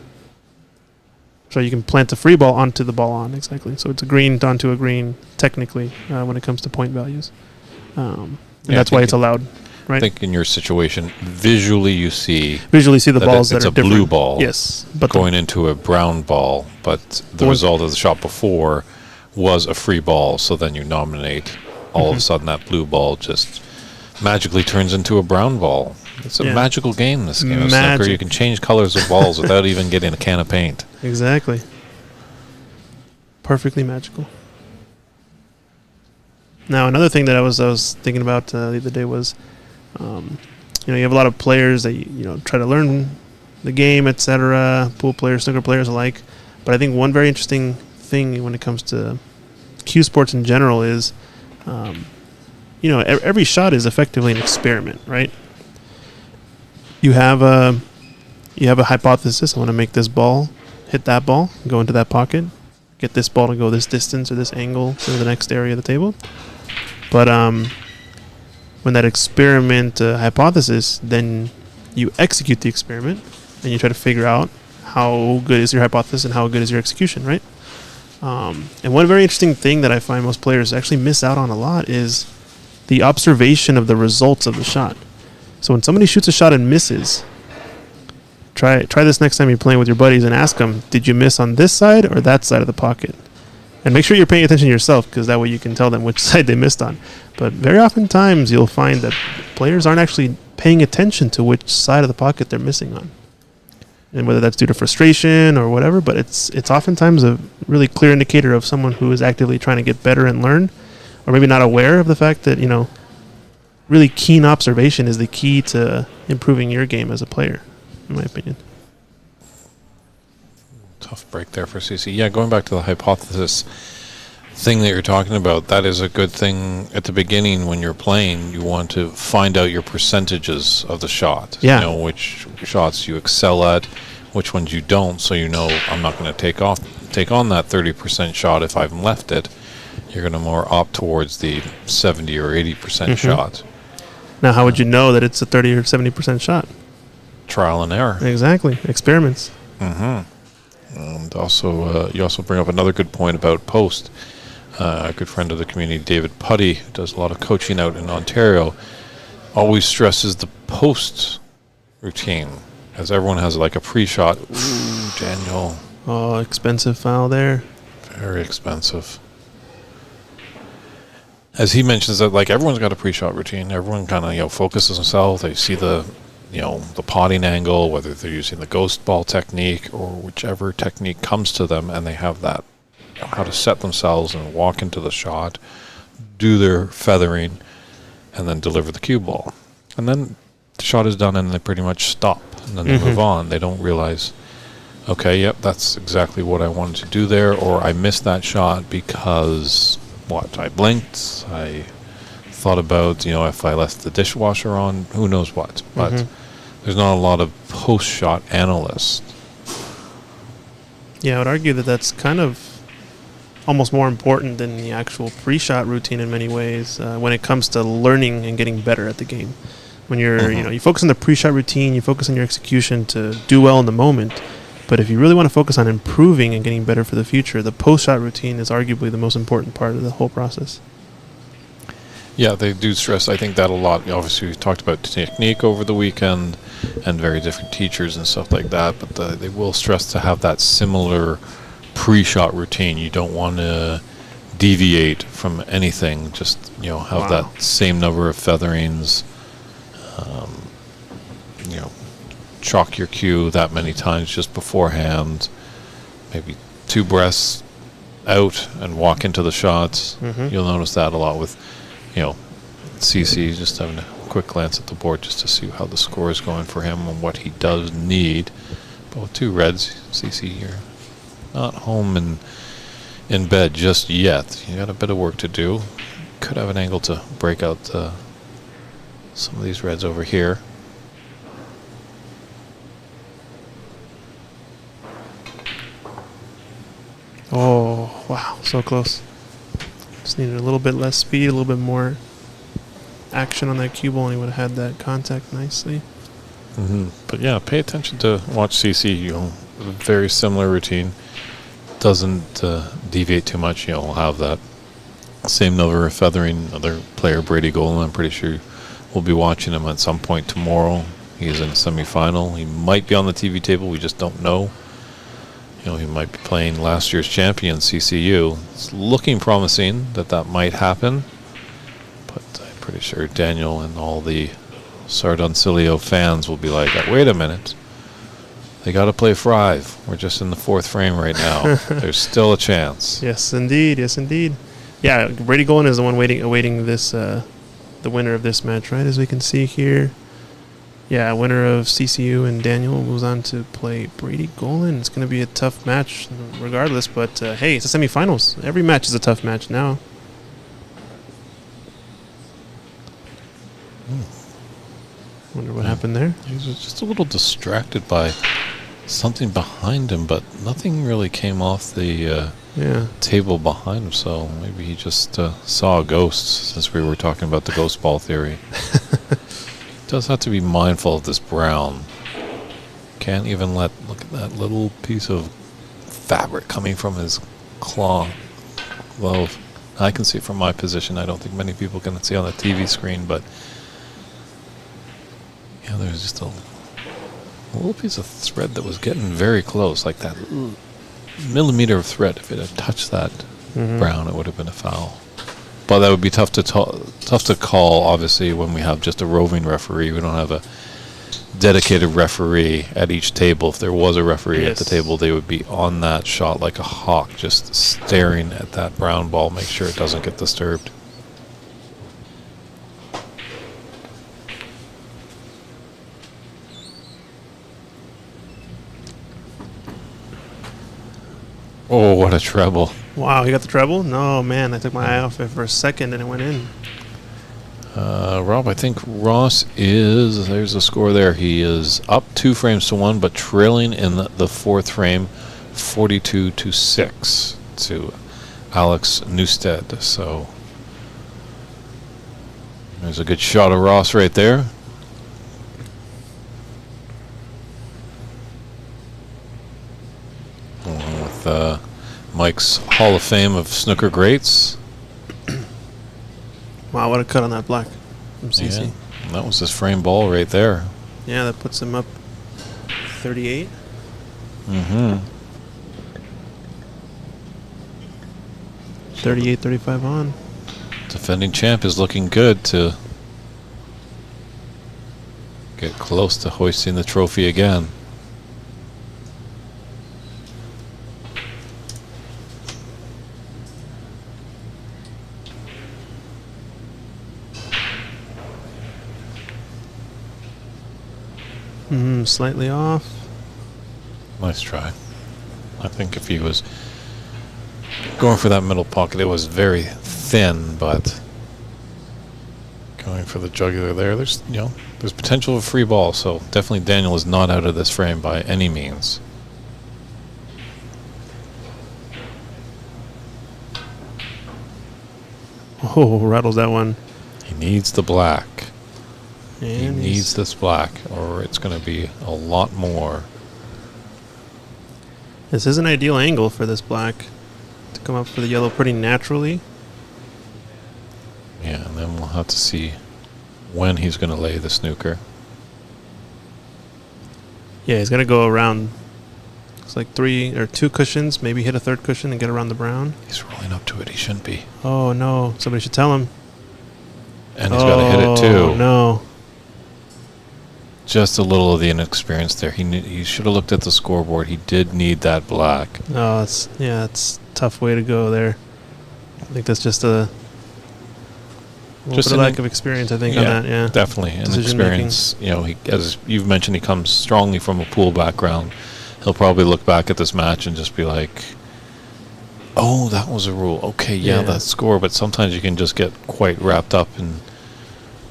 So you can plant a free ball onto the ball on, exactly. So it's a green onto a green, technically, when it comes to point values. And that's why it's allowed, right? I think in your situation, visually you see the that balls that it's are a different. blue ball Yes. But going into a brown ball, but the result of the shot before was a free ball. So then you nominate, all of a sudden that blue ball just magically turns into a brown ball. It's a magical game, this game of snooker. You can change colors of balls without even getting a can of paint. Exactly. Perfectly magical. Now, another thing that I was thinking about the other day was, you have a lot of players that try to learn the game, etc. Pool players, snooker players alike. But I think one very interesting thing when it comes to cue sports in general is, every shot is effectively an experiment, right? You have a hypothesis. I want to make this ball hit that ball, go into that pocket, get this ball to go this distance or this angle to the next area of the table. But when that experiment hypothesis, then you execute the experiment and you try to figure out how good is your hypothesis and how good is your execution, right? And one very interesting thing that I find most players actually miss out on a lot is the observation of the results of the shot. So when somebody shoots a shot and misses, try this next time you're playing with your buddies and ask them, did you miss on this side or that side of the pocket? And make sure you're paying attention to yourself, because that way you can tell them which side they missed on. But very often times you'll find that players aren't actually paying attention to which side of the pocket they're missing on. And whether that's due to frustration or whatever, but it's oftentimes a really clear indicator of someone who is actively trying to get better and learn, or maybe not aware of the fact that, really keen observation is the key to improving your game as a player, in my opinion. Tough break there for CC. Yeah, going back to the hypothesis thing that you're talking about, that is a good thing at the beginning when you're playing. You want to find out your percentages of the shot. Yeah. You know which shots you excel at, which ones you don't, so I'm not going to take on that 30% shot if I've left it. You're going to more opt towards the 70 or 80% shot. Now, how would you know that it's a 30 or 70% shot? Trial and error. Exactly. Experiments. And also, you also bring up another good point about post. A good friend of the community, David Putty, who does a lot of coaching out in Ontario, always stresses the post routine, as everyone has like a pre-shot. Ooh, Daniel. Oh, expensive foul there. Very expensive. As he mentions that, like, everyone's got a pre-shot routine. Everyone kind of, focuses themselves. They see the potting angle, whether they're using the ghost ball technique or whichever technique comes to them, and they have that, how to set themselves and walk into the shot, do their feathering, and then deliver the cue ball. And then the shot is done and they pretty much stop, and then they move on. They don't realize, okay, yep, that's exactly what I wanted to do there, or I missed that shot because... I blinked. I thought about, if I left the dishwasher on, who knows what. But there's not a lot of post-shot analysts. Yeah, I would argue that that's kind of almost more important than the actual pre-shot routine in many ways when it comes to learning and getting better at the game. When you're, you focus on the pre-shot routine, you focus on your execution to do well in the moment. But if you really want to focus on improving and getting better for the future, the post-shot routine is arguably the most important part of the whole process. Yeah, they do stress, I think, that a lot. Obviously, we talked about technique over the weekend and very different teachers and stuff like that, but they will stress to have that similar pre-shot routine. You don't want to deviate from anything. Just, have that same number of featherings, chalk your cue that many times just beforehand, maybe 2 breaths out and walk into the shots. You'll notice that a lot with, CC, just having a quick glance at the board just to see how the score is going for him and what he does need. But with 2 reds, CC, you're not home and in bed just yet. You got a bit of work to do. Could have an angle to break out some of these reds over here. Oh, wow, so close. Just needed a little bit less speed, a little bit more action on that cue ball, and he would have had that contact nicely. But yeah, pay attention to watch CC. very similar routine. Doesn't deviate too much. We'll have that same number of feathering. Other player, Brady Golan, I'm pretty sure we'll be watching him at some point tomorrow. He's in the semifinal. He might be on the TV table. We just don't know. He might be playing last year's champion, CCU. It's looking promising that might happen. But I'm pretty sure Daniel and all the Sardoncilio fans will be like, wait a minute. They got to play 5. We're just in the 4th frame right now. There's still a chance. Yes, indeed. Yes, indeed. Yeah, Brady Golan is the one awaiting this, the winner of this match, right? As we can see here. Yeah, winner of CCU and Daniel moves on to play Brady Golan. It's going to be a tough match regardless, but hey, it's the semifinals. Every match is a tough match now. Wonder what happened there. He was just a little distracted by something behind him, but nothing really came off the table behind him, so maybe he just saw a ghost, since we were talking about the ghost ball theory. Does have to be mindful of this brown. Can't even look at that little piece of fabric coming from his claw glove. I can see it from my position. I don't think many people can see on the TV screen, but there's just a little piece of thread that was getting very close, like that millimeter of thread. If it had touched that brown, it would have been a foul. But that would be tough to call, obviously, when we have just a roving referee. We don't have a dedicated referee at each table. If there was a referee at the table, they would be on that shot like a hawk, just staring at that brown ball, make sure it doesn't get disturbed. Oh, what a treble. Wow, you got the treble? No, man, I took my eye off it for a second and it went in. Rob, I think Ross there's a score there. He is up 2 frames to 1, but trailing in the 4th frame, 42-6 to Alex Newstead. So there's a good shot of Ross right there. Along with Mike's Hall of Fame of snooker greats. Wow, what a cut on that black from CC. Yeah, that was his frame ball right there. Yeah, that puts him up 38. 38-35 on. Defending champ is looking good to get close to hoisting the trophy again. Slightly off. Nice try. I think if he was going for that middle pocket, it was very thin, but going for the jugular there, there's potential of a free ball, so definitely Daniel is not out of this frame by any means. Oh, rattles that one. He needs the black. And he needs this black, or it's going to be a lot more. This is an ideal angle for this black to come up for the yellow pretty naturally. Yeah, and then we'll have to see when he's going to lay the snooker. Yeah, he's going to go around. It's like 3 or 2 cushions, maybe hit a 3rd cushion and get around the brown. He's rolling up to it. He shouldn't be. Oh, no. Somebody should tell him. And he's got to hit it, too. Oh, no. Just a little of the inexperience there. He should have looked at the scoreboard. He did need that black. Oh, it's a tough way to go there. I think that's just a little lack of experience, I think, on that. Yeah, definitely. And experience, as you've mentioned, he comes strongly from a pool background. He'll probably look back at this match and just be like, oh, that was a rule. Okay, that score. But sometimes you can just get quite wrapped up in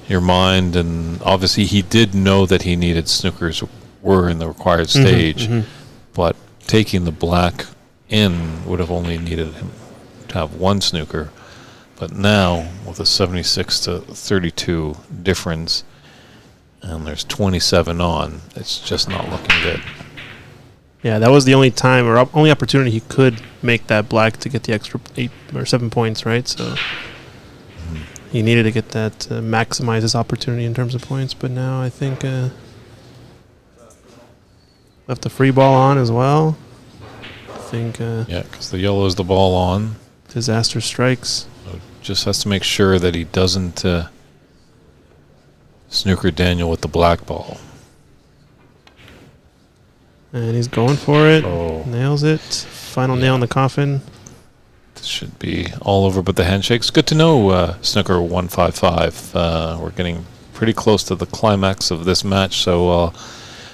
your mind, and obviously he did know that he needed snookers were in the required stage, but taking the black in would have only needed him to have 1 snooker. But now with a 76-32 difference, and there's 27 on, it's just not looking good. Yeah, that was the only time or only opportunity he could make that black to get the extra 8 or 7 points, right? So he needed to get that to maximize his opportunity in terms of points. But now I think left the free ball on as well. I think Yeah, because the yellow is the ball on. disaster strikes. So just has to make sure that he doesn't snooker Daniel with the black ball. And he's going for it. Oh. Nails it. Final Yeah. nail in the coffin. This should be all over but the handshakes. Good to know, Snooker 155. We're getting pretty close to the climax of this match, so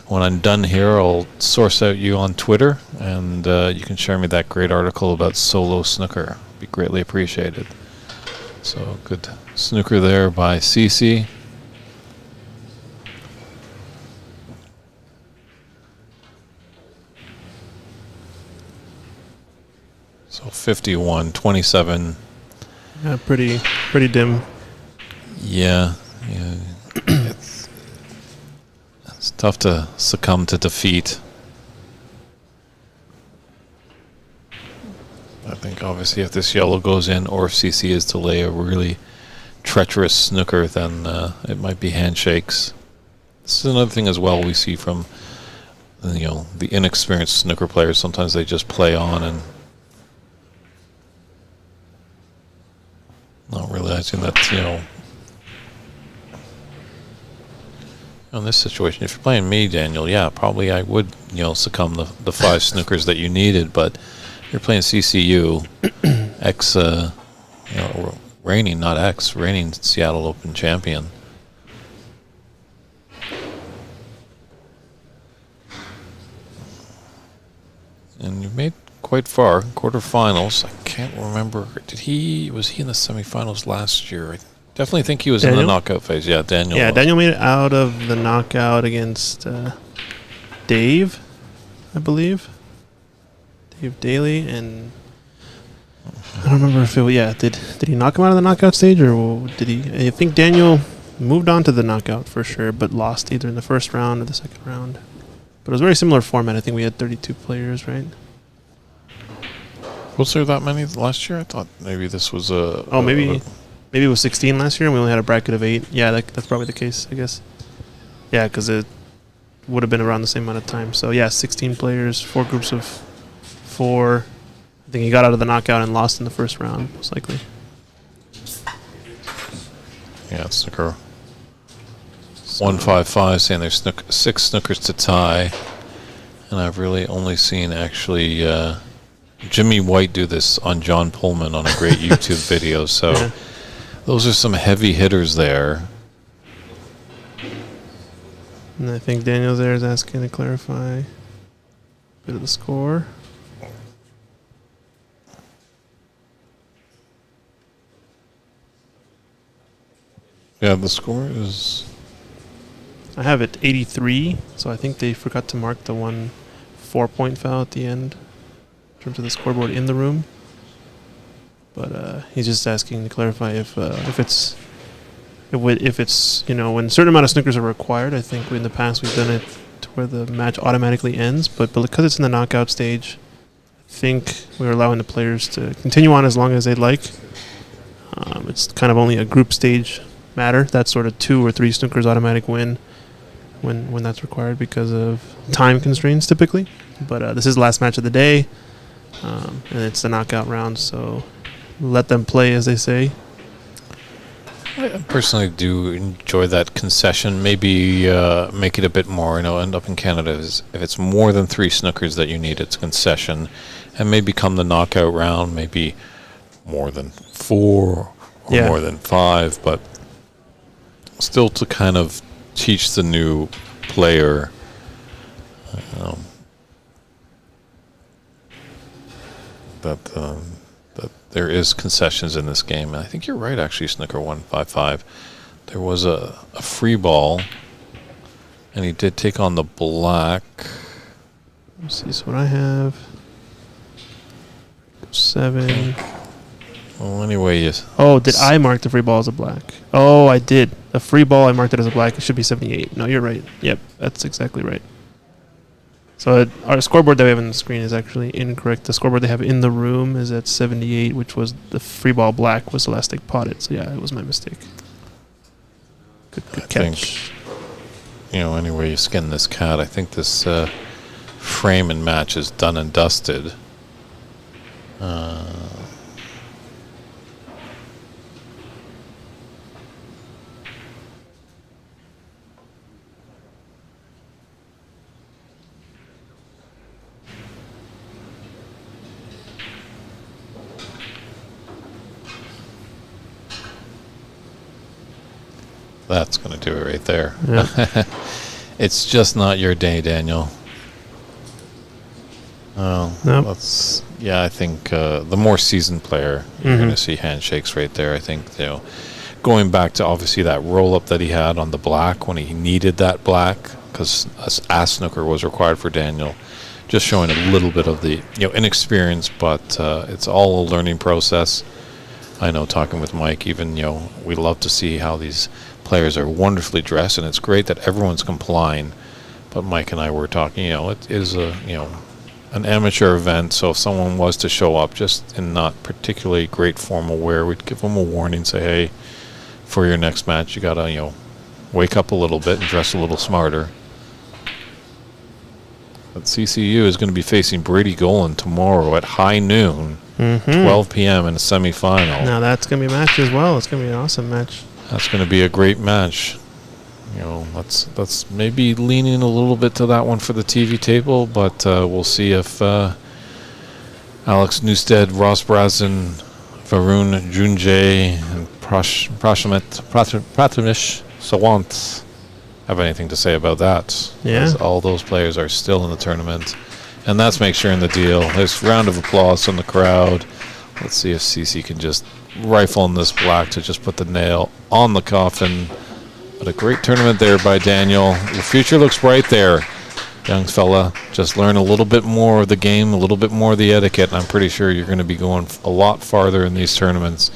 when I'm done here, I'll source out you on Twitter, and you can share me that great article about solo snooker. Be greatly appreciated. So good snooker there by CC. So 51-27. Yeah, pretty dim. Yeah. It's tough to succumb to defeat. I think obviously if this yellow goes in, or if CC is to lay a really treacherous snooker, then it might be handshakes. This is another thing as well we see from the inexperienced snooker players. Sometimes they just play on and not realizing that, in this situation, if you're playing me, Daniel, yeah, probably I would, succumb the 5 snookers that you needed, but you're playing CCU, reigning Seattle Open champion. And you made quite far, quarterfinals. I can't remember. Was he in the semifinals last year? I definitely think he was in the knockout phase. Yeah, Daniel. Yeah, Daniel made it out of the knockout against Dave, I believe. Dave Daly, and I don't remember if did he knock him out of the knockout stage, or did he? I think Daniel moved on to the knockout for sure, but lost either in the first round or the second round. But it was a very similar format. I think we had 32 players, right? Was there that many last year? I thought maybe this was maybe it was 16 last year, and we only had a bracket of 8. Yeah, that's probably the case, I guess. Yeah, because it would have been around the same amount of time. So yeah, 16 players, 4 groups of 4. I think he got out of the knockout and lost in the first round, most likely. Yeah, it's snooker 155, saying there's 6 snookers to tie, and I've really only seen actually Jimmy White do this on John Pullman on a great YouTube video. So yeah. Those are some heavy hitters there. And I think Daniel there is asking to clarify a bit of the score. Yeah, the score is... I have it 83, so I think they forgot to mark the 1 4-point foul at the end in terms of the scoreboard in the room. But he's just asking to clarify if it's when a certain amount of snookers are required. I think in the past we've done it to where the match automatically ends, but because it's in the knockout stage, I think we're allowing the players to continue on as long as they'd like. It's kind of only a group stage matter. That's sort of 2 or 3 snookers automatic win when that's required because of time constraints typically. But this is the last match of the day, and it's the knockout round, so let them play, as they say. I personally do enjoy that concession. Maybe make it a bit more. End up in Canada if it's more than 3 snookers that you need, it's a concession, and maybe come the knockout round, maybe more than 4 or more than 5, but still to kind of teach the new player that there is concessions in this game. And I think you're right, actually, Snooker 155. There was a free ball, and he did take on the black. Let's see, so what I have 7. Well, anyway, yes. Oh, did I mark the free ball as a black? Oh, I did. The free ball, I marked it as a black. It should be 78. No, you're right. Yep, that's exactly right. So our scoreboard that we have on the screen is actually incorrect. The scoreboard they have in the room is at 78, which was the free ball black was the last they potted. So yeah, it was my mistake. Good I catch. Any way you skin this cat, I think this frame and match is done and dusted. That's going to do it right there. Yeah. It's just not your day, Daniel. Nope. I think the more seasoned player, you're going to see handshakes right there. I think, going back to obviously that roll up that he had on the black when he needed that black, because a snooker was required for Daniel, just showing a little bit of the inexperience, but it's all a learning process. I know, talking with Mike, even we love to see how these players are wonderfully dressed, and it's great that everyone's complying. But Mike and I were talking, it is an amateur event, so if someone was to show up just in not particularly great formal wear, we'd give them a warning, say, hey, for your next match, you gotta wake up a little bit and dress a little smarter. But CCU is going to be facing Brady Golan tomorrow at high noon, 12 p.m. in a semifinal. Now that's going to be a match as well. It's going to be an awesome match. That's going to be a great match. Let's maybe leaning a little bit to that one for the TV table, but we'll see if Alex Newstead, Ross Brazen, Varun Junjay, and Pratamish Sawant have anything to say about that. Yeah. As all those players are still in the tournament. And that's make sure in the deal. There's a round of applause from the crowd. Let's see if CC can just rifle in this black to just put the nail on the coffin. But a great tournament there by Daniel. The future looks bright there. Young fella, just learn a little bit more of the game, a little bit more of the etiquette, and I'm pretty sure you're going to be going a lot farther in these tournaments.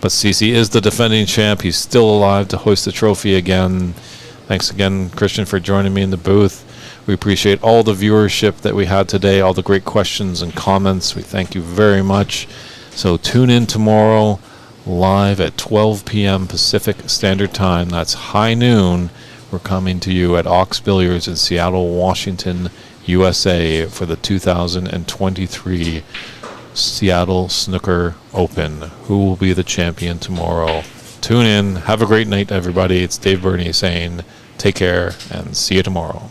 But CC is the defending champ. He's still alive to hoist the trophy again. Thanks again, Christian, for joining me in the booth. We appreciate all the viewership that we had today, all the great questions and comments. We thank you very much. So tune in tomorrow live at 12 p.m. Pacific Standard Time. That's high noon. We're coming to you at Ox Billiards in Seattle, Washington, USA for the 2023 Seattle Snooker Open. Who will be the champion tomorrow? Tune in. Have a great night, everybody. It's Dave Burney saying take care and see you tomorrow.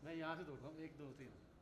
मैं यहाँ से दौड़ता हूँ 1 2 3